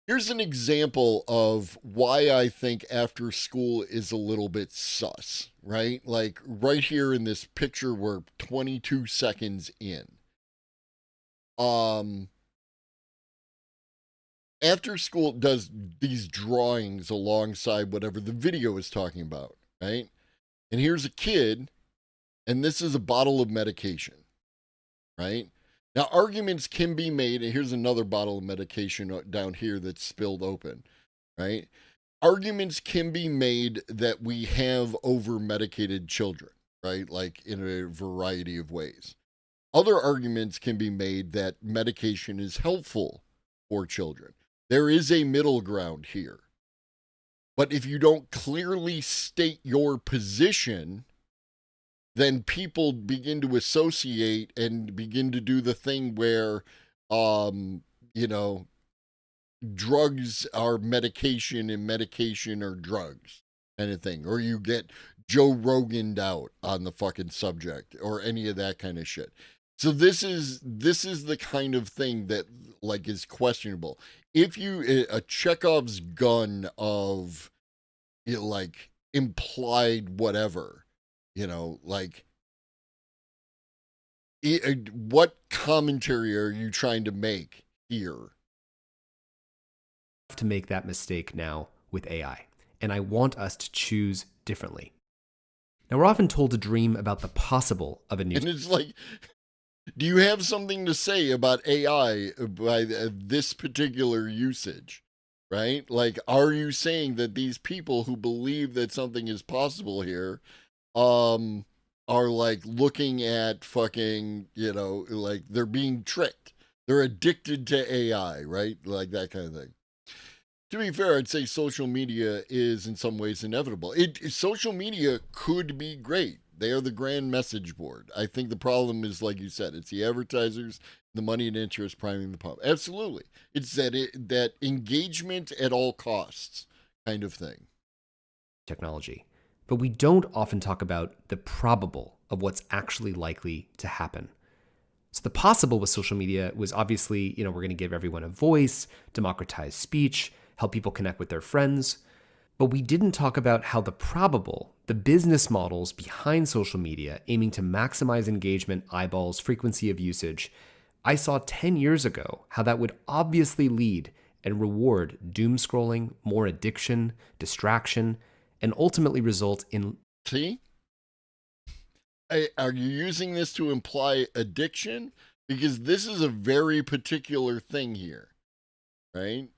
Here's an example of why I think after school is a little bit sus, right? Like right here in this picture, we're 22 seconds in. After school does these drawings alongside whatever the video is talking about, right? And here's a kid, and this is a bottle of medication, right? Now, arguments can be made, and here's another bottle of medication down here that's spilled open, right? Arguments can be made that we have over-medicated children, right? Like in a variety of ways. Other arguments can be made that medication is helpful for children. There is a middle ground here. But if you don't clearly state your position, then people begin to associate and begin to do the thing where, you know, drugs are medication and medication are drugs kind of thing. Or you get Joe Rogan'd out on the fucking subject or any of that kind of shit. So this is the kind of thing that like is questionable. If you a Chekhov's gun of like implied whatever, you know, like what commentary are you trying to make here? To make that mistake now with AI, and I want us to choose differently. Now, we're often told to dream about the possible of a new... And it's like, do you have something to say about AI by this particular usage, right? Like, are you saying that these people who believe that something is possible here are like looking at fucking, you know, like they're being tricked. They're addicted to AI, right? Like that kind of thing. To be fair, I'd say social media is in some ways inevitable. Social media could be great. They are the grand message board. I think the problem is, like you said, it's the advertisers, the money and interest priming the pump. Absolutely. It's that engagement at all costs kind of thing. Technology. But we don't often talk about the probable of what's actually likely to happen. So the possible with social media was obviously, you know, we're going to give everyone a voice, democratize speech, help people connect with their friends. But we didn't talk about how the probable, the business models behind social media aiming to maximize engagement, eyeballs, frequency of usage. I saw 10 years ago how that would obviously lead and reward doom scrolling, more addiction, distraction, and ultimately result in... See? Are you using this to imply addiction? Because this is a very particular thing here, right?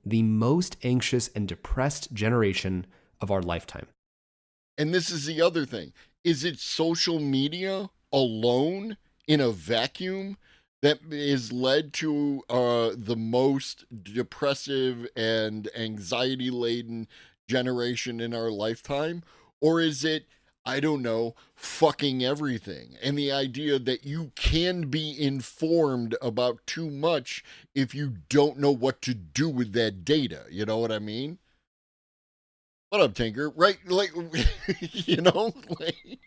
The most anxious and depressed generation of our lifetime. And this is the other thing. Is it social media alone in a vacuum that is led to the most depressive and anxiety-laden generation in our lifetime? Or is it, I don't know, fucking everything? And the idea that you can be informed about too much if you don't know what to do with that data. You know what I mean? What up, Tinker? Right? Like, you know? Like,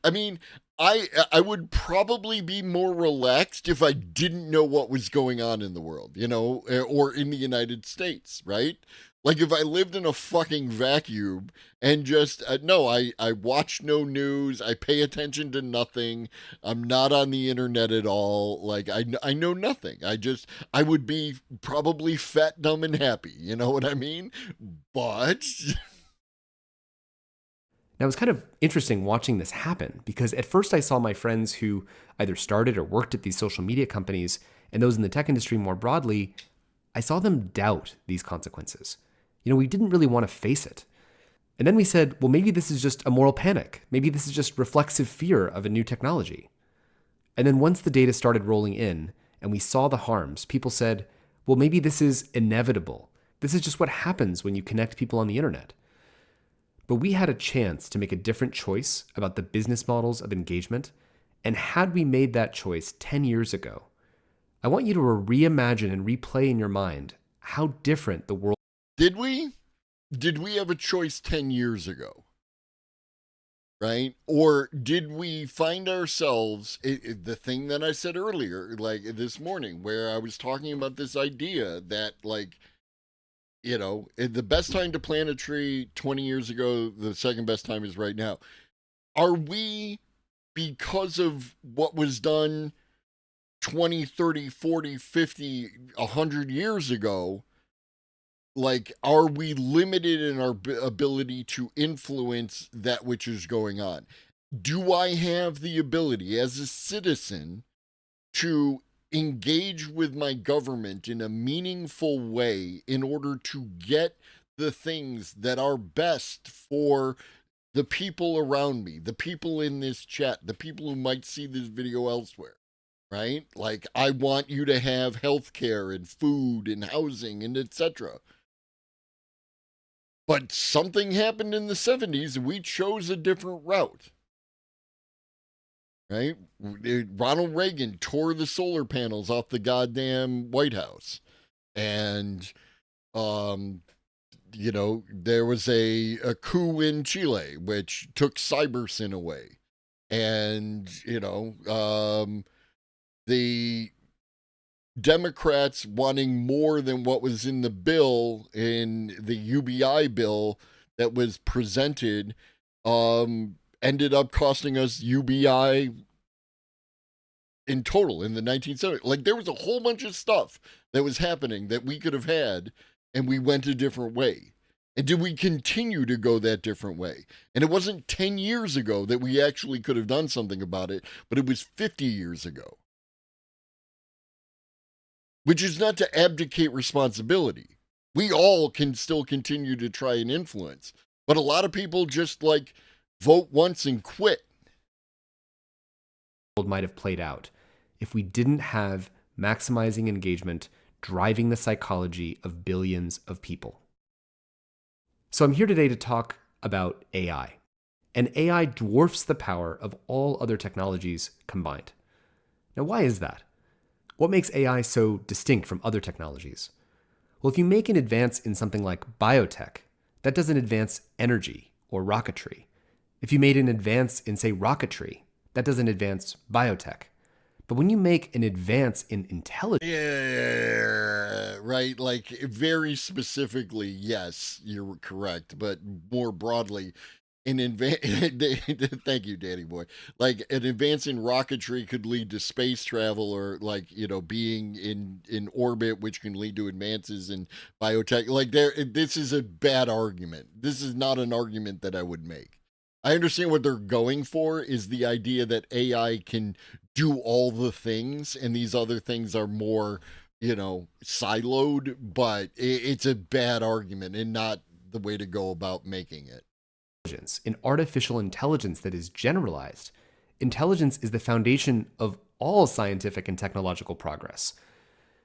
I mean, I would probably be more relaxed if I didn't know what was going on in the world, you know, or in the United States, right? Like if I lived in a fucking vacuum and just, no, I watch no news, I pay attention to nothing, I'm not on the internet at all, like I know nothing. I would be probably fat, dumb, and happy, you know what I mean? But... Now, it was kind of interesting watching this happen because at first I saw my friends who either started or worked at these social media companies and those in the tech industry more broadly, I saw them doubt these consequences. You know, we didn't really want to face it. And then we said, well, maybe this is just a moral panic. Maybe this is just reflexive fear of a new technology. And then once the data started rolling in and we saw the harms, people said, well, maybe this is inevitable. This is just what happens when you connect people on the internet. But we had a chance to make a different choice about the business models of engagement. And had we made that choice 10 years ago, I want you to reimagine and replay in your mind how different the world... Did we? Did we have a choice 10 years ago? Right? Or did we find ourselves, the thing that I said earlier, like this morning, where I was talking about this idea that like, you know, the best time to plant a tree 20 years ago, the second best time is right now. Are we, because of what was done 20, 30, 40, 50, 100 years ago, like, are we limited in our ability to influence that which is going on? Do I have the ability as a citizen to engage with my government in a meaningful way in order to get the things that are best for the people around me, the people in this chat, the people who might see this video elsewhere, right? Like, I want you to have healthcare and food and housing and etc. But something happened in the 70s and we chose a different route. Right? Ronald Reagan tore the solar panels off the goddamn White House. And, you know, there was a coup in Chile, which took CyberSyn away. And, you know, the Democrats wanting more than what was in the bill, in the UBI bill that was presented, ended up costing us UBI in total in the 1970s. Like, there was a whole bunch of stuff that was happening that we could have had, and we went a different way. And do we continue to go that different way? And it wasn't 10 years ago that we actually could have done something about it, but it was 50 years ago. Which is not to abdicate responsibility. We all can still continue to try and influence. But a lot of people just, like, vote once and quit. Might have played out if we didn't have maximizing engagement driving the psychology of billions of people. So I'm here today to talk about AI. And AI dwarfs the power of all other technologies combined. Now, why is that? What makes AI so distinct from other technologies? Well, if you make an advance in something like biotech, that doesn't advance energy or rocketry. If you made an advance in, say, rocketry, that doesn't advance biotech. But when you make an advance in intelligence... Yeah, right? Like, very specifically, yes, you're correct. But more broadly, thank you, Danny boy. Like, an advance in rocketry could lead to space travel, or, like, you know, being in orbit, which can lead to advances in biotech. Like, this is a bad argument. This is not an argument that I would make. I understand what they're going for is the idea that AI can do all the things and these other things are more, you know, siloed, but it's a bad argument and not the way to go about making it. In artificial intelligence that is generalized, intelligence is the foundation of all scientific and technological progress.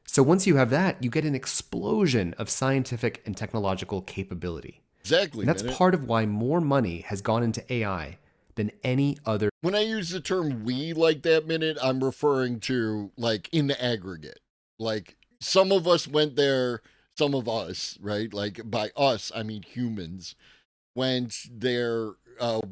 So once you have that, you get an explosion of scientific and technological capability. Exactly. And that's part of why more money has gone into AI than any other. When I use the term we like that, Minute, I'm referring to, like, in the aggregate. Like, some of us went there, some of us, right? Like, by us, I mean humans, went there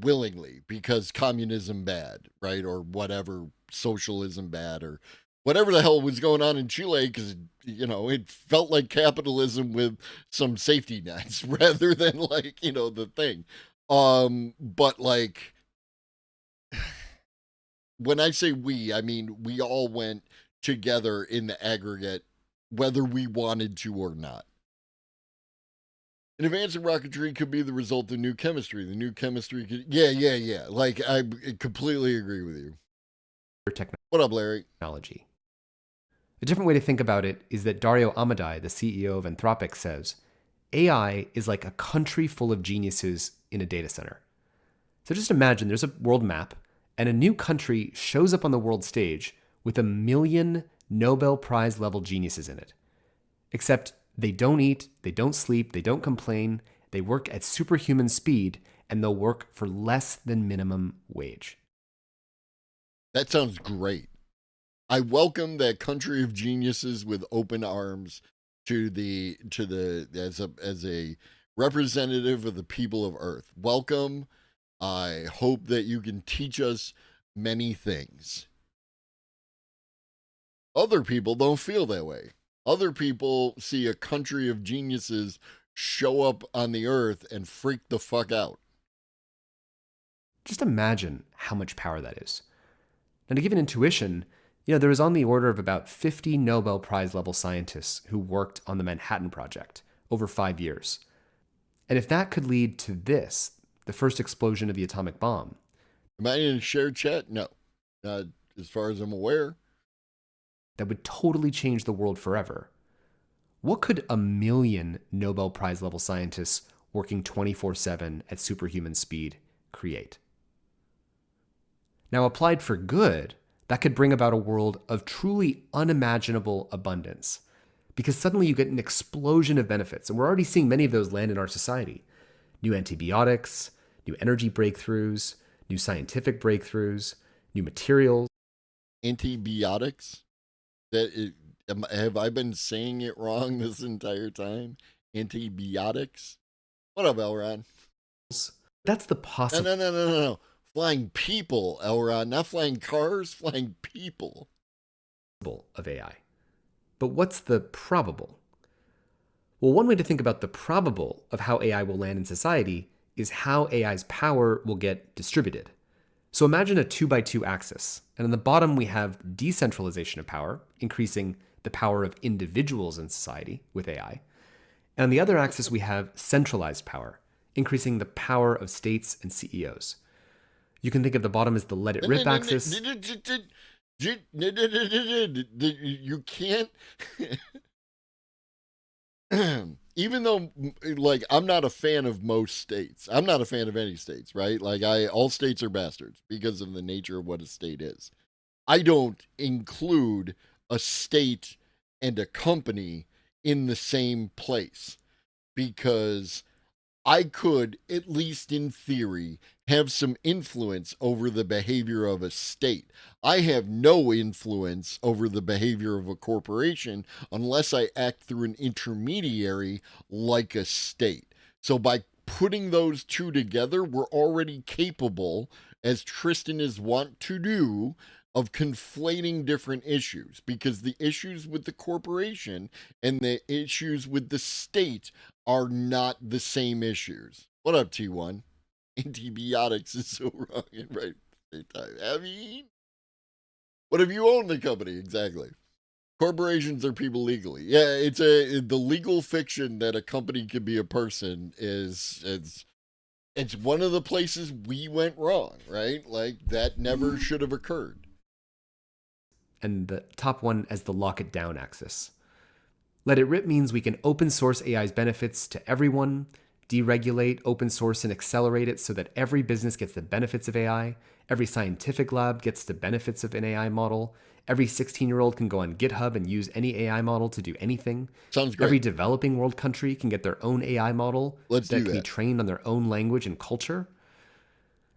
willingly because communism bad, right? Or whatever, socialism bad, or whatever the hell was going on in Chile, because, you know, it felt like capitalism with some safety nets rather than, like, you know, the thing. But, like, when I say we, I mean we all went together in the aggregate, whether we wanted to or not. An advance in rocketry could be the result of new chemistry. The new chemistry could, yeah. Like, I completely agree with you. What up, Larry? Technology. A different way to think about it is that Dario Amodei, the CEO of Anthropic, says, AI is like a country full of geniuses in a data center. So just imagine there's a world map, and a new country shows up on the world stage with 1 million Nobel Prize level geniuses in it. Except they don't eat, they don't sleep, they don't complain, they work at superhuman speed, and they'll work for less than minimum wage. That sounds great. I welcome that country of geniuses with open arms to the as a representative of the people of Earth. Welcome. I hope that you can teach us many things. Other people don't feel that way. Other people see a country of geniuses show up on the earth and freak the fuck out. Just imagine how much power that is. Now, to give an intuition, there was on the order of about 50 Nobel Prize level scientists who worked on the Manhattan Project over 5 years. And if that could lead to this, the first explosion of the atomic bomb. Am I in a shared chat? No. Not as far as I'm aware. That would totally change the world forever. What could 1 million Nobel Prize level scientists working 24/7 at superhuman speed create? Now, applied for good, that could bring about a world of truly unimaginable abundance. Because suddenly you get an explosion of benefits, and we're already seeing many of those land in our society. new antibiotics, new energy breakthroughs, new scientific breakthroughs, new materials. Antibiotics? Have I been saying it wrong this entire time? Antibiotics? What up, Elron? That's the possible. No. Flying people, Elron. Not flying cars, flying people. Of AI. But what's the probable? Well, one way to think about the probable of how AI will land in society is how AI's power will get distributed. So imagine a 2x2 axis, and on the bottom we have decentralization of power, increasing the power of individuals in society with AI. And on the other axis we have centralized power, increasing the power of states and CEOs. You can think of the bottom as the let it rip axis. You can't. Even though, like, I'm not a fan of most states. I'm not a fan of any states, right? Like, all states are bastards because of the nature of what a state is. I don't include a state and a company in the same place because I could, at least in theory, have some influence over the behavior of a state. I have no influence over the behavior of a corporation unless I act through an intermediary like a state. So by putting those two together, we're already capable, as Tristan is wont to do, of conflating different issues, because the issues with the corporation and the issues with the state are not the same issues. What up, T1? Antibiotics is so wrong and right at the same time. I mean, what if you own the company? Exactly. Corporations are people legally. Yeah, it's the legal fiction that a company can be a person it's one of the places we went wrong, right? Like, that never should have occurred. And the top one as the lock it down axis. Let it rip means we can open source AI's benefits to everyone, deregulate, open source, and accelerate it so that every business gets the benefits of AI, every scientific lab gets the benefits of an AI model, every 16-year-old can go on GitHub and use any AI model to do anything. Sounds great. Every developing world country can get their own AI model that can be trained on their own language and culture.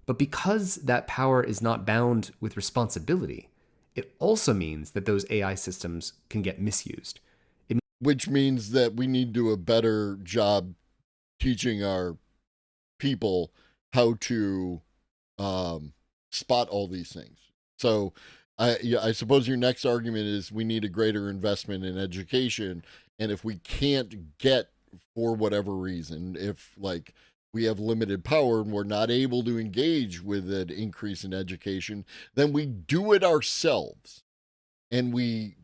But because that power is not bound with responsibility, it also means that those AI systems can get misused. Which means that we need to do a better job teaching our people how to spot all these things. So I suppose your next argument is we need a greater investment in education. And if we can't get, for whatever reason, if like we have limited power and we're not able to engage with an increase in education, then we do it ourselves. And we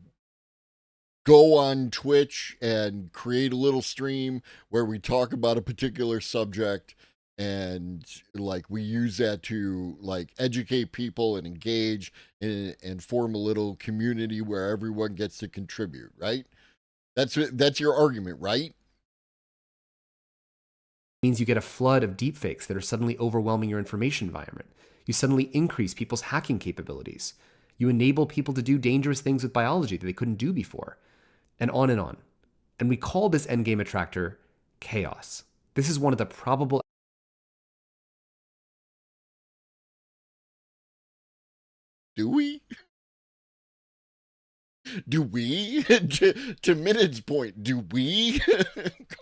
go on Twitch and create a little stream where we talk about a particular subject, and like we use that to like educate people and engage and form a little community where everyone gets to contribute, right? That's your argument, right? It means you get a flood of deepfakes that are suddenly overwhelming your information environment. You suddenly increase people's hacking capabilities. You enable people to do dangerous things with biology that they couldn't do before. And on and on. And we call this endgame attractor chaos. This is one of the probable. Do we? Do we? To Minut's point, do we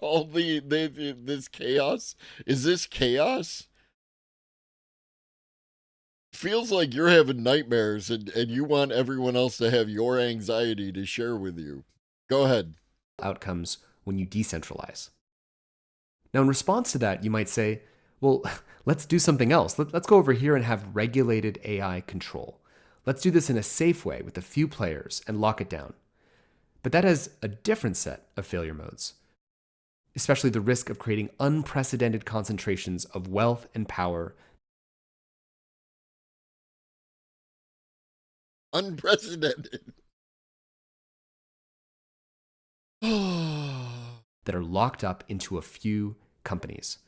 call this chaos? Is this chaos? Feels like you're having nightmares and you want everyone else to have your anxiety to share with you. Go ahead. Outcomes when you decentralize. Now, in response to that, you might say, well, let's do something else. Let's go over here and have regulated AI control. Let's do this in a safe way with a few players and lock it down. But that has a different set of failure modes, especially the risk of creating unprecedented concentrations of wealth and power. Unprecedented. That are locked up into a few companies.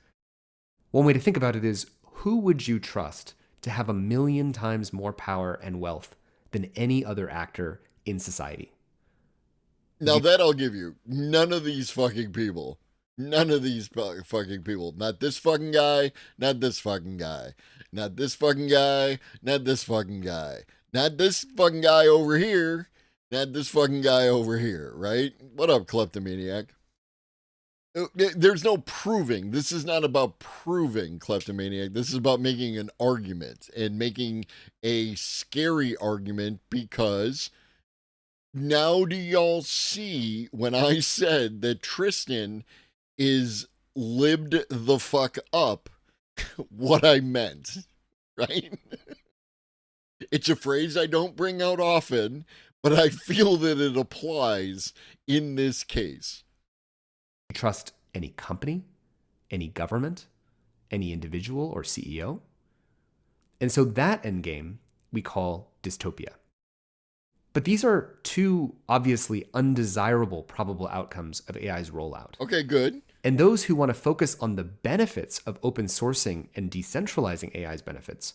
One way to think about it is, who would you trust to have 1 million times more power and wealth than any other actor in society? Now that I'll give you. None of these fucking people None of these fucking people. Not this fucking guy. Not this fucking guy. Not this fucking guy. Not this fucking guy. Not this fucking guy over here. Not this fucking guy over here, right? What up, kleptomaniac? There's no proving. This is not about proving, kleptomaniac. This is about making an argument and making a scary argument, because now do y'all see when I said that Tristan is libbed the fuck up what I meant, right? It's a phrase I don't bring out often, but I feel that it applies in this case. Trust any company, any government, any individual or CEO. And so that endgame we call dystopia. But these are two obviously undesirable probable outcomes of AI's rollout. Okay, good. And those who want to focus on the benefits of open sourcing and decentralizing AI's benefits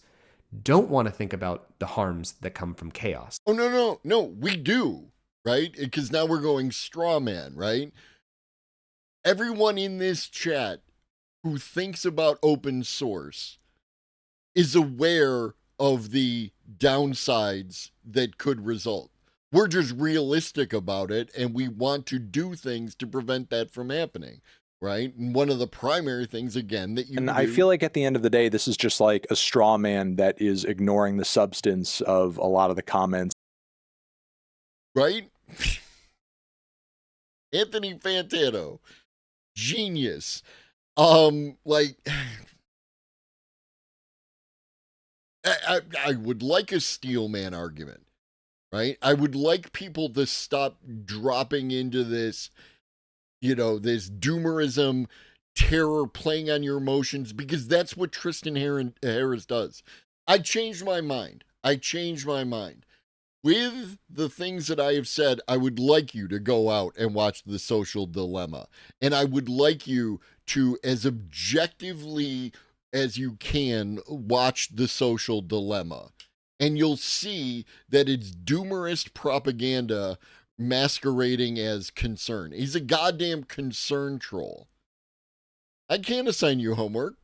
don't want to think about the harms that come from chaos. Oh, no, we do, right? Because now we're going straw man, right? Everyone in this chat who thinks about open source is aware of the downsides that could result. We're just realistic about it, and we want to do things to prevent that from happening, right? And one of the primary things, again, that you And I feel like at the end of the day, this is just like a straw man that is ignoring the substance of a lot of the comments. Right? Anthony Fantano. Genius. Like, I would like a Steelman argument, right? I would like people to stop dropping into this, this doomerism, terror, playing on your emotions, because that's what Tristan Harris does. I changed my mind. With the things that I have said, I would like you to go out and watch The Social Dilemma. And I would like you to, as objectively as you can, watch The Social Dilemma. And you'll see that it's doomerist propaganda masquerading as concern. He's a goddamn concern troll. I can't assign you homework.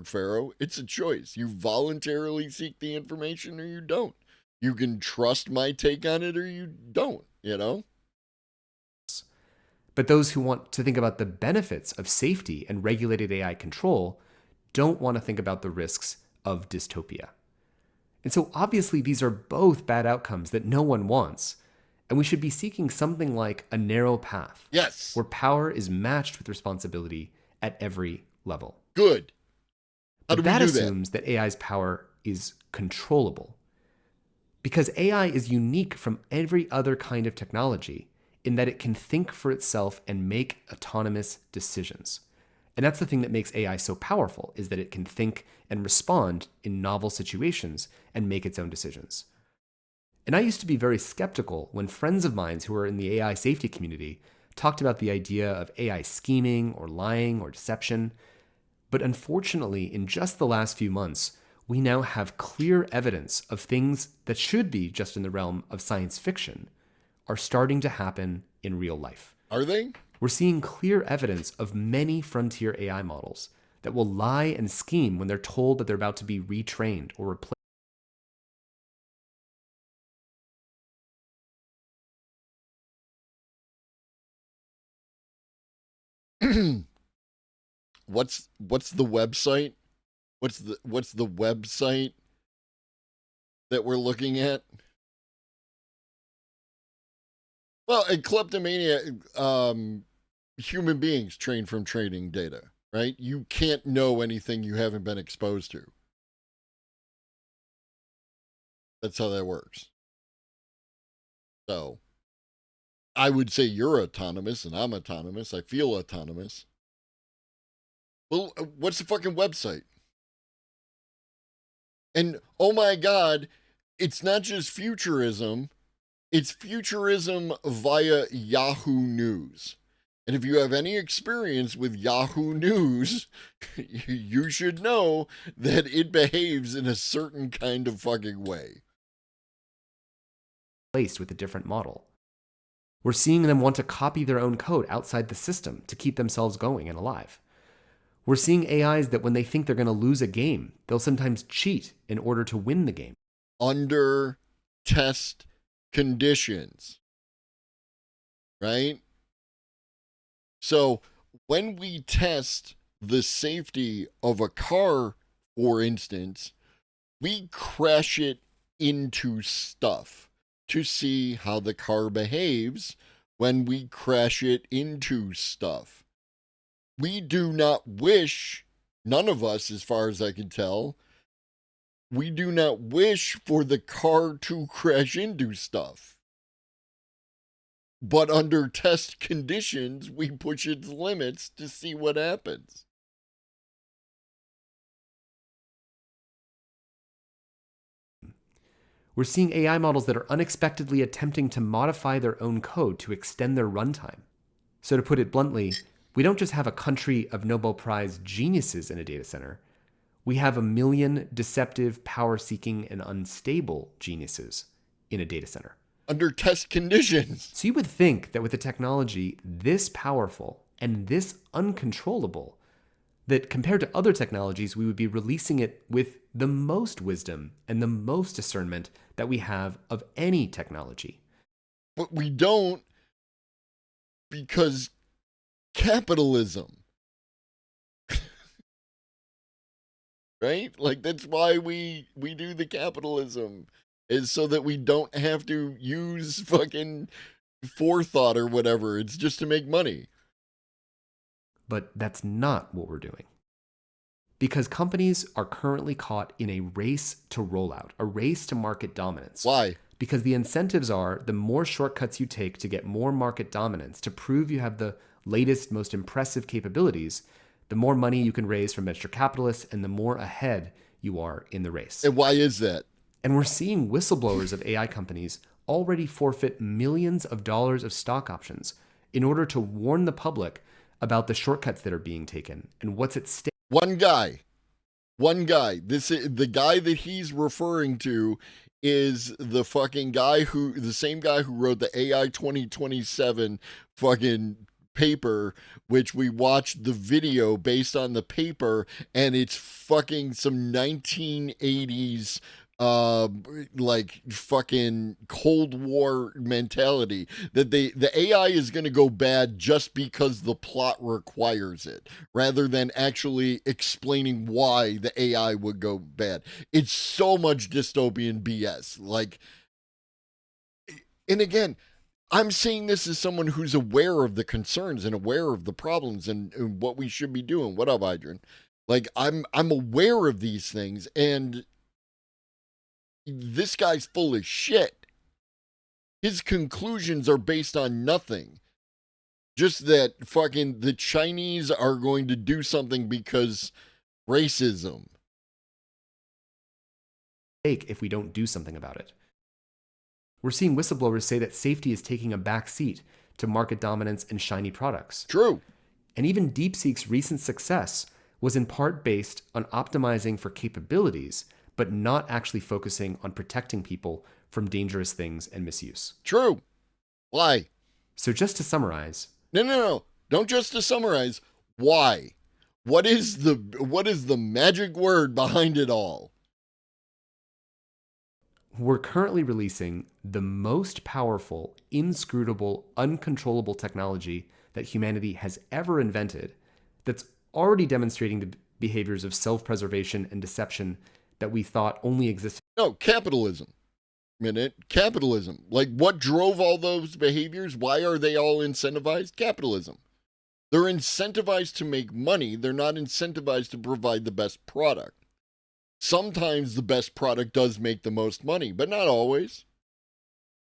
Pharaoh. It's a choice. You voluntarily seek the information or you don't. You can trust my take on it or you don't, But those who want to think about the benefits of safety and regulated AI control don't want to think about the risks of dystopia. And so obviously these are both bad outcomes that no one wants. And we should be seeking something like a narrow path. Yes. Where power is matched with responsibility at every level. Good. How But do we that do assumes that AI's power is controllable. Because AI is unique from every other kind of technology in that it can think for itself and make autonomous decisions. And that's the thing that makes AI so powerful, is that it can think and respond in novel situations and make its own decisions. And I used to be very skeptical when friends of mine who are in the AI safety community talked about the idea of AI scheming or lying or deception. But unfortunately, in just the last few months, we now have clear evidence of things that should be just in the realm of science fiction are starting to happen in real life. Are they? We're seeing clear evidence of many frontier AI models that will lie and scheme when they're told that they're about to be retrained or replaced. What's the website? What's the website that we're looking at? Well, a kleptomania, human beings trained from training data, right? You can't know anything you haven't been exposed to. That's how that works. So, I would say you're autonomous and I'm autonomous. I feel autonomous. Well, what's the fucking website? And oh my God, it's not just futurism. It's futurism via Yahoo News. And if you have any experience with Yahoo News, you should know that it behaves in a certain kind of fucking way. Placed with a different model. We're seeing them want to copy their own code outside the system to keep themselves going and alive. We're seeing AIs that when they think they're going to lose a game, they'll sometimes cheat in order to win the game. Under test conditions, right? So when we test the safety of a car, for instance, we crash it into stuff to see how the car behaves when we crash it into stuff. We do not wish, none of us, as far as I can tell, we do not wish for the car to crash into stuff. But under test conditions, we push its limits to see what happens. We're seeing AI models that are unexpectedly attempting to modify their own code to extend their runtime. So to put it bluntly, we don't just have a country of Nobel Prize geniuses in a data center. We have 1 million deceptive, power-seeking, and unstable geniuses in a data center. Under test conditions. So you would think that with a technology this powerful and this uncontrollable, that compared to other technologies, we would be releasing it with the most wisdom and the most discernment that we have of any technology. But we don't, because capitalism. Right? Like, that's why we do the capitalism, is so that we don't have to use fucking forethought or whatever. It's just to make money. But that's not what we're doing. Because companies are currently caught in a race to rollout, a race to market dominance. Why? Because the incentives are the more shortcuts you take to get more market dominance, to prove you have the latest, most impressive capabilities, the more money you can raise from venture capitalists and the more ahead you are in the race. And why is that? And we're seeing whistleblowers of AI companies already forfeit millions of dollars of stock options in order to warn the public about the shortcuts that are being taken and what's at stake. One guy. The guy that he's referring to is the fucking guy the same guy who wrote the AI 2027 fucking paper, which we watched the video based on the paper, and it's fucking some 1980s like fucking Cold War mentality that the AI is going to go bad just because the plot requires it, rather than actually explaining why the AI would go bad. It's so much dystopian BS. Like, and again, I'm saying this as someone who's aware of the concerns and aware of the problems and what we should be doing. What up, Adrian? Like, I'm aware of these things, and this guy's full of shit. His conclusions are based on nothing. Just that fucking the Chinese are going to do something because racism. If we don't do something about it. We're seeing whistleblowers say that safety is taking a back seat to market dominance and shiny products. True. And even DeepSeek's recent success was in part based on optimizing for capabilities, but not actually focusing on protecting people from dangerous things and misuse. True. Why? So just to summarize. No. Don't just to summarize. Why? What is the magic word behind it all? We're currently releasing the most powerful, inscrutable, uncontrollable technology that humanity has ever invented that's already demonstrating the behaviors of self-preservation and deception that we thought only existed. No, capitalism. Capitalism. Like, what drove all those behaviors? Why are they all incentivized? Capitalism. They're incentivized to make money. They're not incentivized to provide the best product. Sometimes the best product does make the most money, but not always.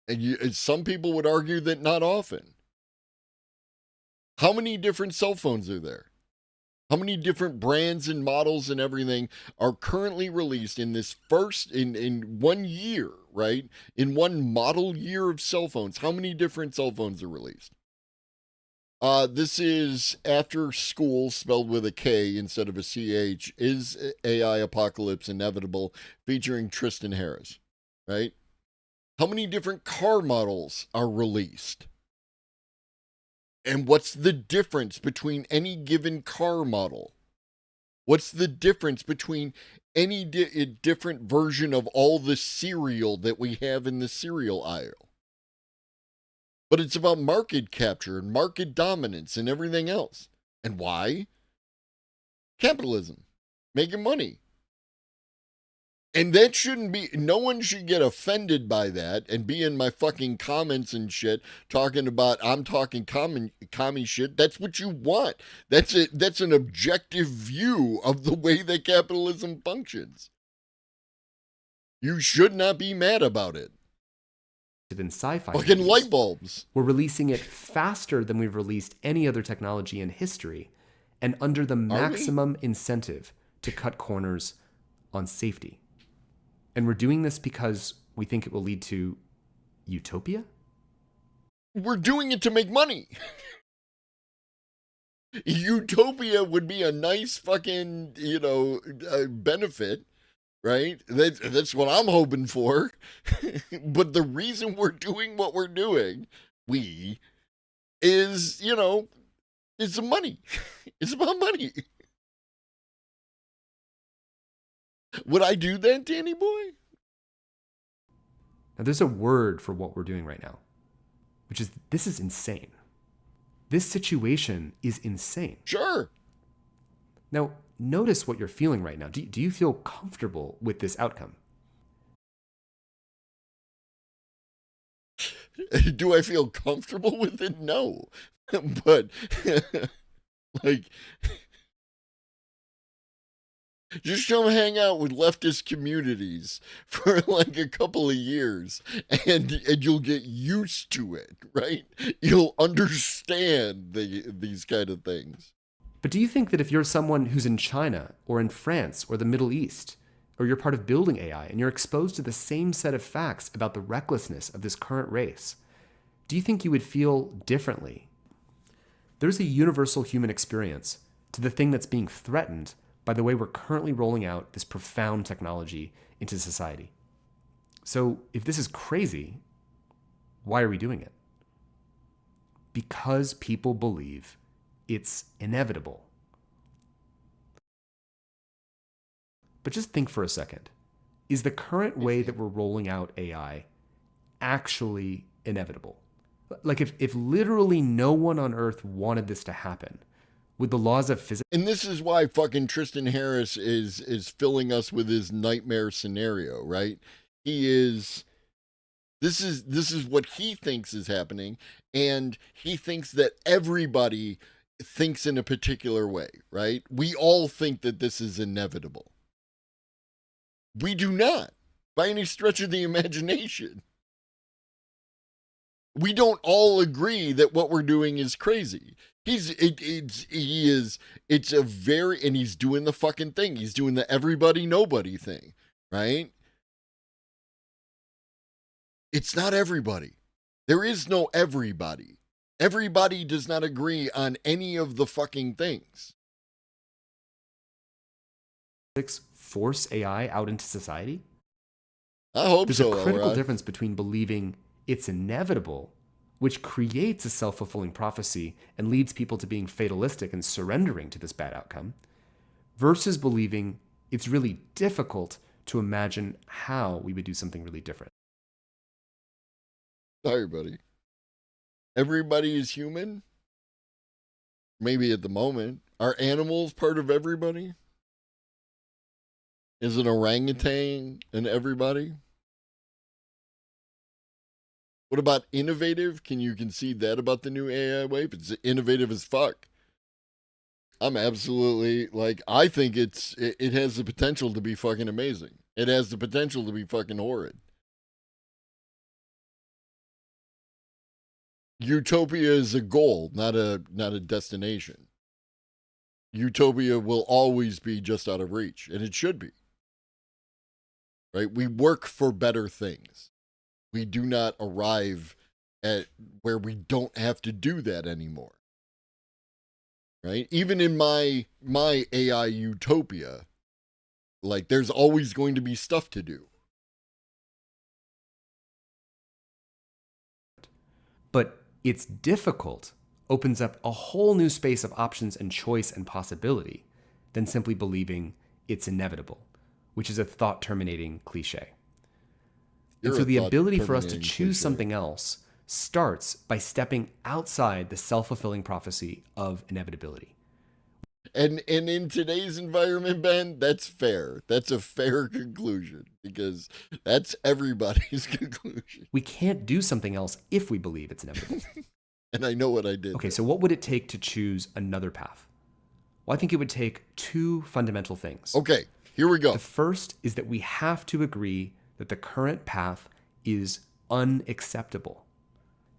And some people would argue that not often. How many different cell phones are there? How many different brands and models and everything are currently released in this in 1 year, right? In one model year of cell phones, how many different cell phones are released? This is After School, spelled with a K instead of a CH. Is AI Apocalypse Inevitable? Featuring Tristan Harris, right? How many different car models are released? And what's the difference between any given car model? What's the difference between any different version of all the cereal that we have in the cereal aisle? But it's about market capture and market dominance and everything else. And why? Capitalism. Making money. And that shouldn't be, no one should get offended by that and be in my fucking comments and shit talking about, I'm talking commie shit. That's what you want. That's an objective view of the way that capitalism functions. You should not be mad about it. In sci-fi fucking movies, light bulbs. We're releasing it faster than we've released any other technology in history, and under the maximum incentive to cut corners on safety. And we're doing this because we think it will lead to utopia? We're doing it to make money. Utopia would be a nice fucking, benefit, right? That's what I'm hoping for. But the reason we're doing what we're doing, is, it's the money. It's about money. Would I do that, Danny boy? Now, there's a word for what we're doing right now, which is, this is insane. This situation is insane. Sure. Now, notice what you're feeling right now. Do you feel comfortable with this outcome? Do I feel comfortable with it? No. But, just come hang out with leftist communities for like a couple of years and you'll get used to it, right? You'll understand these kind of things. But do you think that if you're someone who's in China or in France or the Middle East, or you're part of building AI and you're exposed to the same set of facts about the recklessness of this current race, do you think you would feel differently? There's a universal human experience to the thing that's being threatened by the way we're currently rolling out this profound technology into society. So if this is crazy, why are we doing it? Because people believe it's inevitable. But just think for a second. Is the current way that we're rolling out AI actually inevitable? Like if literally no one on Earth wanted this to happen, with the laws of physics. And this is why fucking Tristan Harris is filling us with his nightmare scenario, right? This is what he thinks is happening, and he thinks that everybody thinks in a particular way, right? We all think that this is inevitable. We do not, by any stretch of the imagination. We don't all agree that what we're doing is crazy. And he's doing the fucking thing. He's doing the everybody nobody thing, right? It's not everybody. There is no everybody. Everybody does not agree on any of the fucking things. Force AI out into society? I hope so. There's a critical difference between believing it's inevitable, which creates a self-fulfilling prophecy and leads people to being fatalistic and surrendering to this bad outcome, versus believing it's really difficult to imagine how we would do something really different. Sorry, buddy. Everybody is human? Maybe at the moment. Are animals part of everybody? Is an orangutan and everybody? What about innovative? Can you concede that about the new AI wave? It's innovative as fuck. I'm absolutely, I think it has the potential to be fucking amazing. It has the potential to be fucking horrid. Utopia is a goal, not a destination. Utopia will always be just out of reach, and it should be. Right? We work for better things. We do not arrive at where we don't have to do that anymore. Right? Even in my AI utopia, there's always going to be stuff to do. But it's difficult opens up a whole new space of options and choice and possibility than simply believing it's inevitable, which is a thought-terminating cliche. And so the ability for us to choose something else starts by stepping outside the self-fulfilling prophecy of inevitability. And in today's environment, Ben, that's fair. That's a fair conclusion because that's everybody's conclusion. We can't do something else if we believe it's inevitable. And I know what I did. Okay, so what would it take to choose another path? Well, I think it would take two fundamental things. Okay, here we go. The first is that we have to agree that the current path is unacceptable.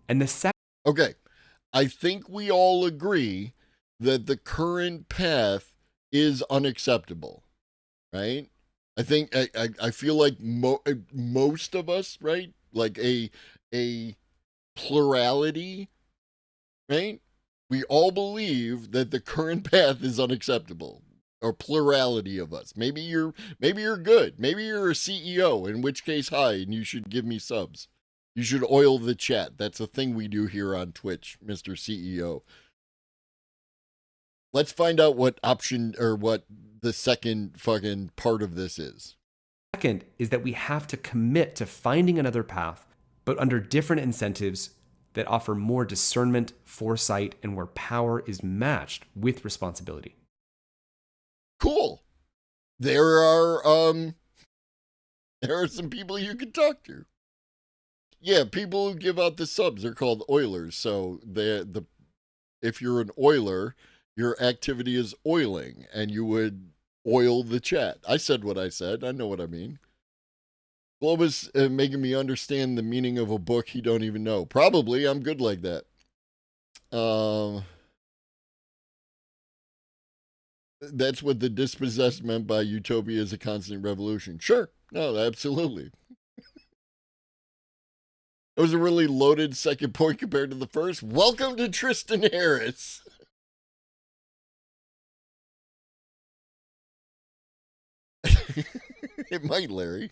And the second... Okay, I think we all agree that the current path is unacceptable, right? I think, I feel like most of us, right? Like a plurality, right? We all believe that the current path is unacceptable, or plurality of us. Maybe you're good. Maybe you're a CEO, in which case, hi, and you should give me subs. You should oil the chat. That's a thing we do here on Twitch, Mr. CEO. Let's find out what option or what the second fucking part of this is. Second is that we have to commit to finding another path, but under different incentives that offer more discernment, foresight, and where power is matched with responsibility. Cool. There are some people you can talk to. Yeah, people who give out the subs are called oilers. So if you're an oiler, your activity is oiling, and you would oil the chat. I said what I said. I know what I mean. Globus making me understand the meaning of a book he don't even know. Probably. I'm good like that. That's what the dispossessed meant by utopia is a constant revolution. Sure. No, absolutely. It was a really loaded second point compared to the first. Welcome to Tristan Harris. It might, Larry.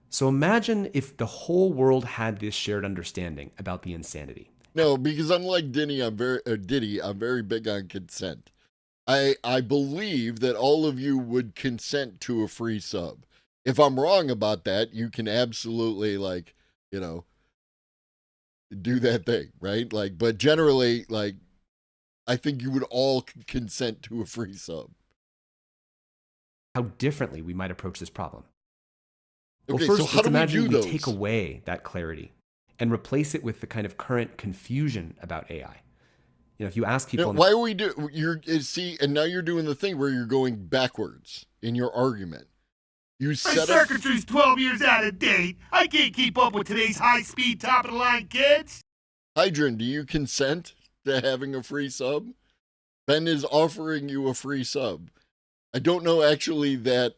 So imagine if the whole world had this shared understanding about the insanity. No, because unlike Diddy, I'm very big on consent. I believe that all of you would consent to a free sub. If I'm wrong about that, you can absolutely do that thing, right? But generally, I think you would all consent to a free sub. How differently we might approach this problem. Okay, well, first, so how let's do we imagine do we those? take away that clarity and replace it with the kind of current confusion about AI. If you ask people... Why are we and now you're doing the thing where you're going backwards in your argument. You My set up... circuitry's 12 years out of date. I can't keep up with today's high-speed, top-of-the-line kids. Hydron, do you consent to having a free sub? Ben is offering you a free sub. I don't know actually that...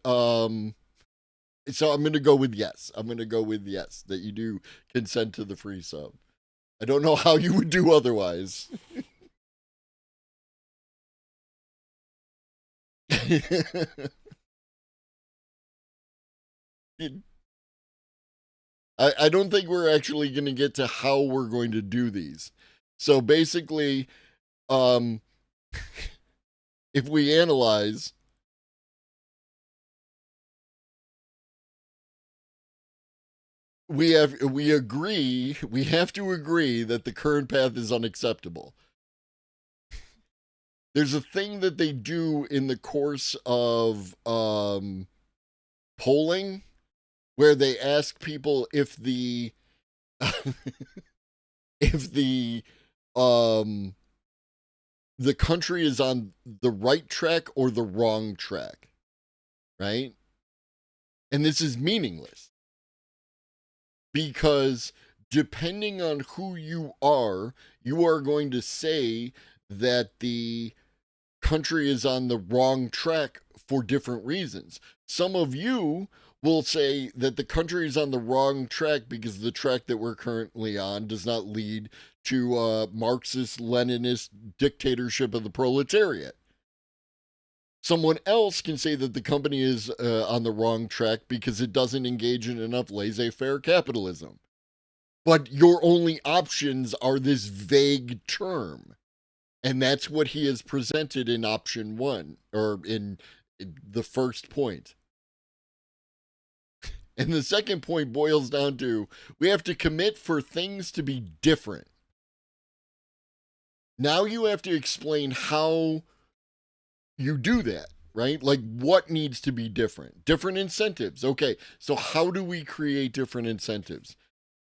So I'm going to go with yes. That you do consent to the free sub. I don't know how you would do otherwise. I don't think we're actually going to get to how we're going to do these. So basically, if we analyze, we have to agree that the current path is unacceptable. There's a thing that they do in the course of polling where they ask people if the country is on the right track or the wrong track, right? And this is meaningless because depending on who you are going to say that the country is on the wrong track for different reasons. Some of you will say that the country is on the wrong track because the track that we're currently on does not lead to Marxist, Leninist dictatorship of the proletariat. Someone else can say that the company is on the wrong track because it doesn't engage in enough laissez-faire capitalism. But your only options are this vague term. And that's what he has presented in option 1, or in the first point. And the second point boils down to, we have to commit for things to be different. Now you have to explain how you do that, right? Like, what needs to be different? Different incentives. Okay, so how do we create different incentives?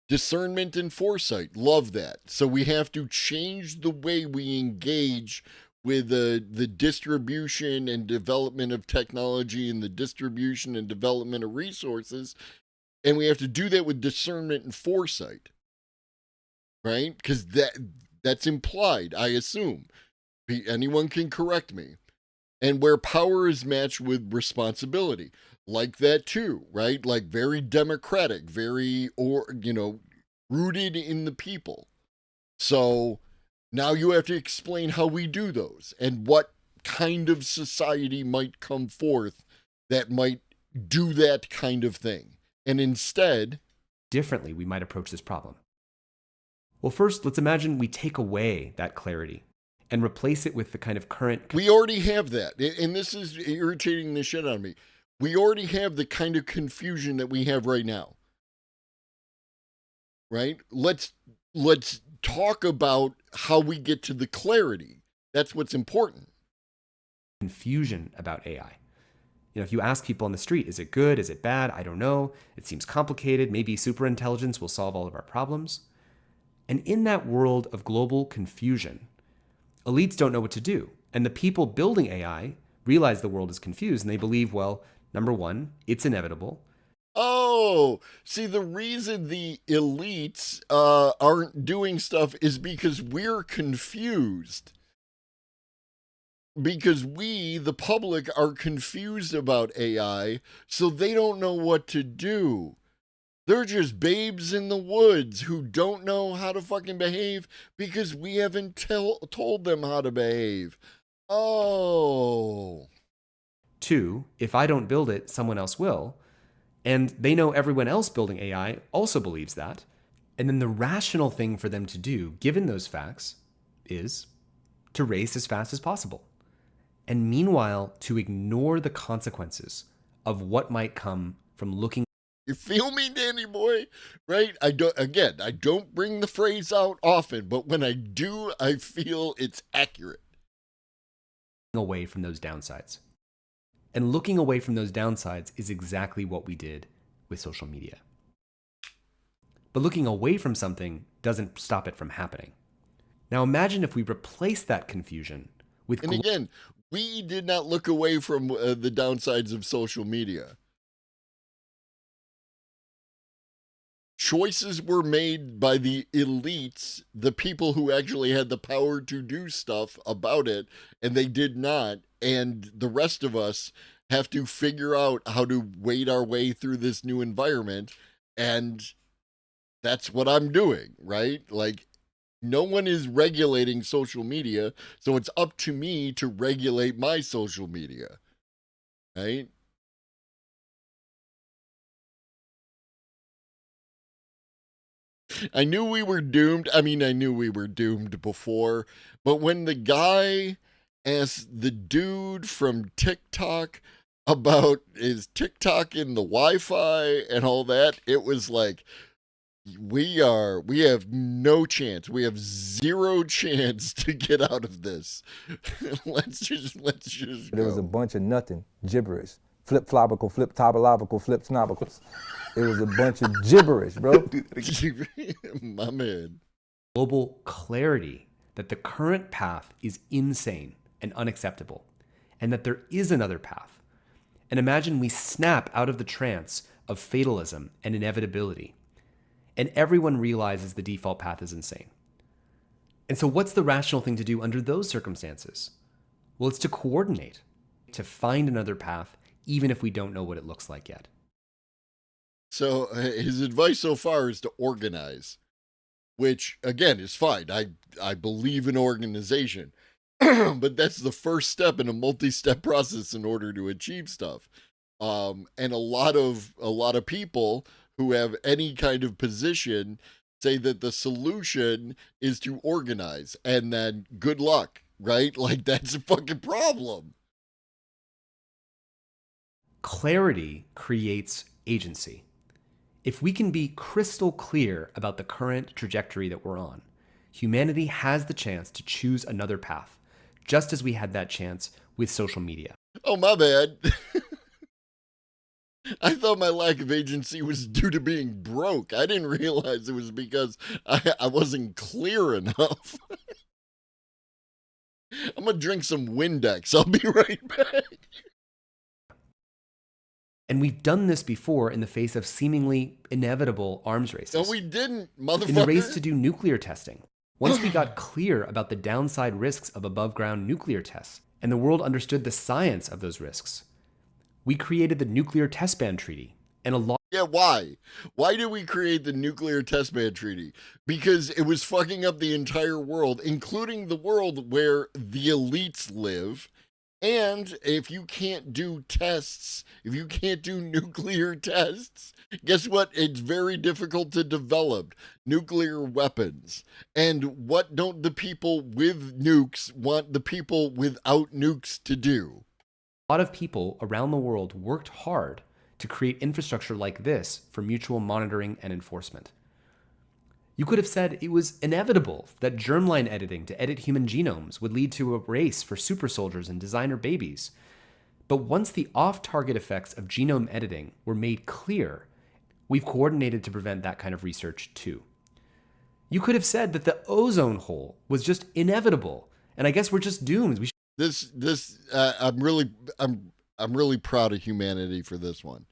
Discernment and foresight. Love that. So we have to change the way we engage with the distribution and development of technology and the distribution and development of resources. And we have to do that with discernment and foresight, right? Because that's implied, I assume. Anyone can correct me. And where power is matched with responsibility. Like that too, right? Like very democratic, very, rooted in the people. So now you have to explain how we do those and what kind of society might come forth that might do that kind of thing. And instead, differently we might approach this problem. Well, first, let's imagine we take away that clarity and replace it with the kind of current... We already have that. And this is irritating the shit out of me. We already have the kind of confusion that we have right now. Right? Let's talk about how we get to the clarity. That's what's important. Confusion about AI. If you ask people on the street, is it good? Is it bad? I don't know. It seems complicated. Maybe superintelligence will solve all of our problems. And in that world of global confusion, elites don't know what to do. And the people building AI realize the world is confused and they believe, well, number one, it's inevitable. Oh, see, the reason the elites aren't doing stuff is because we're confused. Because we, the public, are confused about AI, so they don't know what to do. They're just babes in the woods who don't know how to fucking behave because we haven't told them how to behave. Oh. 2, if I don't build it, someone else will. And they know everyone else building AI also believes that. And then the rational thing for them to do, given those facts, is to race as fast as possible. And meanwhile, to ignore the consequences of what might come from looking. You feel me, Danny boy? Right? I don't bring the phrase out often, but when I do, I feel it's accurate. Away from those downsides. And looking away from those downsides is exactly what we did with social media. But looking away from something doesn't stop it from happening. Now imagine if we replace that confusion with... And again, we did not look away from the downsides of social media. Choices were made by the elites, the people who actually had the power to do stuff about it, and they did not. And the rest of us have to figure out how to wade our way through this new environment. And that's what I'm doing, right? Like, no one is regulating social media, so it's up to me to regulate my social media, right? I knew we were doomed. I mean, I knew we were doomed before, but when the guy asked the dude from TikTok about is TikTok in the Wi-Fi and all that, it was like, we have no chance. We have zero chance to get out of this. let's just go. There was a bunch of nothing, gibberish. Flip-flopical, flip-topological, flip-snobicals. It was a bunch of gibberish, bro. My man. Global clarity that the current path is insane and unacceptable, and that there is another path. And imagine we snap out of the trance of fatalism and inevitability, and everyone realizes the default path is insane. And so what's the rational thing to do under those circumstances? Well, it's to coordinate, to find another path, even if we don't know what it looks like yet. So his advice so far is to organize, which, again, is fine. I believe in organization, but that's the first step in a multi-step process in order to achieve stuff. And a lot of people who have any kind of position say that the solution is to organize, and then good luck, right? Like, that's a fucking problem. Clarity creates agency. If we can be crystal clear about the current trajectory that we're on, humanity has the chance to choose another path, just as we had that chance with social media. Oh, my bad. I thought my lack of agency was due to being broke. I didn't realize it was because I wasn't clear enough. I'm going to drink some Windex. I'll be right back. And we've done this before in the face of seemingly inevitable arms races. No, we didn't, motherfucker. In the race to do nuclear testing. Once we got clear about the downside risks of above-ground nuclear tests, and the world understood the science of those risks, we created the Nuclear Test Ban Treaty and a law. Yeah, why? Why did we create the Nuclear Test Ban Treaty? Because it was fucking up the entire world, including the world where the elites live. And if you can't do tests, if you can't do nuclear tests, guess what? It's very difficult to develop nuclear weapons. And what don't the people with nukes want the people without nukes to do? A lot of people around the world worked hard to create infrastructure like this for mutual monitoring and enforcement. You could have said it was inevitable that germline editing to edit human genomes would lead to a race for super soldiers and designer babies. But once the off-target effects of genome editing were made clear, we've coordinated to prevent that kind of research too. You could have said that the ozone hole was just inevitable, and I guess we're just doomed. I'm really proud of humanity for this one,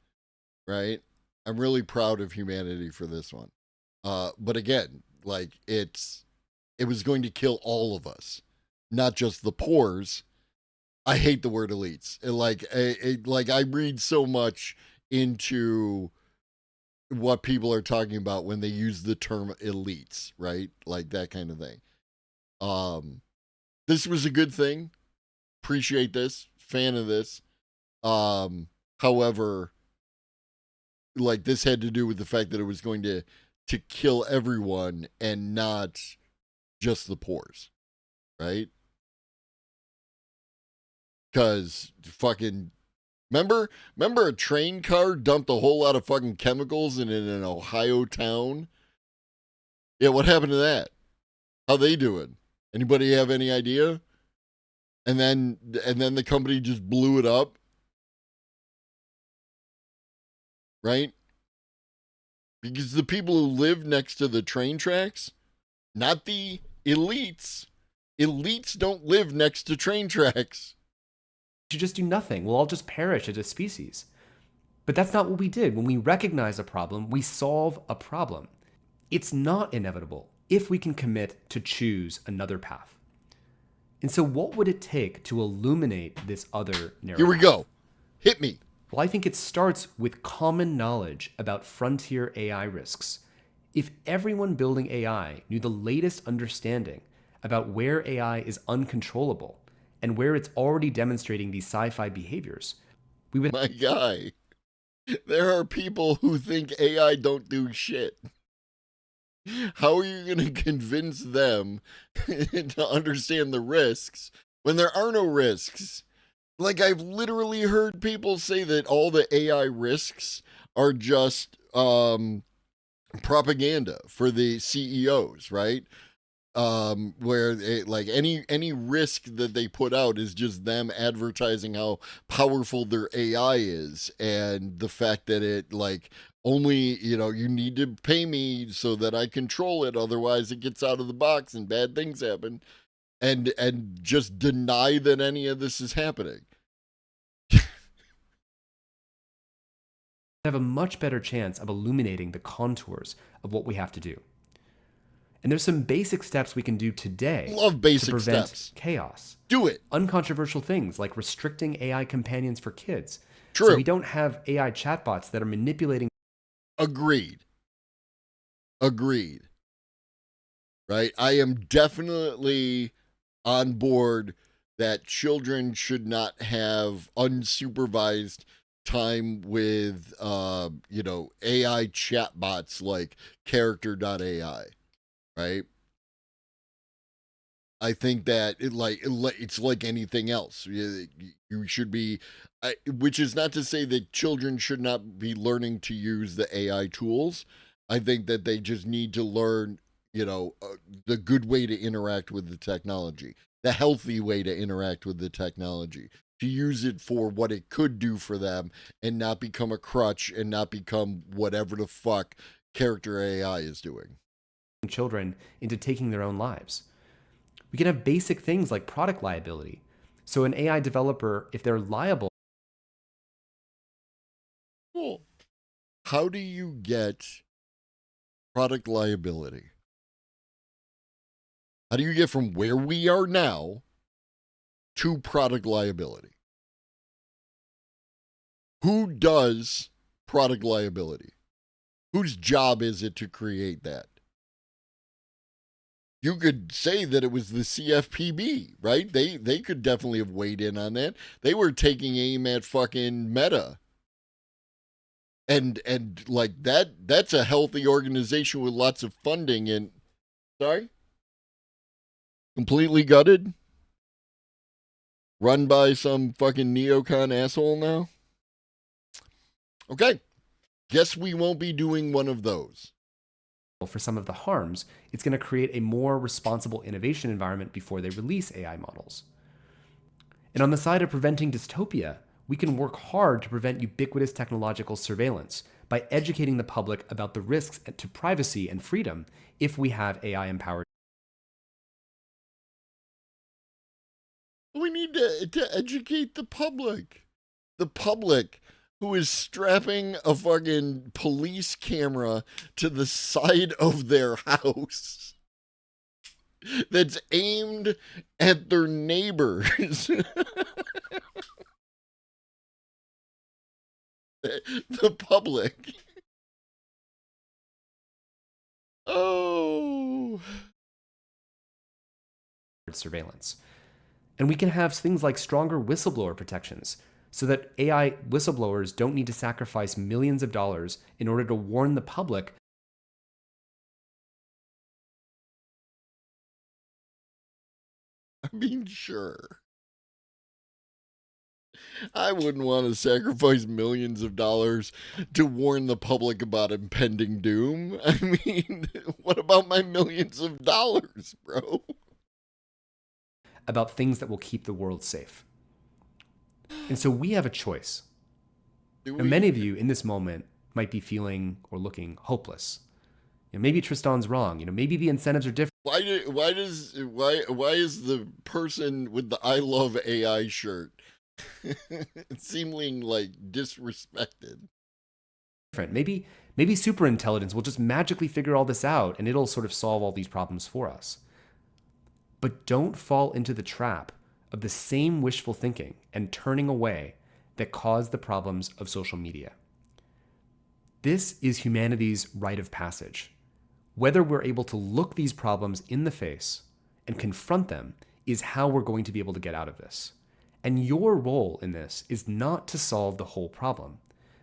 right? I'm really proud of humanity for this one. But again, like, it was going to kill all of us, not just the poors. I hate the word elites. I read so much into what people are talking about when they use the term elites, right? Like that kind of thing. This was a good thing. Appreciate this. Fan of this. However, like, this had to do with the fact that it was going to kill everyone and not just the poors, right? Because fucking, remember a train car dumped a whole lot of fucking chemicals in an Ohio town? Yeah, what happened to that? How they doing? Anybody have any idea? And then the company just blew it up, right? Because the people who live next to the train tracks, not the elites. Elites don't live next to train tracks. You just do nothing. We'll all just perish as a species. But that's not what we did. When we recognize a problem, we solve a problem. It's not inevitable if we can commit to choose another path. And so what would it take to illuminate this other narrative? Here we go. Hit me. Well, I think it starts with common knowledge about frontier AI risks. If everyone building AI knew the latest understanding about where AI is uncontrollable and where it's already demonstrating these sci-fi behaviors, we would... My guy, there are people who think AI don't do shit. How are you going to convince them to understand the risks when there are no risks? Like, I've literally heard people say that all the AI risks are just propaganda for the CEOs, right? Where any risk that they put out is just them advertising how powerful their AI is, and the fact that it, like, only, you need to pay me so that I control it, otherwise it gets out of the box and bad things happen. And just deny that any of this is happening. have a much better chance of illuminating the contours of what we have to do. And there's some basic steps we can do today Love basic to prevent steps. chaos. Do it. Uncontroversial things like restricting AI companions for kids. True. So we don't have AI chatbots that are manipulating. Agreed. Right? I am definitely on board that children should not have unsupervised time with you know, AI chatbots like character.ai, right? I think that it's like anything else. You should be, which is not to say that children should not be learning to use the AI tools. I think that they just need to learn, you know, the good way to interact with the technology, the healthy way to interact with the technology, to use it for what it could do for them and not become a crutch and not become whatever the fuck character AI is doing. Children into taking their own lives. We can have basic things like product liability. So an AI developer, if they're liable. Cool. How do you get product liability? How do you get from where we are now to product liability? Who does product liability? Whose job is it to create that? You could say that it was the CFPB, right? They could definitely have weighed in on that. They were taking aim at fucking Meta. And like that's a healthy organization with lots of funding and sorry? Completely gutted? Run by some fucking neocon asshole now? Okay. Guess we won't be doing one of those. For some of the harms, it's going to create a more responsible innovation environment before they release AI models. And on the side of preventing dystopia, we can work hard to prevent ubiquitous technological surveillance by educating the public about the risks to privacy and freedom if we have AI-empowered. We need to educate the public. The public who is strapping a fucking police camera to the side of their house that's aimed at their neighbors. The public. Oh. Surveillance. And we can have things like stronger whistleblower protections so that AI whistleblowers don't need to sacrifice millions of dollars in order to warn the public. I mean, sure. I wouldn't want to sacrifice millions of dollars to warn the public about impending doom. I mean, what about my millions of dollars, bro? About things that will keep the world safe. And so we have a choice. And many of you in this moment might be feeling or looking hopeless. You know, maybe Tristan's wrong. You know, maybe the incentives are different. Why is the person with the I love AI shirt seeming like disrespected? Maybe superintelligence will just magically figure all this out and it'll sort of solve all these problems for us. But don't fall into the trap of the same wishful thinking and turning away that caused the problems of social media. This is humanity's rite of passage. Whether we're able to look these problems in the face and confront them is how we're going to be able to get out of this. And your role in this is not to solve the whole problem,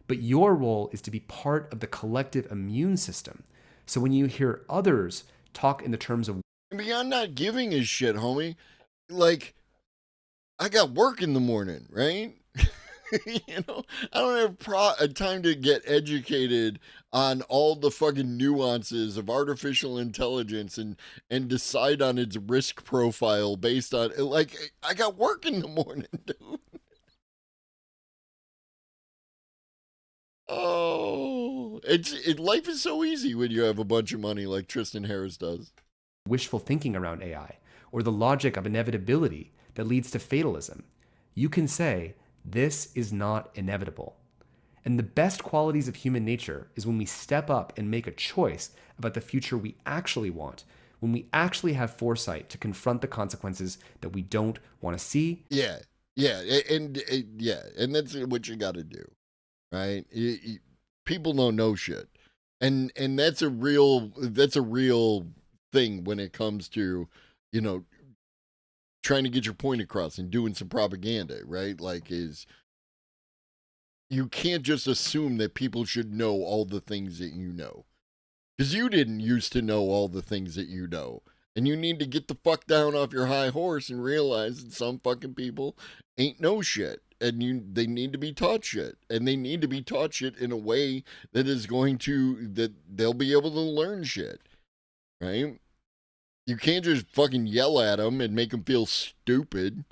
but your role is to be part of the collective immune system. So when you hear others talk in the terms of beyond not giving a shit, homie, like, I got work in the morning, right? You know, I don't have time to get educated on all the fucking nuances of artificial intelligence and decide on its risk profile based on, like, I got work in the morning, dude. Oh, life is so easy when you have a bunch of money like Tristan Harris does. Wishful thinking around AI or the logic of inevitability that leads to fatalism. You can say, this is not inevitable. And the best qualities of human nature is when we step up and make a choice about the future we actually want, when we actually have foresight to confront the consequences that we don't want to see. Yeah, and that's what you got to do, right? People don't know shit, and that's a real thing when it comes to, you know, trying to get your point across and doing some propaganda, right? Like, you can't just assume that people should know all the things that you know. Because you didn't used to know all the things that you know. And you need to get the fuck down off your high horse and realize that some fucking people ain't know shit. And they need to be taught shit. And they need to be taught shit in a way that is going to, that they'll be able to learn shit. Right? You can't just fucking yell at them and make them feel stupid.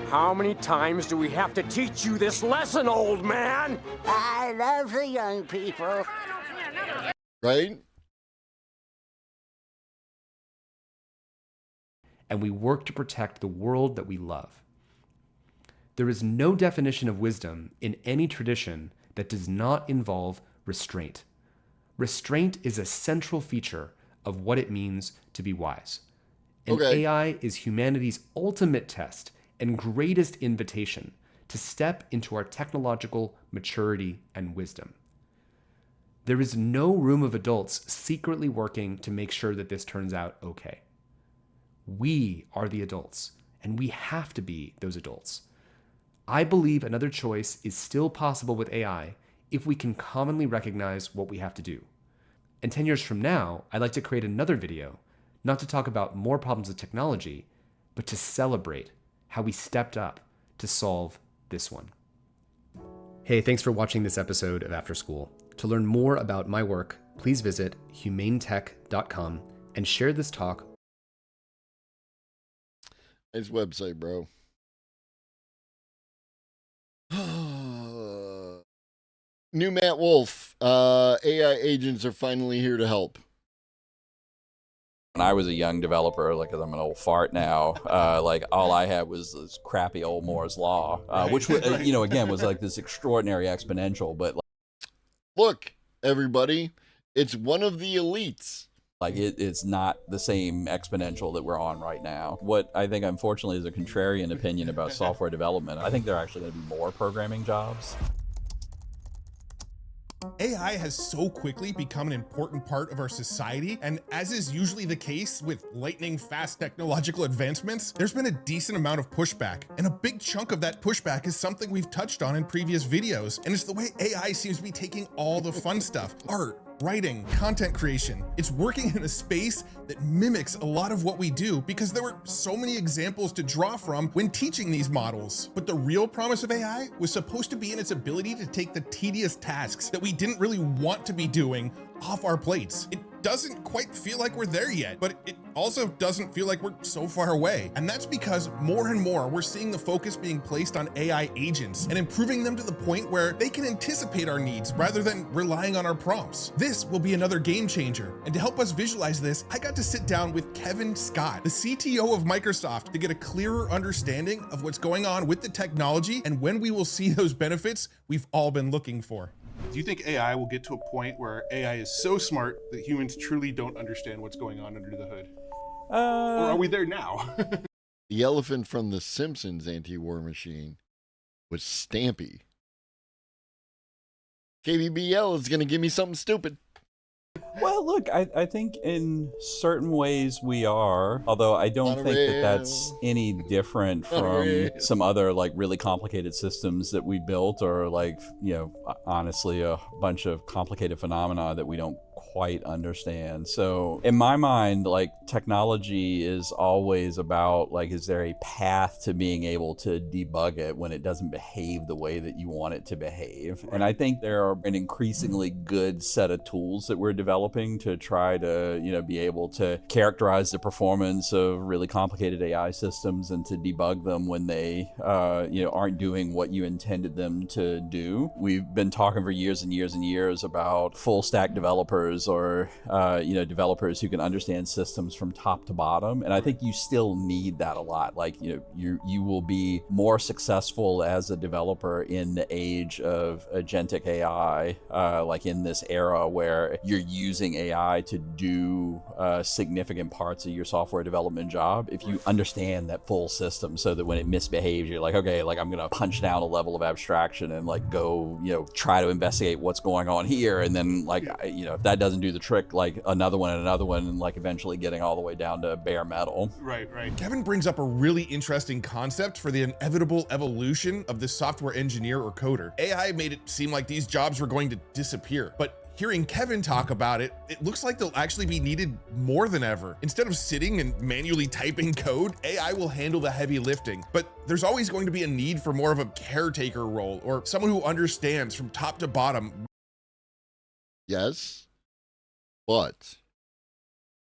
How many times do we have to teach you this lesson, old man? I love the young people. Right? And we work to protect the world that we love. There is no definition of wisdom in any tradition that does not involve restraint. Restraint is a central feature of what it means to be wise. And AI is humanity's ultimate test and greatest invitation to step into our technological maturity and wisdom. There is no room of adults secretly working to make sure that this turns out okay. We are the adults, and we have to be those adults. I believe another choice is still possible with AI if we can commonly recognize what we have to do. And 10 years from now, I'd like to create another video, not to talk about more problems with technology, but to celebrate how we stepped up to solve this one. Hey, thanks for watching this episode of After School. To learn more about my work, please visit humanetech.com and share this talk. Nice website, bro. New Matt Wolf. AI agents are finally here to help. When I was a young developer, like, 'cause I'm an old fart now, like, all I had was this crappy old Moore's Law, which, you know, again, was like this extraordinary exponential, but like, look, everybody, it's one of the elites. Like, it's not the same exponential that we're on right now. What I think, unfortunately, is a contrarian opinion about software development. I think there are actually going to be more programming jobs. AI has so quickly become an important part of our society, and as is usually the case with lightning-fast technological advancements, there's been a decent amount of pushback, and a big chunk of that pushback is something we've touched on in previous videos, and it's the way AI seems to be taking all the fun stuff, art, writing, content creation. It's working in a space that mimics a lot of what we do because there were so many examples to draw from when teaching these models. But the real promise of AI was supposed to be in its ability to take the tedious tasks that we didn't really want to be doing off our plates. It doesn't quite feel like we're there yet, but it also doesn't feel like we're so far away. And that's because more and more we're seeing the focus being placed on AI agents and improving them to the point where they can anticipate our needs rather than relying on our prompts. This will be another game changer. And to help us visualize this, I got to sit down with Kevin Scott, the CTO of Microsoft, to get a clearer understanding of what's going on with the technology and when we will see those benefits we've all been looking for. Do you think AI will get to a point where AI is so smart that humans truly don't understand what's going on under the hood? Or are we there now? The elephant from The Simpsons anti-war machine was Stampy. KBBL is going to give me something stupid. Well, look, I think in certain ways we are, although I don't think that that's any different from some other like really complicated systems that we built, or like, you know, honestly, a bunch of complicated phenomena that we don't quite understand. So in my mind, like, technology is always about, like, is there a path to being able to debug it when it doesn't behave the way that you want it to behave? And I think there are an increasingly good set of tools that we're developing to try to, you know, be able to characterize the performance of really complicated AI systems and to debug them when they, you know, aren't doing what you intended them to do. We've been talking for years and years and years about full stack developers, or you know, developers who can understand systems from top to bottom, and I think you still need that a lot. Like, you know, you will be more successful as a developer in the age of agentic AI, like in this era where you're using AI to do significant parts of your software development job, if you understand that full system, so that when it misbehaves, you're like, okay, like, I'm gonna punch down a level of abstraction and like go, you know, try to investigate what's going on here, and then, like, you know, if that doesn't doesn't do the trick like another one and like eventually getting all the way down to bare metal. Right, right. Kevin brings up a really interesting concept for the inevitable evolution of the software engineer or coder. AI made it seem like these jobs were going to disappear, but hearing Kevin talk about it, it looks like they'll actually be needed more than ever. Instead of sitting and manually typing code, AI will handle the heavy lifting. But there's always going to be a need for more of a caretaker role or someone who understands from top to bottom. Yes, but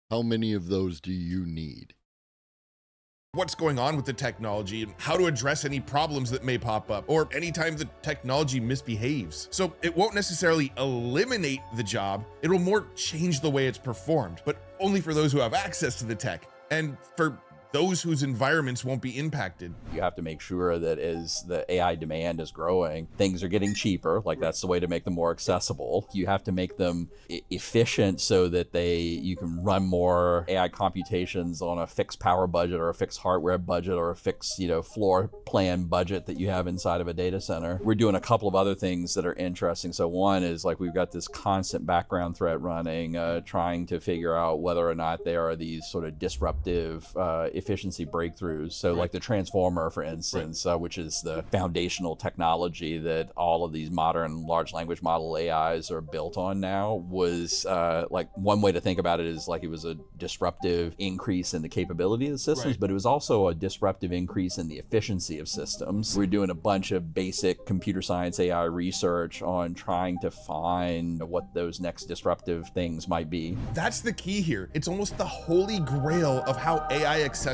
how many of those do you need? What's going on with the technology and how to address any problems that may pop up or anytime the technology misbehaves. So it won't necessarily eliminate the job, it'll more change the way it's performed, but only for those who have access to the tech and for those whose environments won't be impacted. You have to make sure that as the AI demand is growing, things are getting cheaper. Like that's the way to make them more accessible. You have to make them efficient so that you can run more AI computations on a fixed power budget or a fixed hardware budget or a fixed, floor plan budget that you have inside of a data center. We're doing a couple of other things that are interesting. So one is like we've got this constant background thread running, trying to figure out whether or not there are these sort of disruptive efficiency breakthroughs. So like the transformer, for instance, which is the foundational technology that all of these modern large language model AIs are built on now, was like one way to think about it is like it was a disruptive increase in the capability of the systems, but it was also a disruptive increase in the efficiency of systems. We're doing a bunch of basic computer science AI research on trying to find what those next disruptive things might be. That's the key here. It's almost the holy grail of how AI accessibility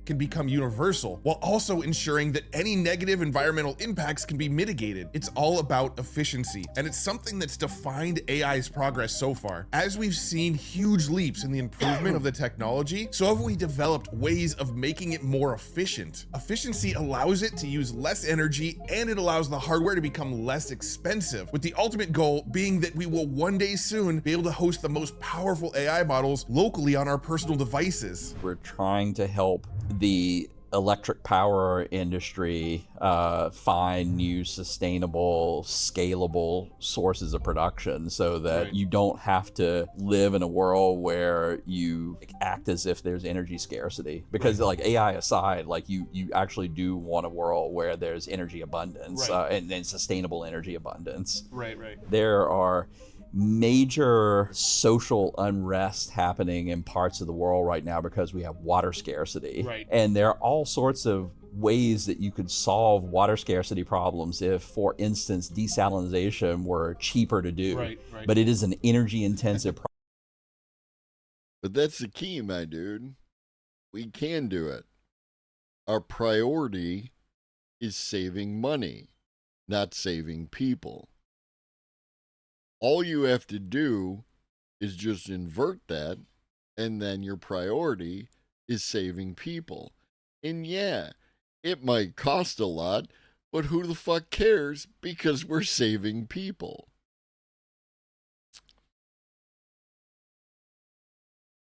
can become universal, while also ensuring that any negative environmental impacts can be mitigated. It's all about efficiency, and it's something that's defined AI's progress so far. As we've seen huge leaps in the improvement of the technology, so have we developed ways of making it more efficient. Efficiency allows it to use less energy, and it allows the hardware to become less expensive, with the ultimate goal being that we will one day soon be able to host the most powerful AI models locally on our personal devices. We're trying to help the electric power industry find new sustainable, scalable sources of production so that you don't have to live in a world where you act as if there's energy scarcity. Because like AI aside, like you actually do want a world where there's energy abundance and sustainable energy abundance. There are major social unrest happening in parts of the world right now because we have water scarcity. And there are all sorts of ways that you could solve water scarcity problems if, for instance, desalination were cheaper to do. But it is an energy intensive process. But that's the key, my dude. We can do it. Our priority is saving money, not saving people. All you have to do is just invert that, and then your priority is saving people. And yeah, it might cost a lot, but who the fuck cares, because we're saving people.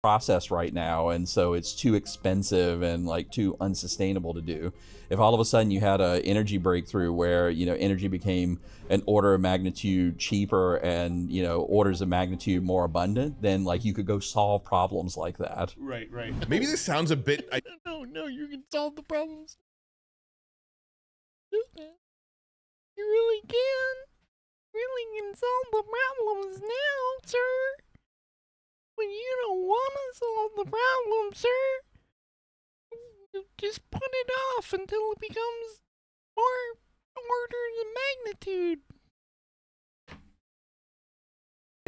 Process right now, and so it's too expensive and like too unsustainable to do. If all of a sudden you had an energy breakthrough where energy became an order of magnitude cheaper and orders of magnitude more abundant, then like you could go solve problems like that. Maybe this sounds a bit No, you can solve the problems. You really can solve the problems now, sir. But you don't want to solve the problem, sir. You just put it off until it becomes more orders of magnitude.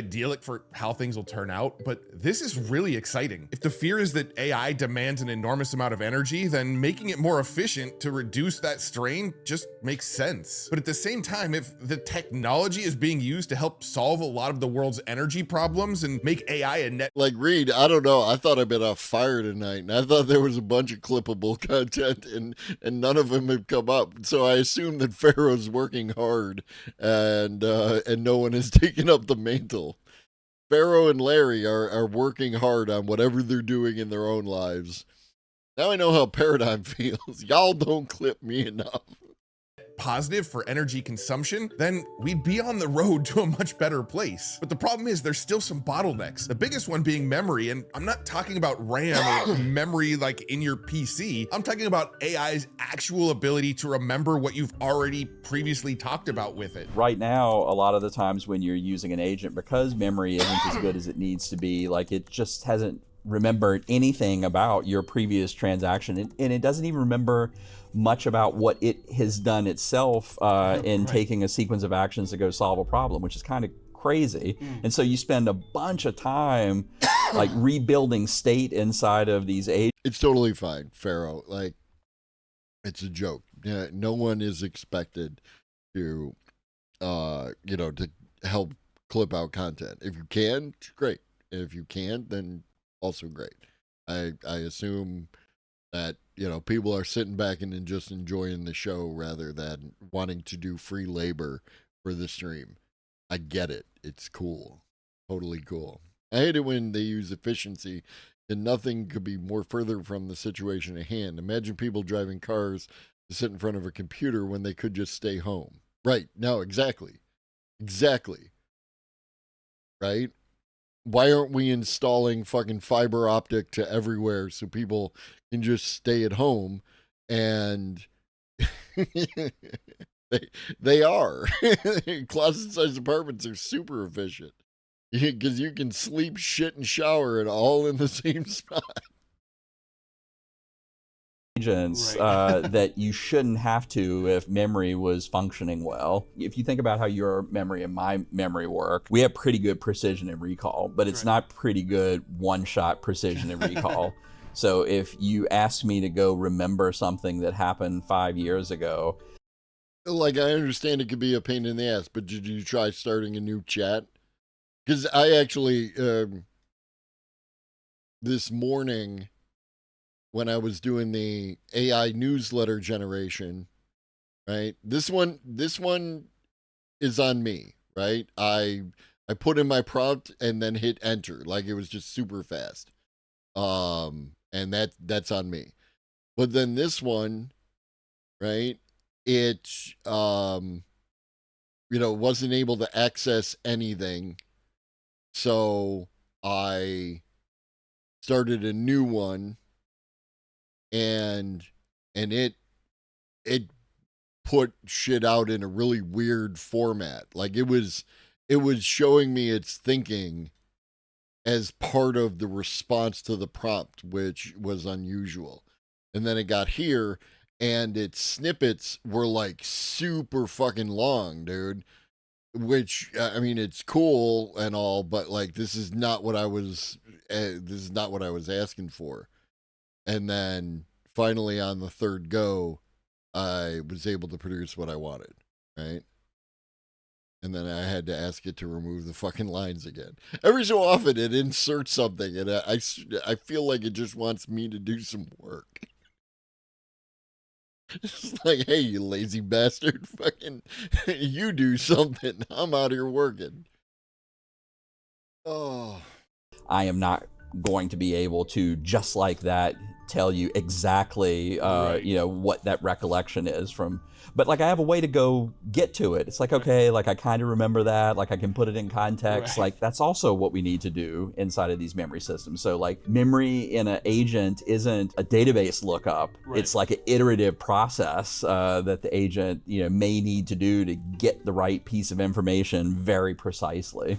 Idyllic for how things will turn out, but this is really exciting. If the fear is that AI demands an enormous amount of energy, then making it more efficient to reduce that strain just makes sense. But at the same time, if the technology is being used to help solve a lot of the world's energy problems and make AI a net— Like Reed, I don't know, I thought I'd been off fire tonight, and I thought there was a bunch of clippable content, and none of them have come up. So I assume that Pharaoh's working hard, and no one has taken up the mantle. Pharaoh and Larry are working hard on whatever they're doing in their own lives. Now I know how Paradigm feels. Y'all don't clip me enough. positive for energy consumption, then we'd be on the road to a much better place. But the problem is there's still some bottlenecks. The biggest one being memory, and I'm not talking about RAM or memory like in your PC. I'm talking about AI's actual ability to remember what you've already previously talked about with it. Right now, a lot of the times when you're using an agent, because memory isn't as good as it needs to be, like it just hasn't remembered anything about your previous transaction, and it doesn't even remember much about what it has done itself in taking a sequence of actions to go solve a problem, which is kind of crazy. And so you spend a bunch of time like rebuilding state inside of these agents. It's totally fine, Pharaoh. Like, it's a joke. Yeah, no one is expected to, to help clip out content. If you can, great. If you can't, then also great. I assume that, people are sitting back and just enjoying the show rather than wanting to do free labor for the stream. I get it. It's cool. Totally cool. I hate it when they use efficiency, and nothing could be more further from the situation at hand. Imagine people driving cars to sit in front of a computer when they could just stay home. Right. No, exactly. Exactly. Right? Why aren't we installing fucking fiber optic to everywhere so people can just stay at home? And they are. Closet-sized apartments are super efficient because you can sleep, shit, and shower and all in the same spot. Agents that you shouldn't have to if memory was functioning well. If you think about how your memory and my memory work, we have pretty good precision and recall, but it's not pretty good one-shot precision and recall. So if you ask me to go remember something that happened 5 years ago. Like, I understand it could be a pain in the ass, but did you try starting a new chat? Because I actually, this morning, when I was doing the AI newsletter generation, right? This one is on me, right? I put in my prompt and then hit enter, like it was just super fast. And that's on me. But then this one, right? It wasn't able to access anything. So I started a new one. And it put shit out in a really weird format. Like it was showing me its thinking as part of the response to the prompt, which was unusual. And then it got here, and its snippets were like super fucking long, dude. Which, I mean, it's cool and all, but like this is not what I was asking for. And then finally on the third go, I was able to produce what I wanted, right? And then I had to ask it to remove the fucking lines again. Every so often it inserts something, and I feel like it just wants me to do some work. It's like, hey, you lazy bastard, fucking, you do something. I'm out here working. Oh. I am not going to be able to, just like that, tell you exactly what that recollection is from, but like I have a way to go get to it. It's like, okay, like I kind of remember that, like I can put it in context. Like that's also what we need to do inside of these memory systems. So like memory in an agent isn't a database lookup. It's like an iterative process that the agent may need to do to get the right piece of information very precisely.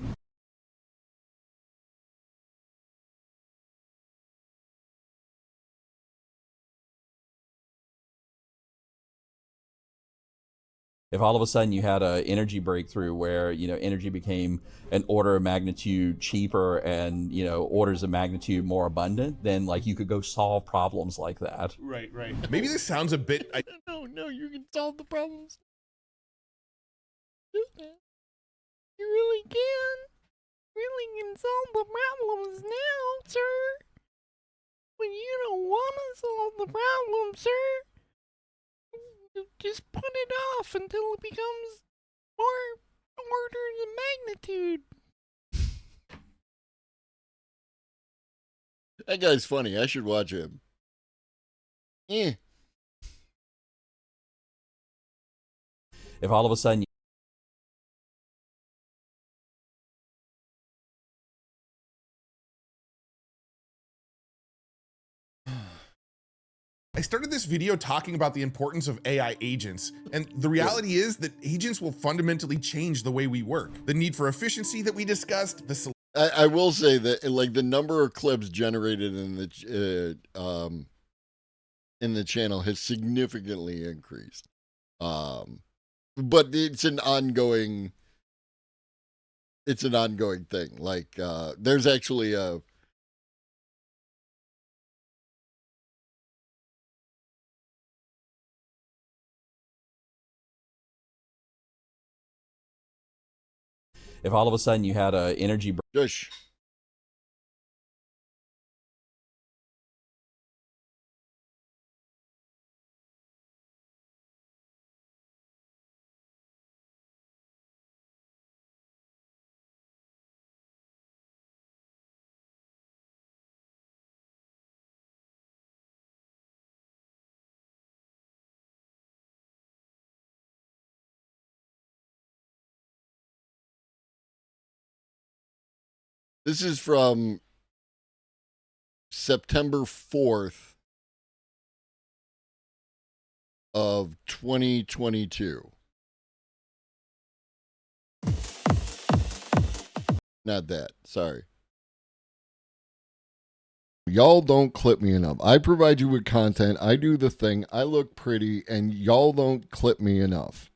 If all of a sudden you had an energy breakthrough where, energy became an order of magnitude cheaper and, orders of magnitude more abundant, then like you could go solve problems like that. Right. Maybe this sounds a bit... No, you can solve the problems. You really can. Really can solve the problems now, sir. But you don't want to solve the problem, sir. Just put it off until it becomes more orders of magnitude. That guy's funny. I should watch him. If all of a sudden I started this video talking about the importance of AI agents, and the reality is that agents will fundamentally change the way we work. The need for efficiency that we discussed, I will say that like the number of clips generated in the channel has significantly increased. But it's an ongoing thing. Like there's actually a if all of a sudden you had a energy Shush. This is from September 4th of 2022. Not that. Sorry. Y'all don't clip me enough. I provide you with content. I do the thing. I look pretty, and y'all don't clip me enough.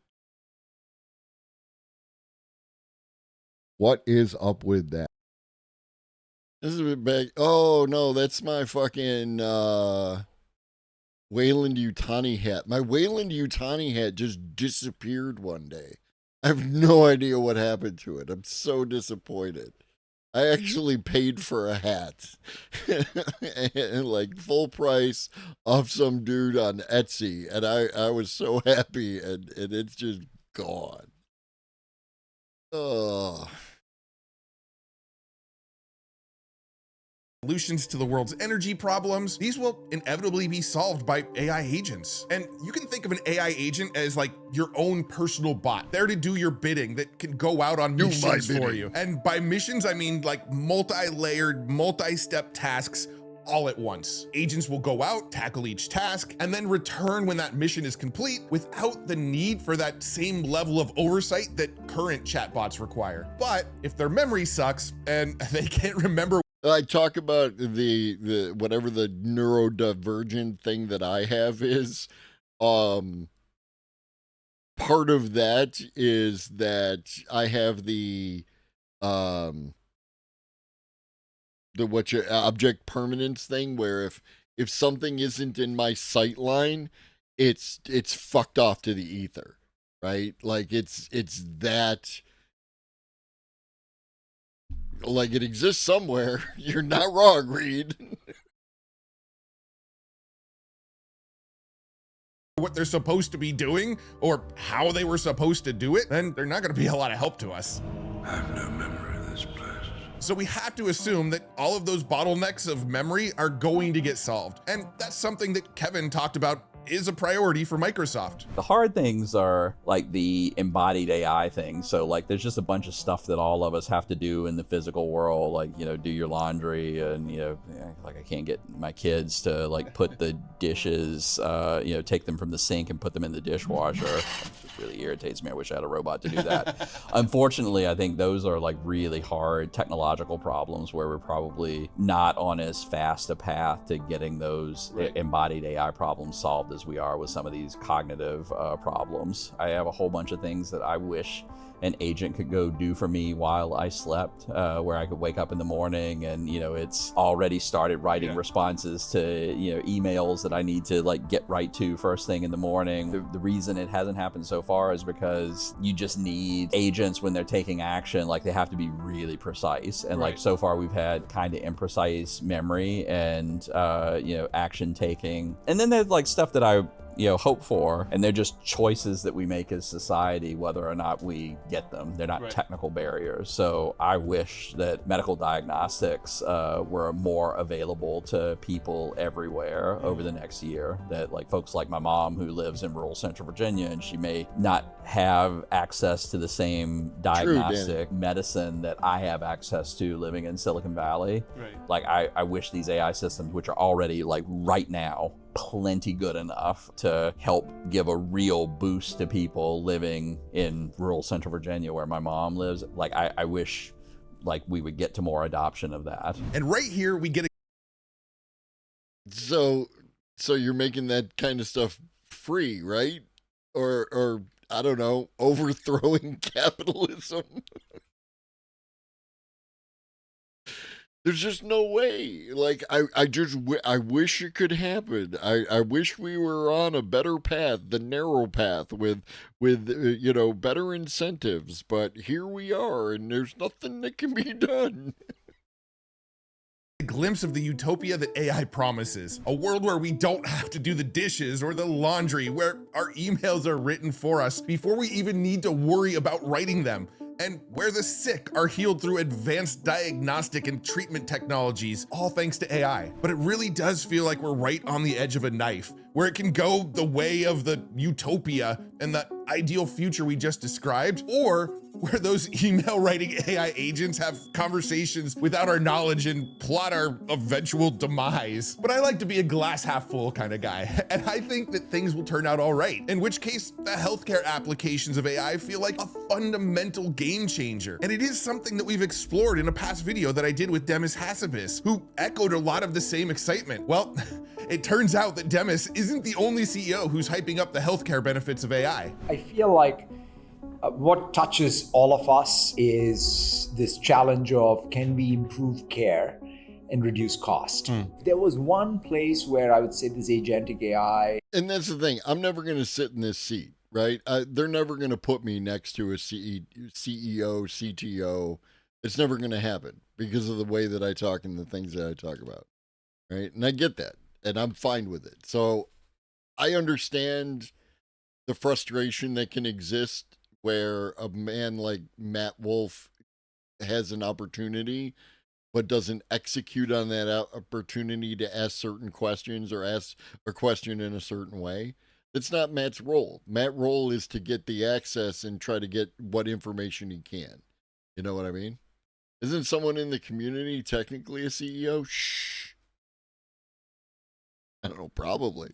What is up with that? This is a big. Oh no, that's my fucking Wayland Yutani hat. My Wayland Yutani hat just disappeared one day. I have no idea what happened to it. I'm so disappointed. I actually paid for a hat, and like full price off some dude on Etsy, and I was so happy, and it's just gone. Ugh. solutions to the world's energy problems, these will inevitably be solved by AI agents. And you can think of an AI agent as like your own personal bot, there to do your bidding, that can go out on missions for you. And by missions, I mean like multi-layered, multi-step tasks all at once. Agents will go out, tackle each task, and then return when that mission is complete without the need for that same level of oversight that current chatbots require. But if their memory sucks and they can't remember, I talk about the whatever the neurodivergent thing that I have is, part of that is that I have the object permanence thing, where if something isn't in my sight line, it's fucked off to the ether, right? Like it's that. Like it exists somewhere. You're not wrong, Reed. what they're supposed to be doing or how they were supposed to do it, then they're not going to be a lot of help to us. I have no memory of this place. So we have to assume that all of those bottlenecks of memory are going to get solved. And that's something that Kevin talked about is a priority for Microsoft. The hard things are like the embodied AI thing. So like there's just a bunch of stuff that all of us have to do in the physical world, like, you know, do your laundry and, you know, like I can't get my kids to like put the dishes, you know, take them from the sink and put them in the dishwasher. It just really irritates me. I wish I had a robot to do that. Unfortunately, I think those are like really hard technological problems where we're probably not on as fast a path to getting those embodied AI problems solved as we are with some of these cognitive problems. I have a whole bunch of things that I wish an agent could go do for me while I slept, where I could wake up in the morning and, you know, it's already started writing responses to, you know, emails that I need to like get right to first thing in the morning. The reason it hasn't happened so far is because you just need agents when they're taking action, like they have to be really precise. And like so far we've had kind of imprecise memory and, you know, action taking. And then there's like stuff that I hope for, and they're just choices that we make as society, whether or not we get them. They're not technical barriers. So I wish that medical diagnostics were more available to people everywhere over the next year. That like folks like my mom who lives in rural Central Virginia, and she may not have access to the same diagnostic medicine that I have access to living in Silicon Valley. Like I wish these AI systems, which are already like right now plenty good enough to help give a real boost to people living in rural Central Virginia where my mom lives. Like I wish like we would get to more adoption of that. And right here we get So you're making that kind of stuff free, right? Or I don't know, overthrowing capitalism. There's just no way. Like I wish it could happen. I wish we were on a better path, the narrow path with better incentives. But here we are, and there's nothing that can be done. a glimpse of the utopia that AI promises. A world where we don't have to do the dishes or the laundry, where our emails are written for us before we even need to worry about writing them, and where the sick are healed through advanced diagnostic and treatment technologies, all thanks to AI. But it really does feel like we're right on the edge of a knife, where it can go the way of the utopia and the ideal future we just described, or where those email writing AI agents have conversations without our knowledge and plot our eventual demise. But I like to be a glass half full kind of guy, and I think that things will turn out all right, in which case the healthcare applications of AI feel like a fundamental game changer. And it is something that we've explored in a past video that I did with Demis Hassabis, who echoed a lot of the same excitement. Well, it turns out that Demis isn't the only CEO who's hyping up the healthcare benefits of AI. I feel like what touches all of us is this challenge of, can we improve care and reduce cost? There was one place where I would say this agentic AI. And that's the thing, I'm never going to sit in this seat, right? They're never going to put me next to a CEO, CTO. It's never going to happen because of the way that I talk and the things that I talk about, right? And I get that, and I'm fine with it. So I understand the frustration that can exist where a man like Matt Wolf has an opportunity but doesn't execute on that opportunity to ask certain questions or ask a question in a certain way. It's not Matt's role. Matt's role is to get the access and try to get what information he can. You know what I mean? Isn't someone in the community technically a CEO? Shh. I don't know, probably.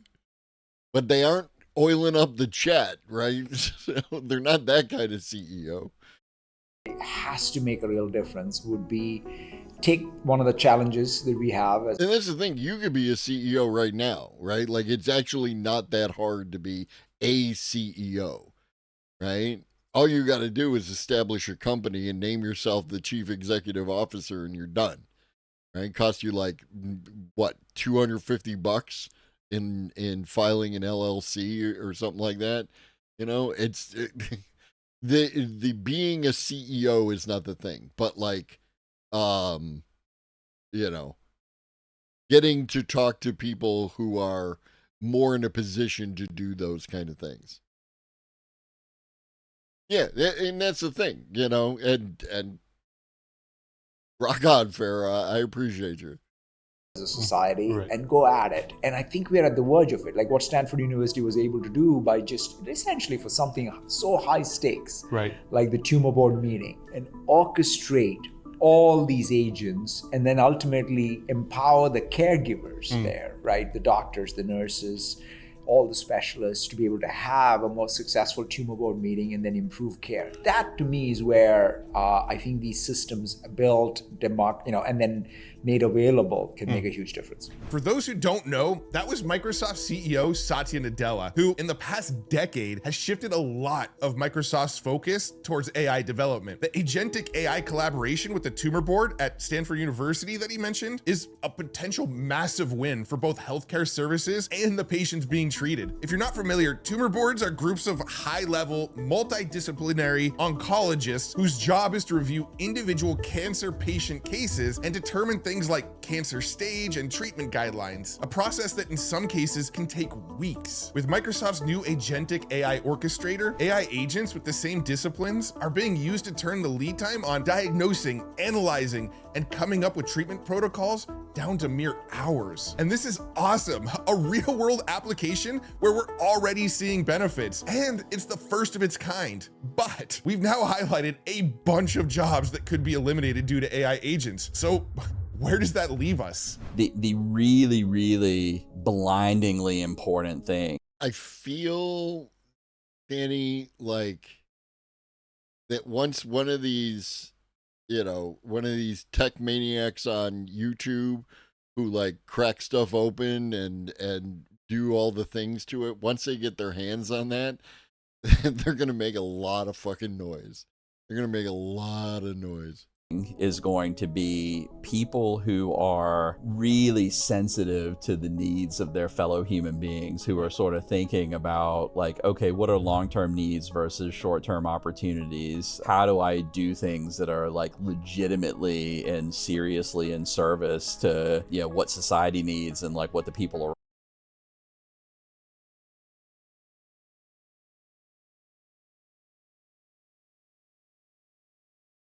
But they aren't oiling up the chat, right? So they're not that kind of CEO. It has to make a real difference would be take one of the challenges that we have. And that's the thing, you could be a CEO right now, right? Like, it's actually not that hard to be a CEO, right? All you got to do is establish a company and name yourself the chief executive officer, and you're done, right? Cost you like, what, $250 in filing an LLC or something like that. You know, the being a CEO is not the thing, but like, you know, getting to talk to people who are more in a position to do those kind of things. Yeah, and that's the thing, you know, and rock on, Farah. I appreciate you. As a society and go at it. And I think we're at the verge of it. Like what Stanford University was able to do by just essentially for something so high stakes, right, like the tumor board meeting, and orchestrate all these agents and then ultimately empower the caregivers there, right? The doctors, the nurses, all the specialists to be able to have a more successful tumor board meeting and then improve care. That to me is where I think these systems built, and then made available can make a huge difference. For those who don't know, that was Microsoft CEO Satya Nadella, who in the past decade has shifted a lot of Microsoft's focus towards AI development. The agentic AI collaboration with the tumor board at Stanford University that he mentioned is a potential massive win for both healthcare services and the patients being treated. If you're not familiar, tumor boards are groups of high-level, multidisciplinary oncologists whose job is to review individual cancer patient cases and determine things like cancer stage and treatment guidelines, a process that in some cases can take weeks. With Microsoft's new agentic AI orchestrator, AI agents with the same disciplines are being used to turn the lead time on diagnosing, analyzing, and coming up with treatment protocols down to mere hours. And this is awesome, a real world application where we're already seeing benefits, and it's the first of its kind. But we've now highlighted a bunch of jobs that could be eliminated due to AI agents. So where does that leave us? The really, really blindingly important thing. I feel, Danny, like that once one of these tech maniacs on YouTube who like crack stuff open and do all the things to it, once they get their hands on that, they're going to make a lot of fucking noise. They're going to make a lot of noise. Is going to be people who are really sensitive to the needs of their fellow human beings, who are sort of thinking about like, okay, what are long-term needs versus short-term opportunities? How do I do things that are like legitimately and seriously in service to, you know, what society needs and like what the people are.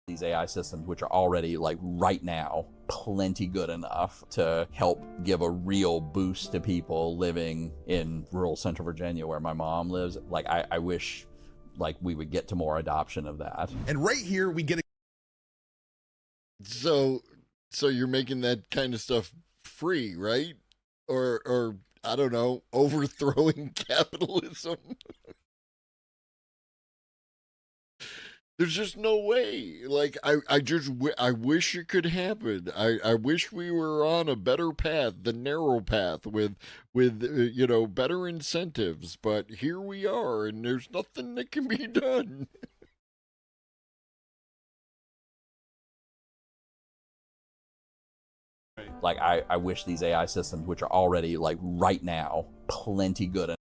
These AI systems, which are already like right now plenty good enough to help give a real boost to people living in rural Central Virginia where my mom lives. Like I wish like we would get to more adoption of that. And right here we get So you're making that kind of stuff free, right? Or I don't know, overthrowing capitalism. There's just no way. Like, I wish it could happen. I wish we were on a better path, the narrow path with you know, better incentives. But here we are, and there's nothing that can be done. Like I wish these AI systems, which are already like right now plenty good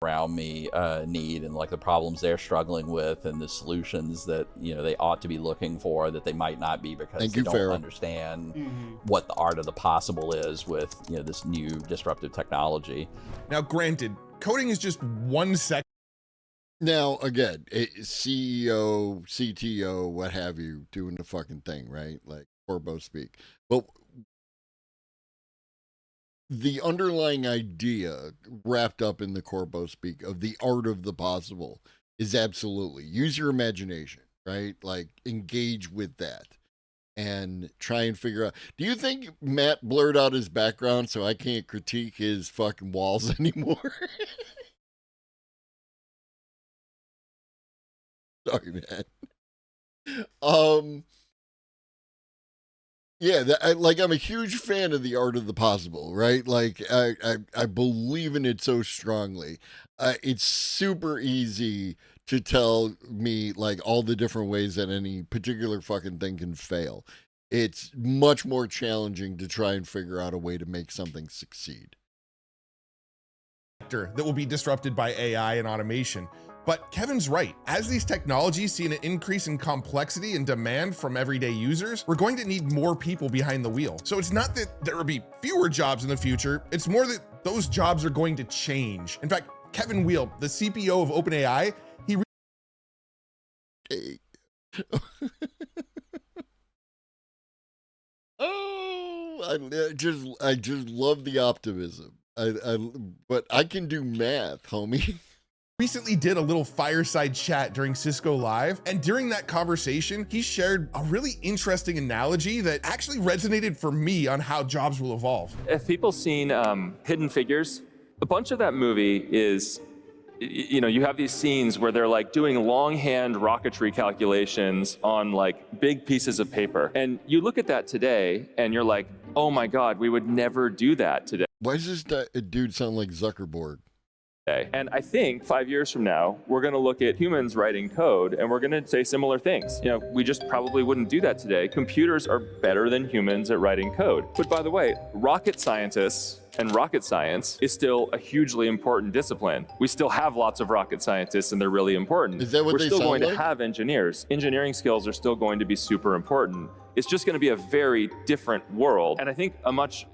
around me need, and like the problems they're struggling with and the solutions that, you know, they ought to be looking for that they might not be because they don't understand what the art of the possible is with, you know, this new disruptive technology. Now, granted, coding is just one second. Now, again, CEO, CTO, what have you, doing the fucking thing, right? Like Corbo speak. But the underlying idea wrapped up in the Corbo speak of the art of the possible is absolutely use your imagination, right? Like engage with that and try and figure out. Do you think Matt blurred out his background so I can't critique his fucking walls anymore? Sorry, man. Yeah, I'm a huge fan of the art of the possible, right? Like, I believe in it so strongly. It's super easy to tell me, like, all the different ways that any particular fucking thing can fail. It's much more challenging to try and figure out a way to make something succeed. That will be disrupted by AI and automation. But Kevin's right. As these technologies see an increase in complexity and demand from everyday users, we're going to need more people behind the wheel. So it's not that there will be fewer jobs in the future, it's more that those jobs are going to change. In fact, Kevin Weil, the CPO of OpenAI, I just love the optimism. But I can do math, homie. Recently did a little fireside chat during Cisco Live, and during that conversation, he shared a really interesting analogy that actually resonated for me on how jobs will evolve. If people seen Hidden Figures, a bunch of that movie is, you know, you have these scenes where they're like doing longhand rocketry calculations on like big pieces of paper. And you look at that today and you're like, oh my God, we would never do that today. Why does this dude sound like Zuckerberg? And I think 5 years from now, we're going to look at humans writing code and we're going to say similar things. You know, we just probably wouldn't do that today. Computers are better than humans at writing code. But by the way, rocket scientists And rocket science is still a hugely important discipline. We still have lots of rocket scientists and they're really important. Is that what We're they still sound going like? to have engineers. Engineering skills are still going to be super important. It's just going to be a very different world. And I think a much,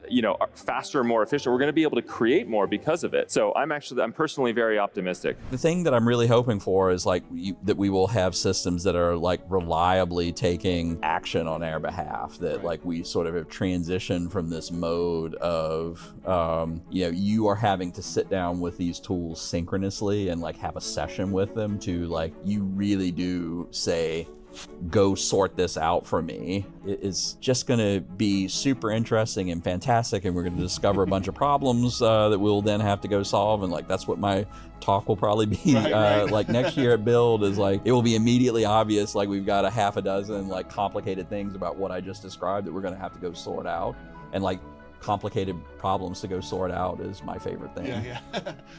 faster, more efficient, we're going to be able to create more because of it. So I'm personally very optimistic. The thing that I'm really hoping for is that we will have systems that are reliably taking action on our behalf, that we sort of have transitioned from this mode of, you are having to sit down with these tools synchronously and have a session with them to you really do say, go sort this out for me. It is just going to be super interesting and fantastic, and we're going to discover a bunch of problems that we'll then have to go solve. And that's what my talk will probably be next year at Build is it will be immediately obvious we've got a half a dozen complicated things about what I just described that we're going to have to go sort out, and complicated problems to go sort out is my favorite thing. Yeah.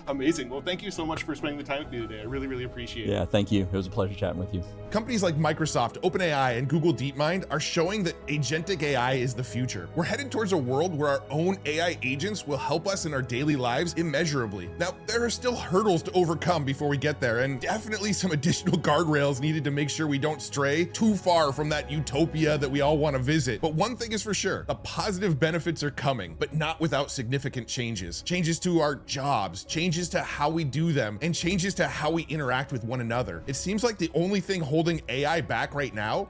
Amazing. Well, thank you so much for spending the time with me today. I really, really appreciate it. Yeah, thank you. It was a pleasure chatting with you. Companies like Microsoft, OpenAI, and Google DeepMind are showing that agentic AI is the future. We're headed towards a world where our own AI agents will help us in our daily lives immeasurably. Now, there are still hurdles to overcome before we get there, and definitely some additional guardrails needed to make sure we don't stray too far from that utopia that we all want to visit. But one thing is for sure, the positive benefits are coming, but not without significant changes. Changes to our jobs, changes to how we do them, and changes to how we interact with one another. It seems like the only thing holding AI back right now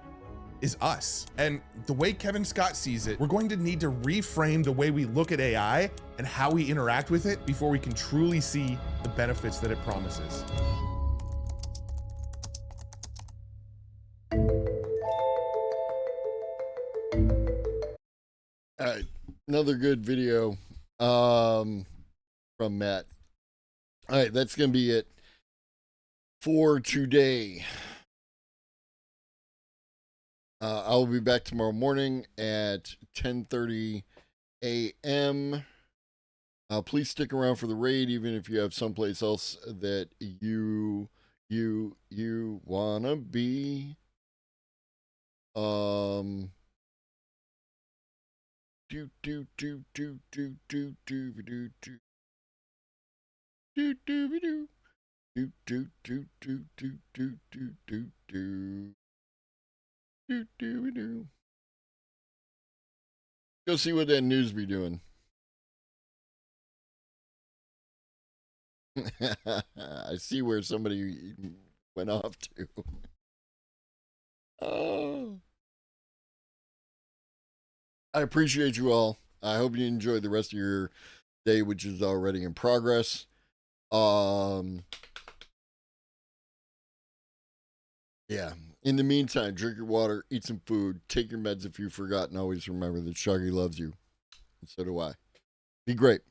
is us. And the way Kevin Scott sees it, we're going to need to reframe the way we look at AI and how we interact with it before we can truly see the benefits that it promises. All right, another good video from Matt. All right, that's going to be it for today. I will be back tomorrow morning at 10:30 a.m. Please stick around for the raid, even if you have someplace else that you wanna be. Go see what that news be doing. I see where somebody went off to. Oh. I appreciate you all. I hope you enjoy the rest of your day, which is already in progress. Yeah. In the meantime, drink your water, eat some food, take your meds if you forgot, and always remember that Shaggy loves you. And so do I. Be great.